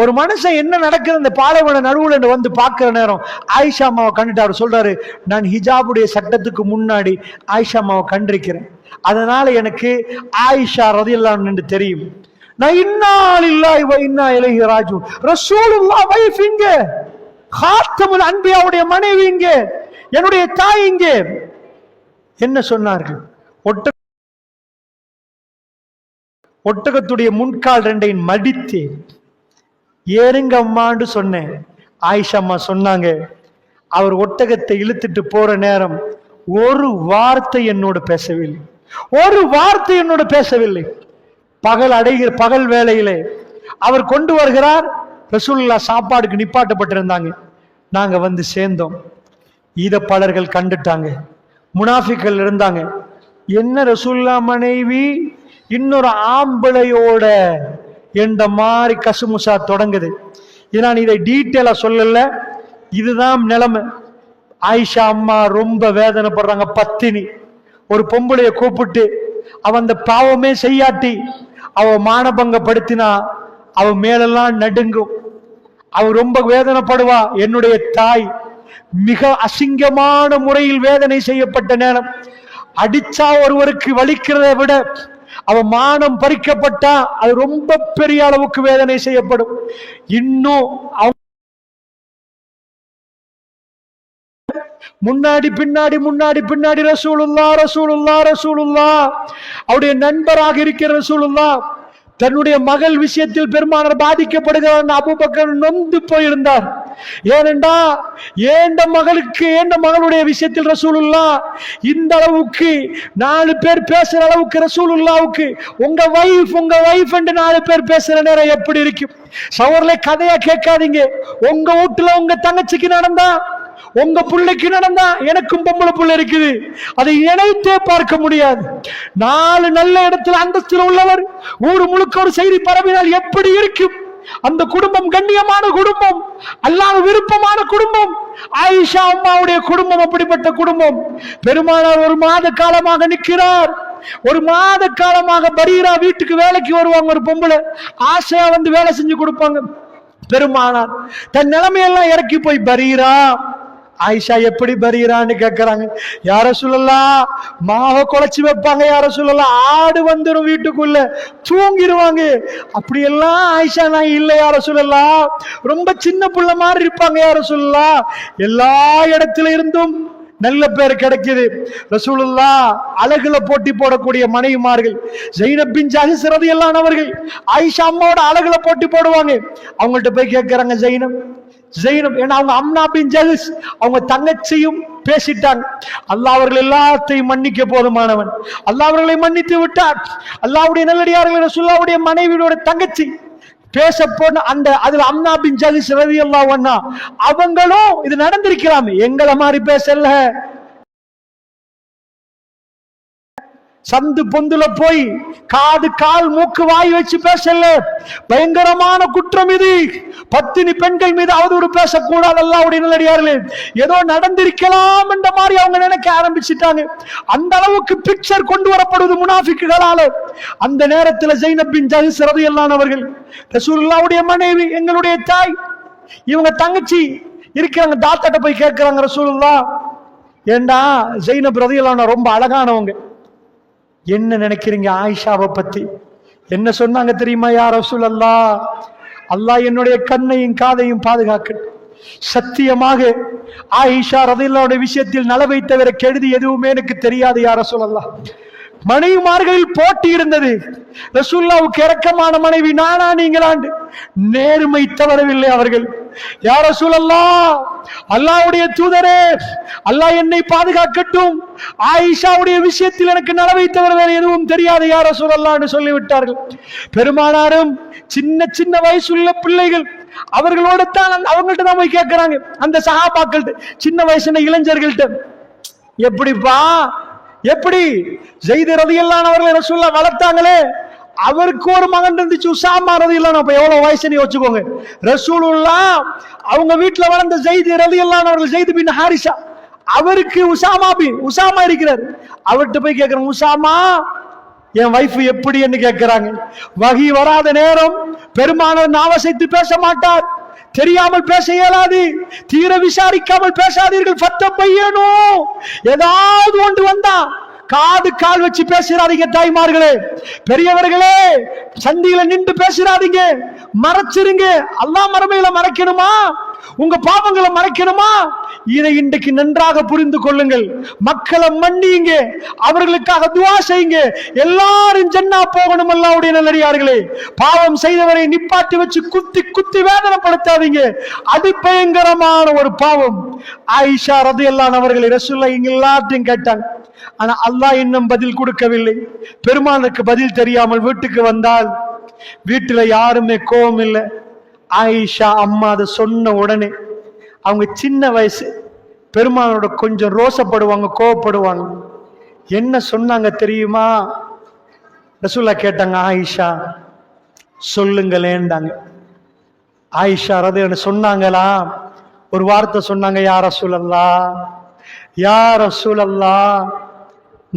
ஒரு மனுஷன் என்ன நடக்குது அந்த பாலைவன நடுவுல வந்து பார்க்கிற நேரம் ஆயிஷா அம்மாவை கண்டுட்டு அவர் சொல்றாரு, நான் ஹிஜாபுடைய சட்டத்துக்கு முன்னாடி ஆயிஷா அம்மாவை கண்டிருக்கிறேன், அதனால எனக்கு ஆயிஷா ரலியல்லாஹு அன்ஹா தெரியும். நான் இன்னா லில்லாஹி வ இன்னா இலைஹி ராஜிஊன், ரசூலுல்லாஹ் வைஃப் இங்க, காத்தமுல் அன்பியாவுடைய மனைவி இங்க, என்னுடைய தாய் இங்க. என்ன சொன்னார்கள்? ஒட்டகத்துடைய முன்கால் ரெண்டையும் மடித்து ஏறுங்க அம்மான்னு சொன்னேன். ஆயிஷா அம்மா சொன்னாங்க, அவர் ஒட்டகத்தை இழுத்துட்டு போற நேரம் ஒரு வார்த்தை என்னோட பேசவில்லை, ஒரு வார்த்தை என்னோட பேசவில்லை. பகல் வேளையிலே அவர் கொண்டு வருகிறார். ரசூலுல்லாஹ் சாப்பாடுக்கு நிப்பாட்டப்பட்டிருந்தாங்க. நாங்க வந்து சேர்ந்தோம். இத பலர்கள் கண்டுட்டாங்க, முனாஃபிக்கள் இருந்தாங்க. என்ன ரசூலுல்லாஹ் மனைவி இன்னொரு ஆம்பளையோட என்ற மாதிரி கசுமுசா தொடங்குது. நான் இதை டீட்டெயிலா சொல்லல, இதுதான் நிலைமை. ஆயிஷா அம்மா ரொம்ப வேதனைப்படுறாங்க. பத்தினி ஒரு பொம்பளைய கூப்பிட்டு, அவன் அந்த பாவமே செய்யாட்டி அவ மானபங்கப்படுத்தினா அவ மேலெல்லாம் நடுங்கும், அவ ரொம்ப வேதனைப்படுவா. என்னுடைய தாய் மிக அசிங்கமான முறையில் வேதனை செய்யப்பட்ட நேரம், அடிச்சா ஒருவருக்கு வலிக்கிறதை விட அவ மானம் பறிக்கப்பட்டா அது ரொம்ப பெரிய அளவுக்கு வேதனை செய்யப்படும். இன்னும் முன்னாடி பின்னாடி ரசூலுல்லாஹ் ரசூலுல்லாஹ் ரசூலுல்லாஹ் அவருடைய நண்பராக இருக்கிற ரசூலுல்லாஹ் தன்னுடைய மகள் விஷயத்தில் பெருமானார் பாதிக்கப்படுகிறார். அபூபக்கர் நொந்து போயிருந்தார். ஏனென்றா ஏண்ட மகளுடைய விஷயத்தில் ரசூலுல்லாஹ் இந்த அளவுக்கு 4 பேர் பேசுற அளவுக்கு ரசூலுல்லாஹ்வுக்கு உங்க வைஃப் என்று 4 பேர் பேசுற நேரம் எப்படி இருக்கும்? சவர்ல கதையா கேட்காதீங்க. உங்க வீட்டுல உங்க தங்கச்சிக்கு நடந்தா, உங்க பிள்ளைக்கு நடந்தா, எனக்கும் பொம்பளை பிள்ளை இருக்குது, அதை இணைத்தே பார்க்க முடியாது. 4 நல்ல இடத்துல அந்தஸ்தில் உள்ளவர் ஊர் முழுக்க ஒரு செய்தி பரவினால் எப்படி இருக்கும்? அந்த குடும்பம் கண்ணியமான குடும்பம், அல்லாஹ் விருப்பமான குடும்பம். ஆயிஷா அம்மாவுடைய குடும்பம் அப்படிப்பட்ட குடும்பம். பெருமானார் 1 மாத காலமாக நிற்கிறார். 1 மாத காலமாக பரீரா வீட்டுக்கு வேலைக்கு வருவாங்க. ஒரு பொம்பளை ஆசையா வந்து வேலை செஞ்சு கொடுப்பாங்க. பெருமானார் தன் நிலைமையெல்லாம் இறக்கி போய், பரீரா ஆயிஷா எப்படி பரிகிறான்னு கேட்கிறாங்க. யார சொல்லலாம், மாவை குழைச்சி வைப்பாங்க. யார சொல்லலாம், ஆடு வந்துடும் வீட்டுக்குள்ள, தூங்கிடுவாங்க. அப்படியெல்லாம் ஆயிஷா நான் இல்லை யார சொல்லலாம். ரொம்ப சின்ன புள்ள மாதிரி இருப்பாங்க யார சொல்லலாம். எல்லா இடத்துல இருந்தும் நல்ல பேர் கிடைக்குது. ரசூலுல்லாஹ் அழகுல போட்டி போடக்கூடிய மனைவிமார்கள் ஸைனப் பின் ஜஹஷ் ரலியல்லாஹு அவர்கள் ஆயிஷா அம்மாவோட அழகுல போட்டி போடுவாங்க. அவங்கள்ட்ட போய் கேட்கிறாங்க, ஜைனப் ஏன்னா அவங்க அம்னா பின் ஜஹஷ் அவங்க தங்கச்சியும் பேசிட்டாங்க. அல்லாஹ் அவர்கள் எல்லாத்தையும் மன்னிக்க போதுமானவன். அல்லாஹ் அவர்களை மன்னித்து விட்டார். அல்லாஹ்வுடைய நல்லடியார்கள் ரசூலுல்லாஹ்வுடைய மனைவியோட தங்கச்சி பேச போன அந்த அதுல அம்னா பின் ஜஹஷ் ரலியல்லாஹு அன்ஹா அவங்களும் இது நடந்திருக்கலாமே, எங்களை மாதிரி பேசல, சந்து பொந்துல போய் காது கால் மூக்கு வாய் வச்சு பேசல. பயங்கரமான குற்றம் இது. பத்தினி பெண்கள் மீது அவதூறு பேசக்கூடாது. அல்லாஹ்வுடைய நல்லடியார்களே, ஏதோ நடந்திருக்கலாம் என்ற மாதிரி அவங்க நினைக்க ஆரம்பிச்சிட்டாங்க. அந்த அளவுக்கு பிக்சர் கொண்டு வரப்படுவது முனாஃபிக்குகளால. அந்த நேரத்தில் ஸைனப் பின் ஜஹஷ் ரலியல்லாஹு அவர்கள் ரசூலுல்லாஹ்வுடைய மனைவி, எங்களுடைய தாய், இவங்க தங்கச்சி இருக்கிறாங்க. தாத்தாட்ட போய் கேட்கிறாங்க, ரசூலுல்லாஹ் ஏண்டா ஸைனப் ரலியல்லாஹு ரொம்ப அழகானவங்க, என்ன நினைக்கிறீங்க ஆயிஷாவை பத்தி? என்ன சொன்னாங்க தெரியுமா? யா ரசூலல்லாஹ், அல்லாஹ் என்னுடைய கண்ணையும் காதையும் பாதுகாக்கட்டும், சத்தியமாக ஆயிஷா ரலியல்லாஹு விஷயத்தில் நலவை தவிர கெடுதி எதுவுமே எனக்கு தெரியாது யா ரசூலல்லாஹ். மனைவிமார்களில் போட்டி இருந்தது. ரசூலுல்லாஹ்வுக்கு இரக்கமான மனைவி நானா நீங்களாண்டு நேர்மை தவறவில்லை அவர்கள். யா ரசூலல்லாஹ், அல்லாஹ்வுடைய தூதரே, அல்லாஹ் என்னை பாதுகாக்கட்டும், ஆயிஷாவுடைய விஷயத்தில் எனக்கு நலவை தவிர வேறு எதுவும் தெரியாது யா ரசூலல்லாஹ் என்று சொல்லிவிட்டார்கள். பெருமானாரும் சின்ன சின்ன வயசுள்ள பிள்ளைகள் அவர்களோடு தான் அவங்கள்ட்ட தான் போய் கேட்கிறாங்க. அந்த சஹாபாக்கள்கிட்ட, சின்ன வயசுன இளைஞர்கள்ட்ட, எப்படிப்பா எப்படி ஸைத் ரலியல்லாஹு அவர்களை ரசூலுல்லாஹ் வளர்த்தாங்களே, அவருக்கு ஒரு மகன் இருந்துச்சு உஸாமா ரலியல்லாஹு. அப்ப எவ்வளவு வயசுன்னு யோசிச்சுக்கோங்க. ரசூலுல்லாஹ் அவங்க வீட்டுல வளர்ந்த ஸைத் ரலியல்லாஹு அவர்கள் ஸைத் பின் ஹாரிஸா, அவருக்கு உஸாமா இருக்கிறார். அவர்கிட்ட போய் கேட்கிறாங்க, உஸாமா என் வைஃப் எப்படி என்று கேட்கிறாங்க. வஹி வராத நேரம் பெருமானார் நாவசைத்து பேச மாட்டார். தெரியாமல் பேச இயலாது. தீர விசாரிக்காமல் பேசாதீர்கள். ஃபத்தம் பையனும் ஏதாவது ஒன்று வந்தா காது கால் வச்சு பேசுறாதீங்க. தாய்மார்களே, பெரியவர்களே, சந்தியில நின்று பேசுறாதீங்க, மறைச்சிருங்க. அல்லாஹ் மறுமையில மறைக்கணுமா? உங்க பாவங்களை மறைக்கணுமா? இதை இன்றைக்கு நன்றாக புரிந்து கொள்ளுங்கள். மக்களை மன்னியுங்க, அவர்களுக்காக துஆ செய்யுங்க. எல்லாரும் ஜன்னா போகணும். அல்லாஹ்வுடைய நல்லடியார்களே, பாவம் செய்தவரை நிப்பாட்டி வச்சு குத்தி குத்தி வேதனைப்படுத்தாதீங்க. அது பயங்கரமான ஒரு பாவம். ஆயிஷா ரலியல்லாஹு அவர்களை ரசூலுல்லாஹ் எல்லாத்தையும் கேட்டாங்க. ஆனா அல்லாஹ் இன்னும் பதில் கொடுக்கவில்லை. பெருமானுக்கு பதில் தெரியாமல் வீட்டுக்கு வந்தால் வீட்டுல யாருமே கோபம் இல்லை. ஆயிஷா அம்மா அதை சொன்ன உடனே அவங்க சின்ன வயசு, பெருமானோட கொஞ்சம் ரோசப்படுவாங்க, கோவப்படுவாங்க. என்ன சொன்னாங்க தெரியுமா? ரசூலுல்லாஹ் கேட்டாங்க, ஆயிஷா சொல்லுங்களேன்டாங்க. ஆயிஷா ரலியல்லாஹு சொன்னாங்களா, ஒரு வார்த்தை சொன்னாங்க, யா ரசூலல்லாஹ், யா ரசூலல்லாஹ்,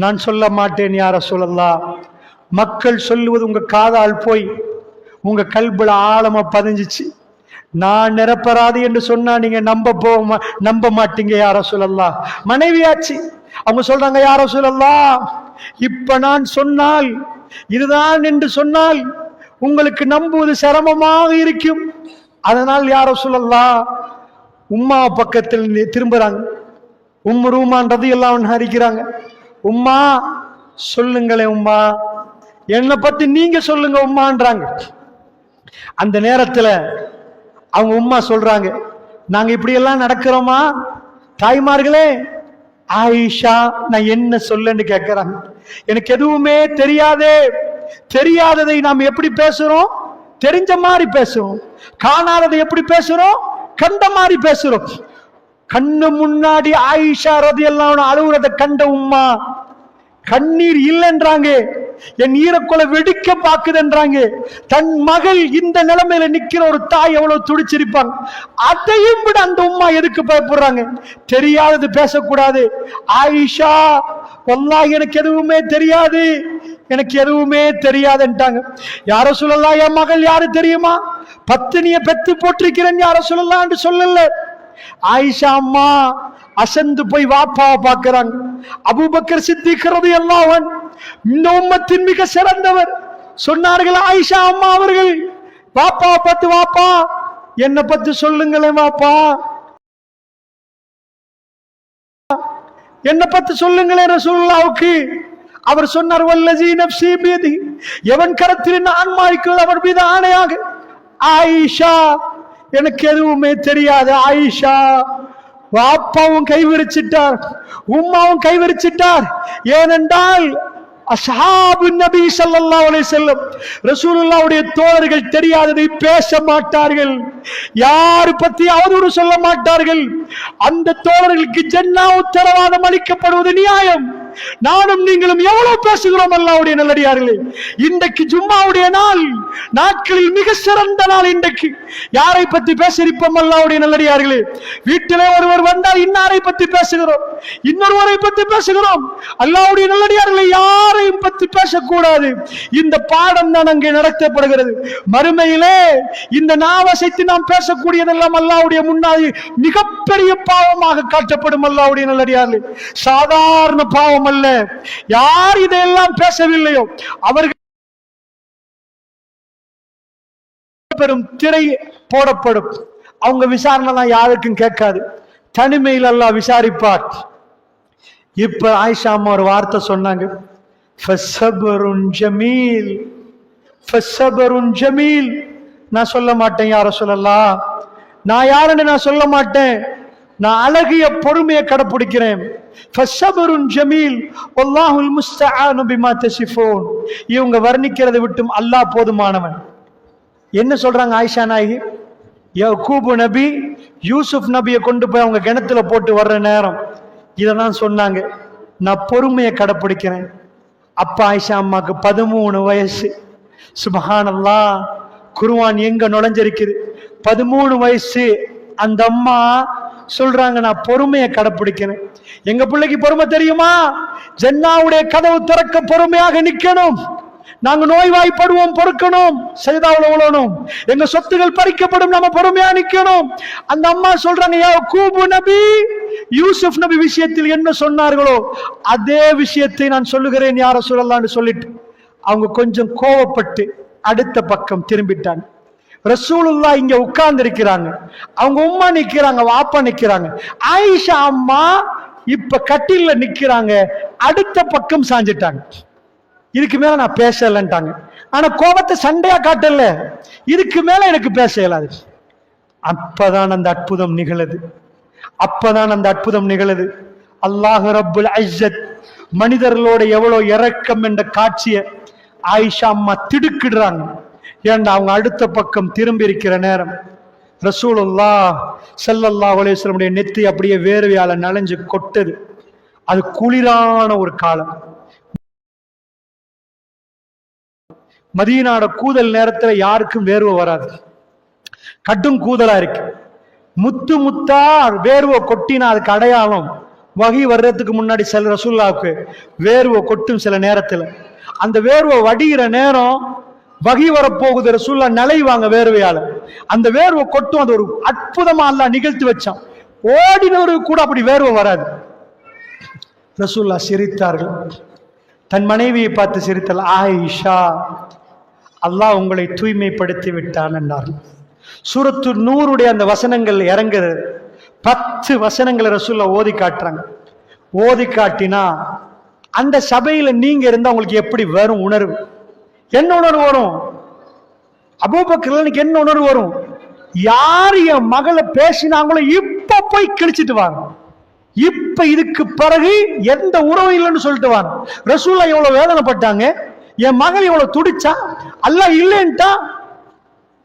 நான் சொல்ல மாட்டேன் யா ரசூலல்லாஹ். மக்கள் சொல்லுவது உங்க காதால் போய் உங்க கல்புல ஆழமா பதிஞ்சிச்சு. நான் நிரப்பராது என்று சொன்னா நீங்க நம்ப மாட்டீங்க யா ரசூலல்லாஹ். மனைவியாச்சு அவங்க சொல்றாங்க, யா ரசூலல்லாஹ், இப்ப நான் சொன்னால் இதுதான் என்று சொன்னால் உங்களுக்கு நம்புவது சிரமமாக இருக்கும். அதனால் யா ரசூலல்லாஹ் உம்மா பக்கத்தில் திரும்புறாங்க. உம்மு ரூமான் ரலியல்லாஹு அன்ஹா இருக்கிறாங்க. உம்மா சொல்லுங்களேன், உம்மா என்னை பத்தி நீங்க சொல்லுங்க உம்மான்றாங்க. அந்த நேரத்துல அவங்க உம்மா சொல்றாங்க, நாங்க இப்படி எல்லாம் நடக்கிறோமா தாய்மார்களே? ஆயிஷா நான் என்ன சொல்லுன்னு கேட்கிறாங்க. எனக்கு எதுவுமே தெரியாதே. தெரியாததை நாம் எப்படி பேசுறோம்? தெரிஞ்ச மாதிரி பேசுறோம். காணாததை எப்படி பேசுறோம்? கண்ட மாதிரி பேசுறோம். கண்ணு முன்னாடி ஆயிஷா ரலியல்லாஹு அழுகுறத கண்ட உம்மா கண்ணீர் இல்லைன்றாங்க. என் ஈரக்குலை வெடிக்க பாக்குதுன்றாங்க. தன் மகள் இந்த நிலைமையில நிக்கிற ஒரு தாய் எவ்வளவு துடிச்சிருப்பாங்க. அதையும் விட அந்த உம்மா எதுக்கு பயப்படுறாங்க? தெரியாதது பேசக்கூடாது. ஆயிஷா வல்லாஹி எனக்கு எதுவுமே தெரியாது, எனக்கு எதுவுமே தெரியாதுன்ட்டாங்க. யார சொல்லலாம், என் மகள் யாரு தெரியுமா? பத்தினிய பெத்து போட்டிருக்கிறேன் யார சொல்லலாம் என்று சொல்லல. ஆயிஷா அம்மா அசந்து போய் வாப்பாவை பார்க்கிறாங்க. அபூபக்கர் சித்திக் ரலியல்லாஹு அன்ஹு இந்த உம்மத்தின் மிக சிறந்தவர் சொன்னார்கள், ஆயிஷா அம்மா அவர்கள் வாப்பாவை பார்த்து, வாப்பா என்னை பத்தி சொல்லுங்களேன், வாப்பா என்னை பத்தி சொல்லுங்களேன் ரசூலுல்லாஹ்வுக்கு. அவர் சொன்னார், வல்லஜி நஃப்ஸி பியதி, எவன் கரத்தில் ஆன்மா இருக்கிறது அவன் மீது ஆணையாக, ஆயிஷா எனக்கு எதுவுமே தெரியாது. ஆயிஷா வாப்பாவும் கைவிரிச்சிட்டார், உம்மாவும் கைவிரிச்சிட்டார். ஏனென்றால் அஸ்ஹாபு நபி ஸல்லல்லாஹு அலைஹி வஸல்லம் ரசூலுல்லாஹ்வுடைய தோழர்கள் தெரியாததை பேச மாட்டார்கள், யார் பத்தி அவதூறு சொல்ல மாட்டார்கள். அந்த தோழர்களுக்கு ஜன்னா உத்தரவாதம் அளிக்கப்படுவது நியாயம். நானும் நீங்களும் எவ்வளவு பேசுகிறோம் அல்லாஹ்வுடைய நல்லடியார்களே. இன்றைக்கு ஜும்மாவுடைய நாள், நாட்களில் மிக சிறந்த நாள். இன்றைக்கு யாரை பத்தி பேசியிருப்போம் அல்லாஹ்வுடைய நல்லடியார்களே? வீட்டிலே ஒருவர் வந்தால் இன்னாரை பத்தி பேசுகிறோம், இன்னொருவரை பத்தி பேசுகிறோம். அல்லாஹ்வுடைய நல்லடியார்களே, யாரையும் பத்தி பேசக்கூடாது. இந்த பாடம் தான் அங்கே நடத்தப்படுகிறது. மறுமையிலே இந்த நாவசைத்து நாம் பேசக்கூடியதெல்லாம் அல்லாஹ்வுடைய முன்னாடி மிகப்பெரிய பாவமாக காட்டப்படும். அல்லாஹ்வுடைய நல்லடியார்களே, சாதாரண பாவம் அல்ல. யார் இதையெல்லாம் பேசவில்லையோ அவர்கள் பெரும் திரை போடப்படும். அவங்க விசாரணை யாருக்கும் கேட்காது, தனிமையில் அல்லாஹ் விசாரிப்பார். இப்ப ஆயிஷா அம்மா ஒரு வார்த்தை சொன்னாங்க, ஃபஸபருன் ஜமீல், ஃபஸபருன் ஜமீல். நான் சொல்ல மாட்டேன் யா ரசூலல்லாஹ், நான் யாருன்னு நான் சொல்ல மாட்டேன், நான் அழகிய பொறுமையை கடைபிடிக்கிறேன். ஃபஸபருன் ஜமீல் வல்லாஹுல் முஸ்தஆனு பிமா தஸிஃபூன். இவங்க வர்ணிக்கிறதை விட்டும் அல்லாஹ் போதுமானவன். என்ன சொல்றாங்க ஆயிஷா நாயகி? யாக்கூப் நபி யூசுப் நபியை கொண்டு போய் அவங்க கிணத்துல போட்டு வர்ற நேரம் இதெல்லாம் சொன்னாங்க, நான் பொறுமையை கடைபிடிக்கிறேன். அப்பா ஆயிஷா அம்மாக்கு 13 வயசு. சுப்ஹானல்லாஹ், குர்ஆன் எங்க நுழைஞ்சிருக்குது? 13 வயசு. அந்த அம்மா சொல்றாங்க, நான் பொறுமையை கடைபிடிக்கிறேன். எங்க பிள்ளைக்கு பொறுமை தெரியுமா? ஜன்னாவுடைய கதவு திறக்க பொறுமையாக நிக்கணும். நாங்க நோய்வாய்ப்படுவோம், பொறுக்கணும், சஜதாவுல உழணும். எங்க சொத்துகள் பறிக்கப்படும், நம்ம பொறுமையா நிக்கணும். அந்த அம்மா சொல்றாங்க, யாக்கூப் நபி யூசுப் நபி விஷயத்தில் என்ன சொன்னார்களோ அதே விஷயத்தை நான் சொல்லுகிறேன் யா ரசூலல்லாஹ்னு சொல்லிட்டு அவங்க கொஞ்சம் கோவப்பட்டு அடுத்த பக்கம் திரும்பிட்டாங்க. ரசூலுல்லாஹ் இங்க உட்கார்ந்து இருக்கிறாங்க, அவங்க உம்மா நிக்கிறாங்க, வாப்பா நிக்கிறாங்க. ஆயிஷா அம்மா இப்ப கட்டில்ல நிக்கிறாங்க, அடுத்த பக்கம் சாஞ்சிட்டாங்க. இதுக்கு மேல நான் பேச இல்லைன்ட்டாங்க. ஆனா கோபத்தை சண்டையா காட்டல, இதுக்கு மேல எனக்கு பேச இயலாது. அப்பதான் அந்த அற்புதம் நிகழுது, அப்பதான் அந்த அற்புதம் நிகழுது. அல்லாஹ் ரப்புல் இஸ்ஸத் மனிதர்களோட எவ்வளவு இரக்கம் என்ற காட்சியை ஆயிஷா அம்மா திடுக்கிடுறாங்க. ஏன்னா அவங்க அடுத்த பக்கம் திரும்பி இருக்கிற நேரம் ரசூலுல்லாஹ் ஸல்லல்லாஹு அலைஹி வஸல்லம் நெத்தி அப்படியே வேர்வையால நனைஞ்சு கொட்டது. அது குளிரான ஒரு காலம். மதீனாவோட கூதல் நேரத்துல யாருக்கும் வேர்வை வராது, கட்டும் கூதலா இருக்கு. முத்து முத்தா வேர்வை கொட்டினா அதுக்கு அடையாளம் வகி வர்றதுக்கு முன்னாடி சில ரசூலுல்லாஹ்வுக்கு வேர்வை கொட்டும். சில நேரத்துல அந்த வேர்வை வடிகிற நேரம் வகி வரப்போகுது, ரசூலுல்லாஹ் நலைவாங்க வேர்வையால. அந்த வேர்வை கொட்டும், அது ஒரு அற்புதமா அல்லாஹ் நிகழ்த்தி வச்சான். ஓடினவருக்கு கூட அப்படி வேர்வை வராது. ரசூலுல்லாஹ் சிரித்தார்கள், தன் மனைவியை பார்த்து சிரித்தால், ஆயிஷா அல்லாஹ் உங்களை தூய்மைப்படுத்தி விட்டான் என்றார்கள். சூரத்து நூறுடைய அந்த வசனங்கள் இறங்குறது, 10 வசனங்களை ரசூலுல்லாஹ் ஓதி காட்டுறாங்க. ஓதி காட்டினா அந்த சபையில நீங்க இருந்தா உங்களுக்கு எப்படி வரும் உணர்வு? என்ன உணர்வு வரும்? அபூபக்கருக்கு என்ன உணர்வு வரும்? யார் என் மகளை பேசினாங்களோ இப்ப போய் கிழிச்சிட்டு வாங்க, இப்ப இதுக்கு பிறகு எந்த உறவு இல்லைன்னு சொல்லிட்டு வாங்க. ரசூலுல்லாஹ் எவ்வளவு வேதனைப்பட்டாங்க, என் மகள் எவ்வளவு துடிச்சா, அல்லாஹ் இல்லைன்ட்டா.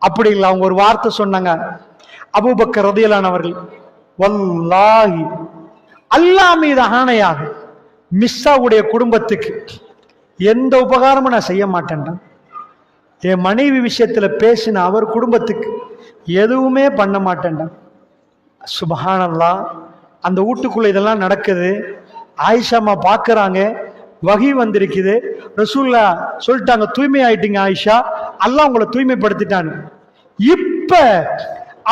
அப்படி இல்லை, அவங்க ஒரு வார்த்தை சொன்னாங்க. அபூபக்கர் ரலியல்லாஹு அன்ஹு அவர்கள், வல்லாஹி அல்லாஹ் மீது ஆணையாக மிஸ்ஸாவுடைய குடும்பத்துக்கு எந்த உபகாரமும் நான் செய்ய மாட்டேன். என் மனைவி விஷயத்துல பேசின அவர் குடும்பத்துக்கு எதுவுமே பண்ண மாட்டேன். சுப்ஹானல்லாஹ், அந்த வீட்டுக்குள்ள இதெல்லாம் நடக்குது. ஆயிஷாமா பாக்குறாங்க, வகி வந்திருக்குது. ரசூலுல்லாஹ் சொல்லிட்டாங்க, தூய்மை ஆயிட்டீங்க ஆயிஷா, அல்லாஹ் உங்களை தூய்மைப்படுத்திட்டான்னு. இப்ப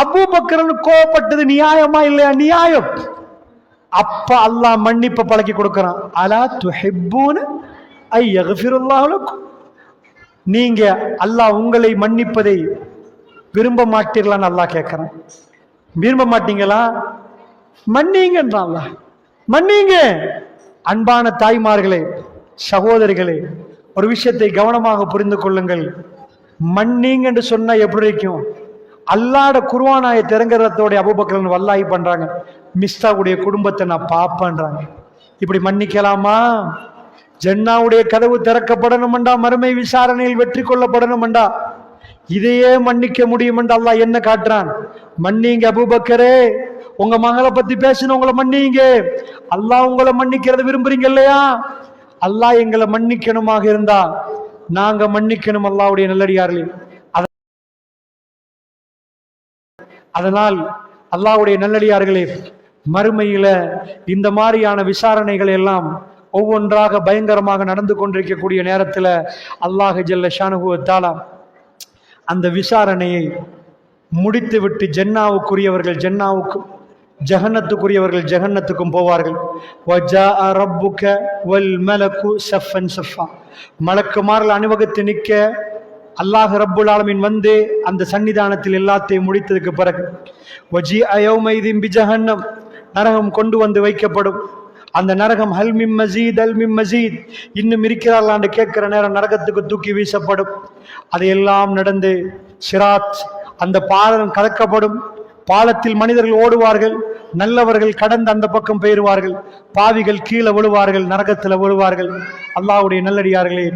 அபூபக்கர்னு கோவப்பட்டது நியாயமா இல்லையா? நியாயம். அப்ப அல்லாஹ் மன்னிப்பை பழக்கி கொடுக்கிறான். அலா துஹிப்பூன ஐ யக்ஃபிருல்லாஹு லக்கும், நீங்க அல்லாஹ் உங்களை மன்னிப்பதை விரும்ப மாட்டீர்களான்னு அல்லாஹ் கேட்கிறான். விரும்ப மாட்டீங்களா? மன்னிங்கன்றான் அல்லாஹ். மன்னிங்க. அன்பான தாய்மார்களே, சகோதரிகளே, ஒரு விஷயத்தை கவனமாக புரிந்து கொள்ளுங்கள். மன்னிங்க என்று சொன்னா எப்படி இருக்கும்? அல்லாட குர்ஆனாய திறங்கிறதோட அபூபக்கர் வல்லாஹி பண்றாங்க, மிஸ்தாவுடைய குடும்பத்தை நான் பாப்பேன்றாங்க. இப்படி மன்னிக்கலாமா? ஜன்னாவுடைய கதவு திறக்கப்படணும்டா, மறுமை விசாரணையில் வெற்றி கொள்ளப்படணும்டா, இதையே மன்னிக்க முடியும் என்று அல்லாஹ் என்ன காட்டுறான்? மன்னிங்க அபூபக்கரே, உங்க மகளை பத்தி பேசணும், உங்களை மன்னிங்க. அல்லாஹ் உங்களை மன்னிக்கிறத விரும்புறீங்க இல்லையா? அல்லாஹ் எங்களை மன்னிக்கணுமாக இருந்தா நாங்க மன்னிக்கணும் அல்லாஹ்வுடைய நல்லடியார்களே. அதனால் அல்லாஹ்வுடைய நல்லடியார்களே, மறுமையில இந்த மாதிரியான விசாரணைகள் எல்லாம் ஒவ்வொன்றாக பயங்கரமாக நடந்து கொண்டிருக்கக்கூடிய நேரத்தில் அல்லாஹ் ஜல்ல ஷானுஹு வ தஆலா அந்த விசாரணையை முடித்துவிட்டு ஜன்னாவுக்குரியவர்கள் ஜன்னாவுக்கும், ஜஹன்னத்துக்குரியவர்கள் ஜஹன்னத்துக்கும் போவார்கள். வஜாஅ ரப்புக வல் மலக்கு ஸஃபன் ஸஃபா, மலக்குமார்கள் அணிவகுத்து நிற்க அல்லாஹ் ரப்புல் ஆலமீன் வந்து அந்த சன்னிதானத்தில் எல்லாத்தையும் முடித்ததுக்கு பிறகு வஜீஅ யௌமைதின் பிஜஹன்னம், நரகம் கொண்டு வந்து வைக்கப்படும். அந்த நரகம் ஹல் மின் மஸீத் அல் மின் மஸீத், இன்னும் இருக்கிறார்களான்னு கேட்கிற நேரம் நரகத்துக்கு தூக்கி வீசப்படும். அதையெல்லாம் நடந்து சிராத், அந்த பாலம் கலக்கப்படும். பாலத்தில் மனிதர்கள் ஓடுவார்கள், நல்லவர்கள் கடந்து அந்த பக்கம் போயிடுவார்கள், பாவிகள் கீழே விழுவார்கள், நரகத்தில் விழுவார்கள். அல்லாஹ்வுடைய நல்லடியார்களே,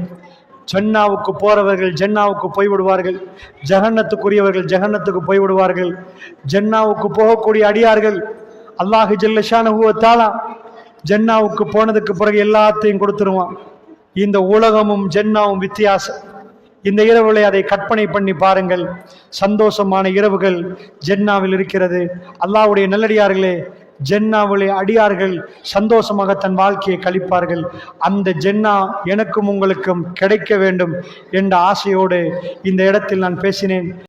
ஜன்னாவுக்கு போறவர்கள் ஜன்னாவுக்கு போய்விடுவார்கள், ஜஹன்னத்துக்குரியவர்கள் ஜஹன்னத்துக்கு போய்விடுவார்கள். ஜன்னாவுக்கு போகக்கூடிய அடியார்கள் அல்லாஹ் ஜல்ல ஷானஹு வ தஆலா ஜன்னாவுக்கு போனதுக்கு பிறகு எல்லாத்தையும் கொடுத்துருவான். இந்த உலகமும் ஜன்னாவும் வித்தியாசம். இந்த இரவுகளை அதை கற்பனை பண்ணி பாருங்கள். சந்தோஷமான இரவுகள் ஜன்னாவில் இருக்கிறது. அல்லாஹ்வுடைய நல்லடியார்களே, ஜன்னாவிலே அடியார்கள் சந்தோஷமாக தன் வாழ்க்கையை கழிப்பார்கள். அந்த ஜன்னா எனக்கும் உங்களுக்கும் கிடைக்க வேண்டும் என்ற ஆசையோடு இந்த இடத்தில் நான் பேசினேன்.